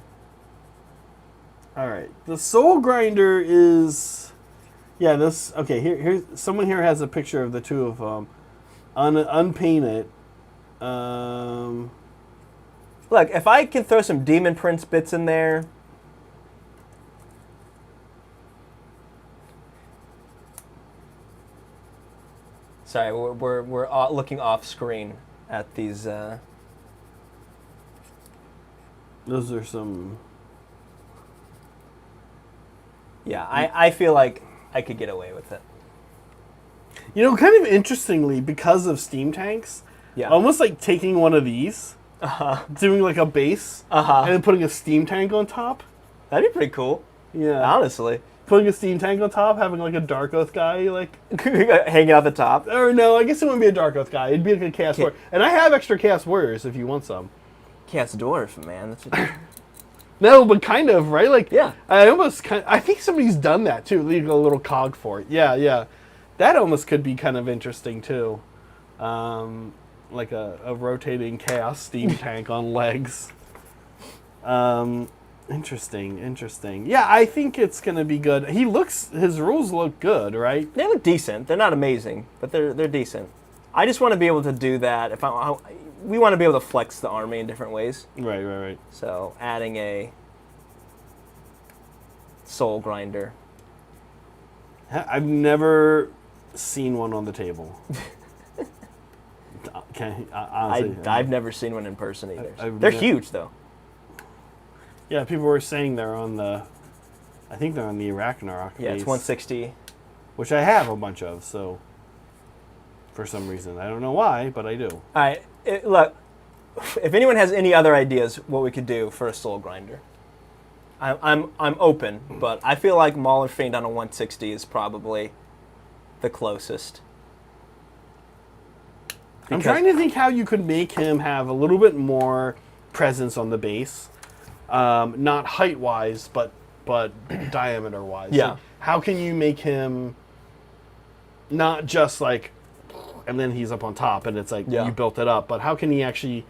Speaker 1: All right. The Soul Grinder is... Yeah, this... Okay, here's someone here has a picture of the two of them. Unpainted.
Speaker 2: Look, if I can throw some Demon Prince bits in there... Sorry, we're looking off screen at these.
Speaker 1: Those are some.
Speaker 2: Yeah, I feel like I could get away with it.
Speaker 1: You know, kind of interestingly, because of steam tanks, almost like taking one of these, doing like a base, and then putting a steam tank on top.
Speaker 2: That'd be pretty cool.
Speaker 1: Yeah,
Speaker 2: honestly.
Speaker 1: Putting a steam tank on top, having like a Dark Oath guy like
Speaker 2: hanging out the top.
Speaker 1: Or no, I guess it wouldn't be a Dark Oath guy. It'd be like a Chaos Warrior. And I have extra Chaos Warriors if you want some.
Speaker 2: Chaos Dwarf, man. That's what
Speaker 1: No, but kind of, right? Like,
Speaker 2: yeah.
Speaker 1: I think somebody's done that too. Leave a little cog for it. Yeah, yeah. That almost could be kind of interesting too. Like a rotating Chaos steam tank on legs. Interesting. Yeah, I think it's going to be good. His rules look good, right?
Speaker 2: They look decent. They're not amazing, but they're decent. I just want to be able to do that. We want to be able to flex the army in different ways.
Speaker 1: Right.
Speaker 2: So adding a Soul Grinder.
Speaker 1: I've never seen one on the table. Honestly,
Speaker 2: I've never seen one in person either. They're huge though.
Speaker 1: Yeah, people were saying they're on the... I think they're on the Ragnarok base.
Speaker 2: Yeah, it's 160.
Speaker 1: Which I have a bunch of, so... For some reason. I don't know why, but I do.
Speaker 2: All right, look. If anyone has any other ideas what we could do for a Soul Grinder, I'm open, but I feel like Mauler Fiend on a 160 is probably the closest.
Speaker 1: I'm trying to think how you could make him have a little bit more presence on the base. Not height-wise, but diameter-wise.
Speaker 2: Yeah.
Speaker 1: Like, how can you make him not just like, and then he's up on top, and it's like you built it up, but how can he actually?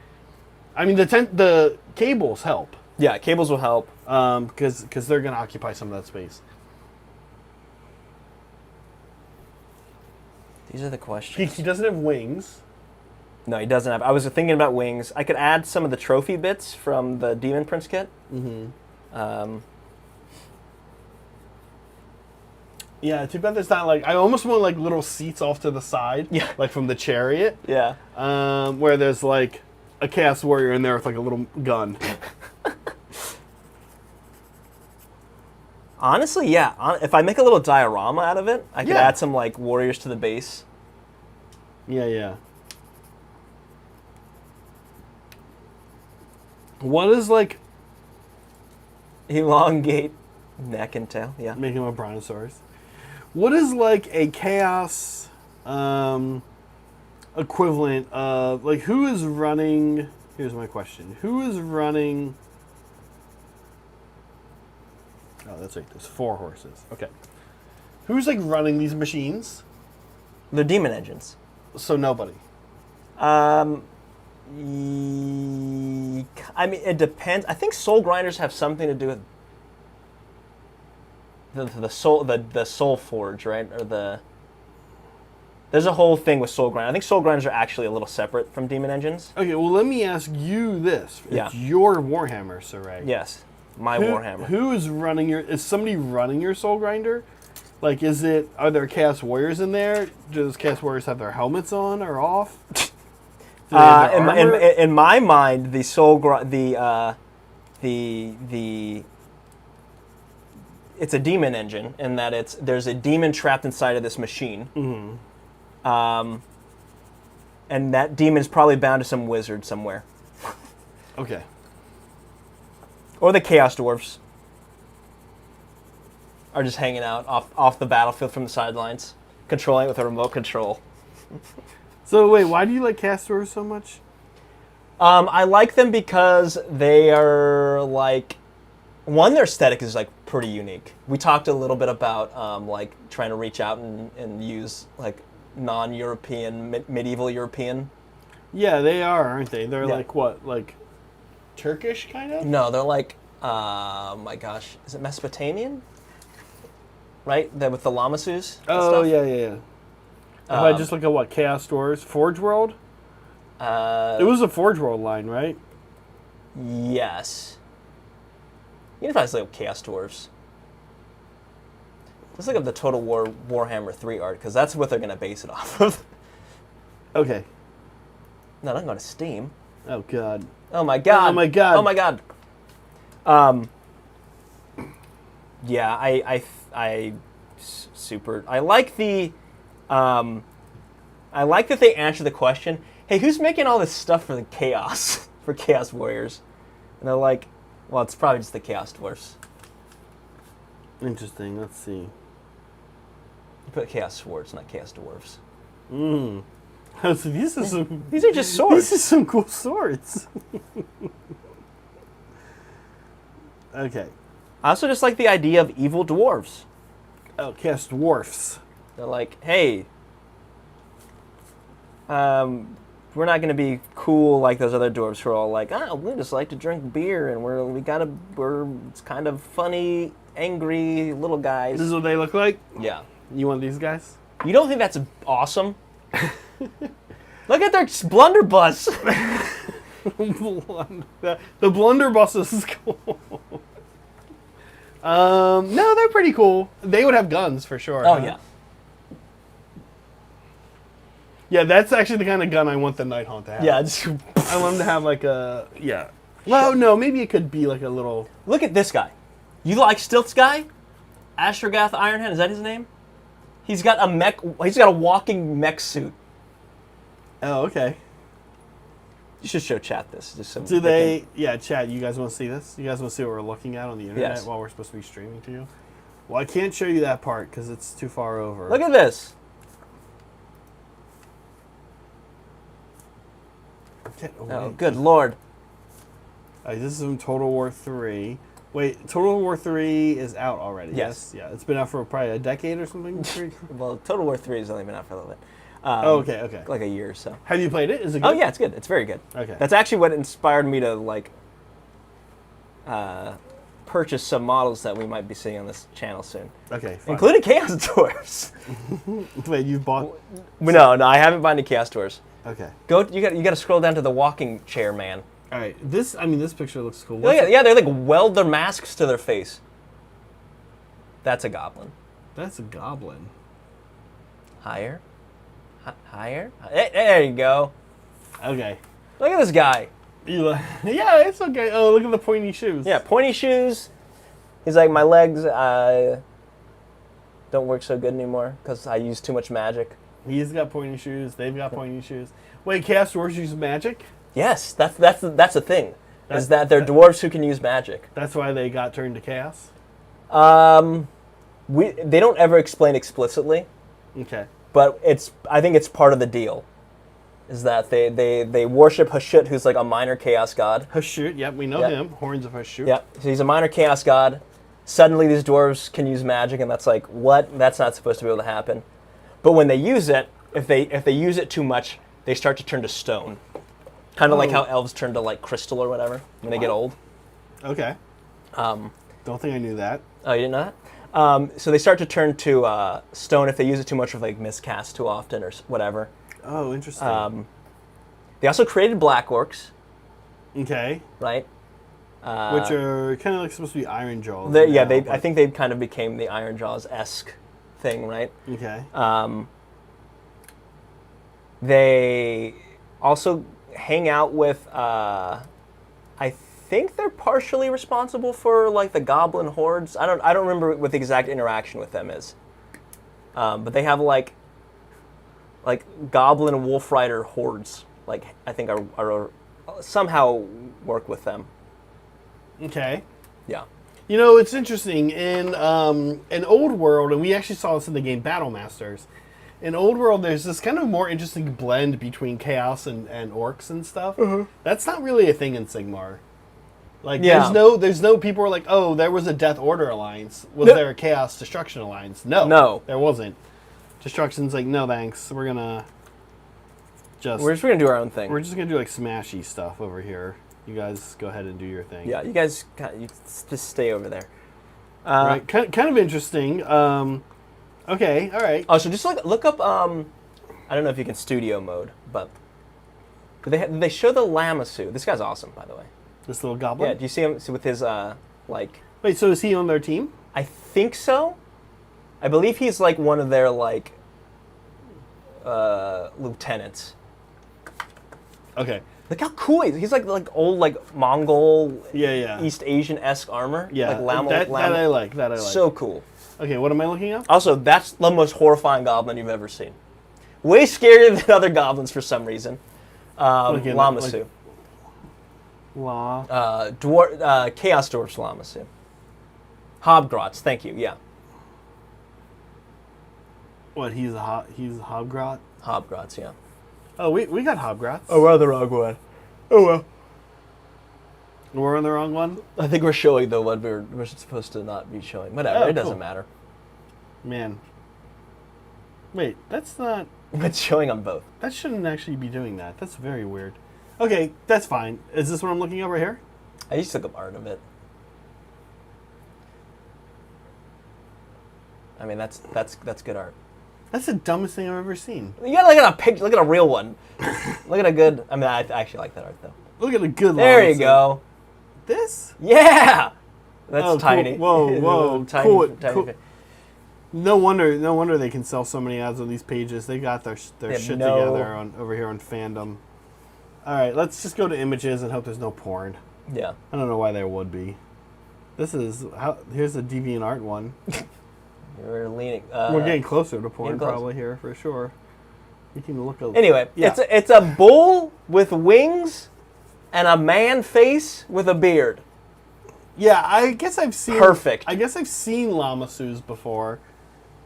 Speaker 1: I mean, the cables help.
Speaker 2: Yeah, cables will help
Speaker 1: because they're going to occupy some of that space.
Speaker 2: These are the questions.
Speaker 1: He doesn't have wings.
Speaker 2: No, he doesn't have. I was thinking about wings. I could add some of the trophy bits from the Demon Prince kit.
Speaker 1: Mm-hmm. Yeah, too bad there's not like, I almost want like little seats off to the side,
Speaker 2: Yeah.
Speaker 1: like from the chariot.
Speaker 2: Yeah.
Speaker 1: Where there's like a Chaos Warrior in there with like a little gun.
Speaker 2: Honestly, yeah. If I make a little diorama out of it, I could add some like warriors to the base.
Speaker 1: Yeah, yeah. What is like
Speaker 2: Elongate neck and tail, yeah.
Speaker 1: make him a brontosaurus? What is like a chaos equivalent of like who is running? Here's my question: who is running? Oh, that's right. There's 4 horses. Okay, who's like running these machines?
Speaker 2: They're demon engines.
Speaker 1: So nobody.
Speaker 2: I mean, it depends. I think soul grinders have something to do with the soul forge, right? Or there's a whole thing with soul grinder. I think soul grinders are actually a little separate from demon engines.
Speaker 1: Okay, well let me ask you this:
Speaker 2: Yeah.
Speaker 1: It's your Warhammer, Saray.
Speaker 2: Yes, my Warhammer.
Speaker 1: Who is running your? Is somebody running your soul grinder? Like, are there Chaos Warriors in there? Does Chaos Warriors have their helmets on or off?
Speaker 2: In my mind, the it's a demon engine in that there's a demon trapped inside of this machine, and that demon is probably bound to some wizard somewhere,
Speaker 1: Okay.
Speaker 2: or the Chaos Dwarves are just hanging out off the battlefield from the sidelines, controlling it with a remote control.
Speaker 1: So wait, why do you like Chaos Dwarves so much?
Speaker 2: I like them because they are like, one, their aesthetic is like pretty unique. We talked a little bit about like trying to reach out and use like non-European, medieval European.
Speaker 1: Yeah, they are, aren't they? They're
Speaker 2: Yeah.
Speaker 1: like what, like Turkish kind of?
Speaker 2: No, they're like, my gosh, is it Mesopotamian? Right, with the lamasus.
Speaker 1: Oh yeah, yeah, yeah. If I just look at what Chaos Dwarves, Forge World. It was a Forge World line, right?
Speaker 2: Yes. You can probably look up Chaos Dwarves. Let's look up the Total War Warhammer 3 art, because that's what they're going to base it off of.
Speaker 1: Okay.
Speaker 2: No, not going to Steam.
Speaker 1: Oh god.
Speaker 2: Oh my god.
Speaker 1: Oh my god.
Speaker 2: Oh my god. Yeah, I like the I like that they answer the question, hey, who's making all this stuff for the Chaos, for Chaos Warriors? And they're like, well, it's probably just the Chaos Dwarfs.
Speaker 1: Interesting. Let's see.
Speaker 2: You put Chaos Swords, not Chaos Dwarves.
Speaker 1: So these
Speaker 2: are just swords.
Speaker 1: These are some cool swords. Okay.
Speaker 2: I also just like the idea of evil dwarves.
Speaker 1: Oh, Chaos Dwarfs.
Speaker 2: They're like, hey, we're not going to be cool like those other dwarves who are all like, we just like to drink beer and we're it's kind of funny, angry little guys.
Speaker 1: This is what they look like?
Speaker 2: Yeah.
Speaker 1: You want these guys?
Speaker 2: You don't think that's awesome? Look at their blunderbuss.
Speaker 1: The blunderbuss is cool. No, they're pretty cool. They would have guns for sure.
Speaker 2: Oh, yeah.
Speaker 1: Yeah, that's actually the kind of gun I want the Nighthaunt to have.
Speaker 2: Yeah.
Speaker 1: I want him to have like a, yeah. Well, no, maybe it could be like a little...
Speaker 2: Look at this guy. You like Stilt's guy? Astrogath Ironhand, is that his name? He's got a walking mech suit.
Speaker 1: Oh, okay.
Speaker 2: You should show chat this. Just so
Speaker 1: chat, you guys want to see this? You guys want to see what we're looking at on the internet while we're supposed to be streaming to you? Well, I can't show you that part because it's too far over.
Speaker 2: Look at this. Oh, good lord.
Speaker 1: This is from Total War 3. Wait, Total War 3 is out already?
Speaker 2: Yes.
Speaker 1: Yeah, it's been out for probably a decade or something?
Speaker 2: Well, Total War 3 has only been out for a little bit.
Speaker 1: Okay.
Speaker 2: Like a year or so.
Speaker 1: Have you played it? Is it good?
Speaker 2: Oh, yeah, it's good. It's very good.
Speaker 1: Okay.
Speaker 2: That's actually what inspired me to, like, purchase some models that we might be seeing on this channel soon.
Speaker 1: Okay, fine.
Speaker 2: Including Chaos Dwarves.
Speaker 1: Wait, you bought...
Speaker 2: No, I haven't bought any Chaos Dwarves.
Speaker 1: Okay.
Speaker 2: You got to scroll down to the walking chair man.
Speaker 1: All right. This picture looks cool.
Speaker 2: Yeah, they like weld their masks to their face. That's a goblin.
Speaker 1: That's a goblin.
Speaker 2: Higher. Higher. There you go.
Speaker 1: Okay.
Speaker 2: Look at this guy.
Speaker 1: Yeah, it's okay. Oh, look at the pointy shoes.
Speaker 2: Yeah, pointy shoes. He's like, my legs don't work so good anymore because I use too much magic.
Speaker 1: He's got pointy shoes. They've got pointy shoes. Wait, Chaos Dwarves use magic?
Speaker 2: Yes, that's the thing. Is that they're dwarves who can use magic.
Speaker 1: That's why they got turned to chaos?
Speaker 2: They don't ever explain explicitly.
Speaker 1: Okay.
Speaker 2: But I think it's part of the deal. Is that they worship Hashut, who's like a minor chaos god.
Speaker 1: Hashut, yep, we know him. Horns of Hashut.
Speaker 2: Yep, so he's a minor chaos god. Suddenly these dwarves can use magic, and that's like, what? That's not supposed to be able to happen. But when they use it, if they use it too much, they start to turn to stone. Kind of like how elves turn to like crystal or whatever when they get old.
Speaker 1: Okay. Don't think I knew that.
Speaker 2: Oh, you didn't know that? So they start to turn to stone if they use it too much or like miscast too often or whatever.
Speaker 1: Oh, interesting.
Speaker 2: They also created black orcs.
Speaker 1: Okay.
Speaker 2: Right?
Speaker 1: Which are kind of like supposed to be Iron Jaws.
Speaker 2: I think they kind of became the Iron Jaws-esque thing, right?
Speaker 1: Okay.
Speaker 2: They also hang out with, I think they're partially responsible for like the goblin hordes. I don't remember what the exact interaction with them is. But they have like goblin wolf rider hordes. Like I think are somehow work with them.
Speaker 1: Okay.
Speaker 2: Yeah.
Speaker 1: You know, it's interesting. In an old world, and we actually saw this in the game Battle Masters, in old world there's this kind of more interesting blend between chaos and orcs and stuff. Mm-hmm. That's not really a thing in Sigmar. Like there's no people are like, oh, there was a Death Order alliance. Was there a Chaos Destruction alliance? No. There wasn't. Destruction's like, no thanks. We're gonna
Speaker 2: gonna do our own thing.
Speaker 1: We're just gonna do like smashy stuff over here. You guys go ahead and do your thing.
Speaker 2: Yeah, you guys just stay over there.
Speaker 1: Right, kind of interesting. Okay, all right.
Speaker 2: Oh, so just look up. I don't know if you can studio mode, but they show the Lamassu. This guy's awesome, by the way.
Speaker 1: This little goblin.
Speaker 2: Yeah. Do you see him with his like?
Speaker 1: Wait, so is he on their team?
Speaker 2: I think so. I believe he's like one of their like lieutenants.
Speaker 1: Okay.
Speaker 2: Look how cool he is. He's like old like Mongol, East Asian-esque armor.
Speaker 1: Yeah,
Speaker 2: like
Speaker 1: that I like. That I like.
Speaker 2: So cool.
Speaker 1: Okay, what am I looking up?
Speaker 2: Also, that's the most horrifying goblin you've ever seen. Way scarier than other goblins for some reason. Lamassu. Chaos Dwarfs Lamassu. Hobgrots, thank you, yeah.
Speaker 1: What, he's a Hobgrot?
Speaker 2: Hobgrots, yeah.
Speaker 1: Oh, we got Hobgrots.
Speaker 2: Oh, we're on the wrong one. Oh, well.
Speaker 1: We're on the wrong one?
Speaker 2: I think we're showing the one we're supposed to not be showing. Whatever, it doesn't matter.
Speaker 1: Man. Wait, that's not...
Speaker 2: It's showing on both.
Speaker 1: That shouldn't actually be doing that. That's very weird. Okay, that's fine. Is this what I'm looking at right here?
Speaker 2: I just took up art of it. I mean, that's good art.
Speaker 1: That's the dumbest thing I've ever seen.
Speaker 2: You gotta look at a picture. Look at a real one. Look at a good. I mean, I actually like that art though.
Speaker 1: Look at a good.
Speaker 2: There you go.
Speaker 1: This?
Speaker 2: Yeah. That's tiny.
Speaker 1: Cool. Whoa.
Speaker 2: Tiny.
Speaker 1: Cool. No wonder they can sell so many ads on these pages. They got their shit together over here on Fandom. All right, let's just go to images and hope there's no porn.
Speaker 2: Yeah.
Speaker 1: I don't know why there would be. Here's a DeviantArt one.
Speaker 2: We're leaning.
Speaker 1: We're getting closer to porn probably here for sure. You can look.
Speaker 2: Anyway, it's a bull with wings and a man face with a beard.
Speaker 1: Yeah, I guess I've seen.
Speaker 2: Perfect.
Speaker 1: I guess I've seen Lamassus before.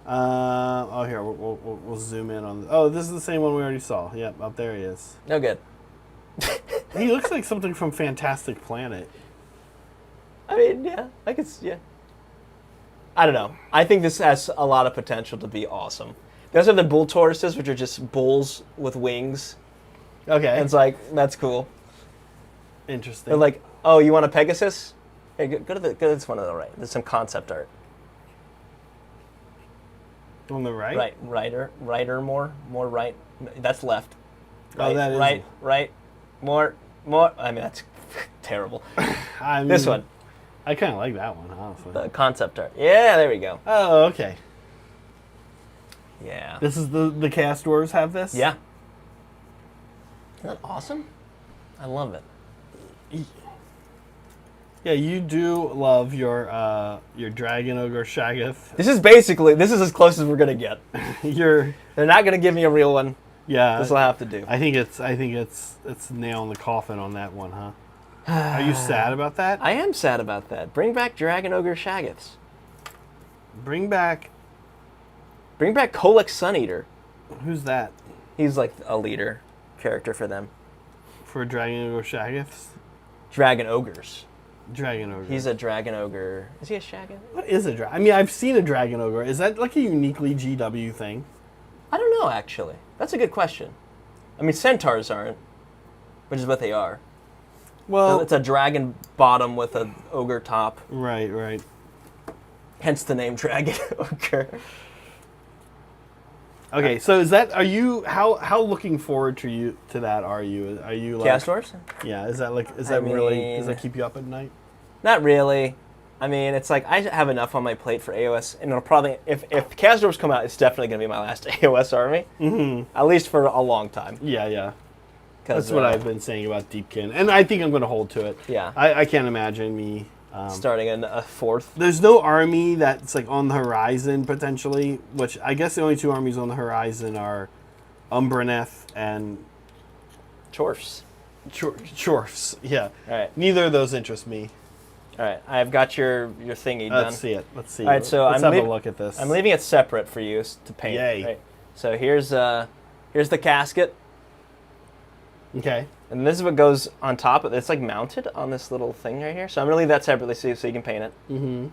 Speaker 1: Here we'll zoom in on. Oh, this is the same one we already saw. Yep, up there he is.
Speaker 2: No good.
Speaker 1: He looks like something from Fantastic Planet.
Speaker 2: I mean, yeah, I could. Yeah. I don't know. I think this has a lot of potential to be awesome. They also have the bull tortoises, which are just bulls with wings.
Speaker 1: Okay.
Speaker 2: And it's like, that's cool.
Speaker 1: Interesting.
Speaker 2: They're like, oh, you want a Pegasus? Hey, go to this one on the right. There's some concept art.
Speaker 1: On the right?
Speaker 2: Right, rider more right. That's left. Right,
Speaker 1: that is
Speaker 2: right. More. I mean, that's terrible.
Speaker 1: I mean,
Speaker 2: This one.
Speaker 1: I kind of like that one, honestly.
Speaker 2: The concept art. Yeah, there we go.
Speaker 1: Oh, okay.
Speaker 2: Yeah.
Speaker 1: This is the Chaos Dwarves have this?
Speaker 2: Yeah. Isn't that awesome? I love it.
Speaker 1: Yeah, you do love your Dragon Ogre Shaggoth.
Speaker 2: This is as close as we're gonna get.
Speaker 1: They're
Speaker 2: not gonna give me a real one.
Speaker 1: Yeah.
Speaker 2: This will have to do.
Speaker 1: I think it's nail in the coffin on that one, huh? Are you sad about that?
Speaker 2: I am sad about that. Bring back Dragon Ogre Shaggoths.
Speaker 1: Bring back
Speaker 2: Kolek Suneater.
Speaker 1: Who's that?
Speaker 2: He's like a leader character for them.
Speaker 1: For Dragon Ogre Shaggoths?
Speaker 2: Dragon Ogres.
Speaker 1: Dragon Ogre.
Speaker 2: He's a Dragon Ogre. Is he a Shaggoth?
Speaker 1: What is a dragon? I mean, I've seen a Dragon Ogre. Is that like a uniquely GW thing?
Speaker 2: I don't know, actually. That's a good question. I mean, centaurs aren't, which is what they are.
Speaker 1: Well,
Speaker 2: it's a dragon bottom with an ogre top.
Speaker 1: Right.
Speaker 2: Hence the name Dragon Ogre.
Speaker 1: Okay, so are you how looking forward to that are you? Are you like
Speaker 2: Chaos Dwarves?
Speaker 1: Yeah, does that keep you up at night?
Speaker 2: Not really. I mean, it's like I have enough on my plate for AoS, and it'll probably if Chaos Dwarves come out, it's definitely going to be my last AoS army. Mm-hmm. At least for a long time.
Speaker 1: Yeah. That's what I've been saying about Deepkin, and I think I'm going to hold to it.
Speaker 2: Yeah.
Speaker 1: I can't imagine me
Speaker 2: starting a fourth.
Speaker 1: There's no army that's like on the horizon potentially, which I guess the only two armies on the horizon are Umbraneth and
Speaker 2: Chorfs.
Speaker 1: Chorfs. Yeah.
Speaker 2: All right.
Speaker 1: Neither of those interest me.
Speaker 2: All right. I've got your thingy done.
Speaker 1: Let's see it.
Speaker 2: All right. So
Speaker 1: let's have a look at this.
Speaker 2: I'm leaving it separate for you to paint.
Speaker 1: Yay.
Speaker 2: Right? So here's the casket.
Speaker 1: Okay.
Speaker 2: And this is what goes on top of it. It's like mounted on this little thing right here. So I'm going to leave that separately so you can paint it. Mm-hmm.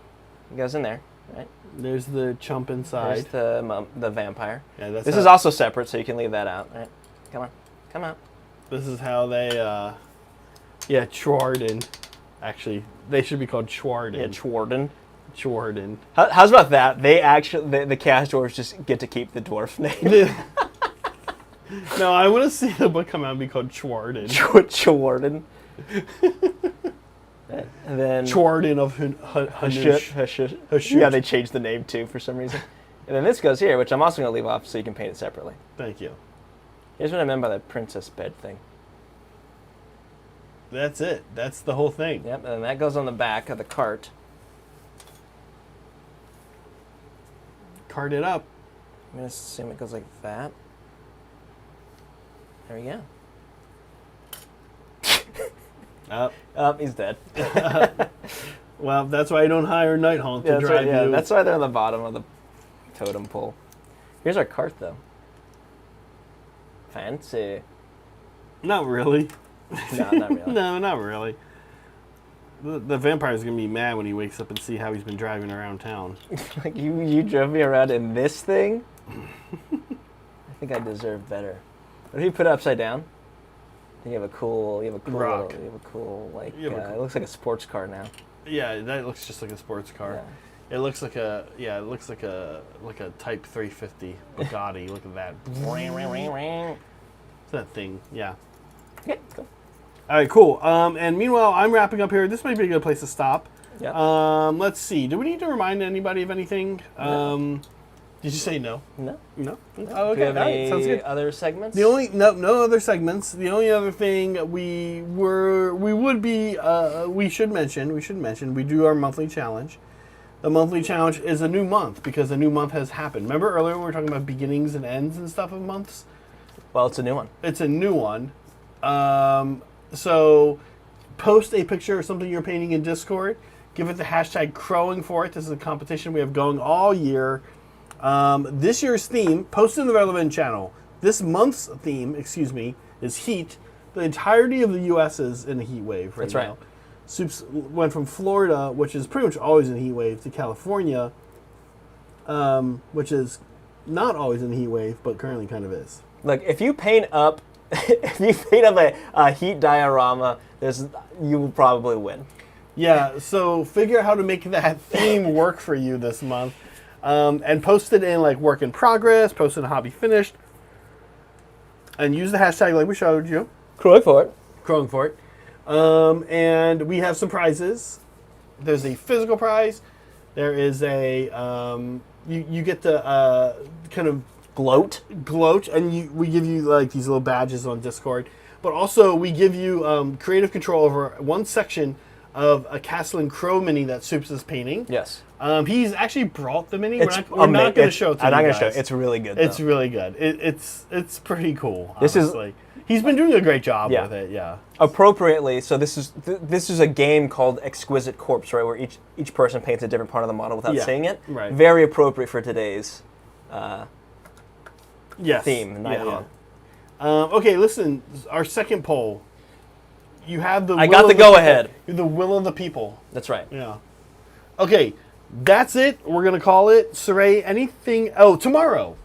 Speaker 2: It goes in there, right?
Speaker 1: There's the chump inside.
Speaker 2: There's the vampire.
Speaker 1: Yeah,
Speaker 2: this is also separate, so you can leave that out. Right? Come on.
Speaker 1: This is how they, Chwarden. Actually, they should be called Chwarden.
Speaker 2: Yeah,
Speaker 1: Chwarden.
Speaker 2: How's about that? They actually, the Chaos Dwarves just get to keep the dwarf name.
Speaker 1: No, I want to see the book come out and be called Chwarden.
Speaker 2: Chwarden. And then
Speaker 1: Chwarden of Hanush.
Speaker 2: Yeah, they changed the name too for some reason. And then this goes here, which I'm also going to leave off so you can paint it separately.
Speaker 1: Thank you.
Speaker 2: Here's what I meant by the princess bed thing.
Speaker 1: That's it. That's the whole thing.
Speaker 2: Yep, and then that goes on the back of the cart.
Speaker 1: Cart it up.
Speaker 2: I'm going to assume it goes like that. There we go. He's dead.
Speaker 1: Well, that's why I don't hire Nighthaunt to drive you.
Speaker 2: That's why they're on the bottom of the totem pole. Here's our cart, though. Fancy.
Speaker 1: Not really.
Speaker 2: No, not really.
Speaker 1: No, not really. The vampire's going to be mad when he wakes up and see how he's been driving around town.
Speaker 2: Like, you drove me around in this thing? I think I deserve better. What if you put it upside down? Then you have a cool
Speaker 1: rock.
Speaker 2: It looks like a sports car now.
Speaker 1: Yeah, that looks just like a sports car. Yeah. It looks like a Type 350 Bugatti. Look at that. It's that thing. Yeah.
Speaker 2: Okay, cool.
Speaker 1: All right, cool. And meanwhile, I'm wrapping up here. This might be a good place to stop.
Speaker 2: Yeah.
Speaker 1: Let's see. Do we need to remind anybody of anything?
Speaker 2: No.
Speaker 1: Did you say no?
Speaker 2: No.
Speaker 1: Oh, okay.
Speaker 2: Do you have any
Speaker 1: sounds good.
Speaker 2: other segments?
Speaker 1: No other segments. The only other thing we should mention we do our monthly challenge. The monthly challenge is a new month because a new month has happened. Remember earlier we were talking about beginnings and ends and stuff of months?
Speaker 2: Well, it's a new one.
Speaker 1: It's a new one. So post a picture of something you're painting in Discord. Give it the hashtag crowing for it. This is a competition we have going all year. This year's theme, posted in the relevant channel. This month's theme, is heat. The entirety of the U.S. is in a heat wave right now.
Speaker 2: Right.
Speaker 1: Soups went from Florida, which is pretty much always in a heat wave, to California, which is not always in a heat wave, but currently kind of is.
Speaker 2: Look, if you paint up, a heat diorama, you will probably win.
Speaker 1: Yeah. So figure out how to make that theme work for you this month. And post it in like work in progress, post it in hobby finished. and use the hashtag like we showed you.
Speaker 2: Crowing for it.
Speaker 1: Crowing for it. And we have some prizes. There's a physical prize. There is a you get the kind of
Speaker 2: Gloat,
Speaker 1: and we give you like these little badges on Discord. But also we give you creative control over one section of a Castle and Crow mini that Soups is painting.
Speaker 2: Yes.
Speaker 1: He's actually brought the mini.
Speaker 2: We're
Speaker 1: not going to show it to you
Speaker 2: I'm not going to
Speaker 1: guys.
Speaker 2: show it. It's really good.
Speaker 1: It's
Speaker 2: though.
Speaker 1: really good. It's pretty cool.
Speaker 2: This is-
Speaker 1: honestly. He's been doing a great job
Speaker 2: Yeah.
Speaker 1: with it. Yeah.
Speaker 2: Appropriately. So this is a game called Exquisite Corpse, right? Where each person paints a different part of the model without
Speaker 1: Yeah,
Speaker 2: seeing it.
Speaker 1: right.
Speaker 2: Very appropriate for today's
Speaker 1: Yes.
Speaker 2: theme, Nighthaunt.
Speaker 1: Okay, listen. Our second poll. You have the.
Speaker 2: I
Speaker 1: will
Speaker 2: got
Speaker 1: of
Speaker 2: the go-ahead.
Speaker 1: You're the will of the people.
Speaker 2: That's right.
Speaker 1: Yeah. Okay, that's it. We're gonna call it. Saray, anything? Oh, tomorrow.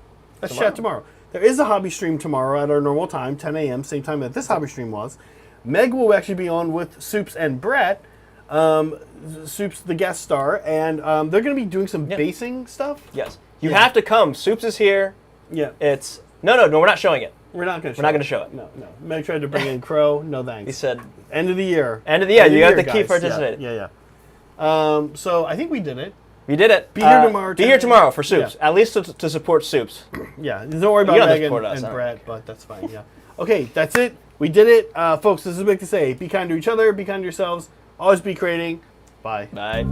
Speaker 1: Let's chat tomorrow. There is a hobby stream tomorrow at our normal time, 10 a.m., same time that this hobby stream was. Meg will actually be on with Soups and Brett. Soups, the guest star, and they're going to be doing some basing stuff.
Speaker 2: Yes. You have to come. Soups is here.
Speaker 1: Yeah.
Speaker 2: It's no. We're not showing it.
Speaker 1: We're not going to.
Speaker 2: We're not going to show it.
Speaker 1: No. Meg tried to bring in Crow. No thanks.
Speaker 2: He said,
Speaker 1: End of the year.
Speaker 2: End of the year. You have to
Speaker 1: guys.
Speaker 2: keep participating.
Speaker 1: Yeah. So I think we did it.
Speaker 2: We did it.
Speaker 1: Be here tomorrow.
Speaker 2: Be here tomorrow for Soups.
Speaker 1: Yeah.
Speaker 2: At least to support Soups.
Speaker 1: Yeah. Don't worry about
Speaker 2: You don't have to
Speaker 1: Meg
Speaker 2: support
Speaker 1: and
Speaker 2: us, huh?
Speaker 1: Brett, but that's fine. Yeah. Okay, that's it. We did it. Folks, this is big to say. Be kind to each other. Be kind to yourselves. Always be creating. Bye.
Speaker 2: Bye.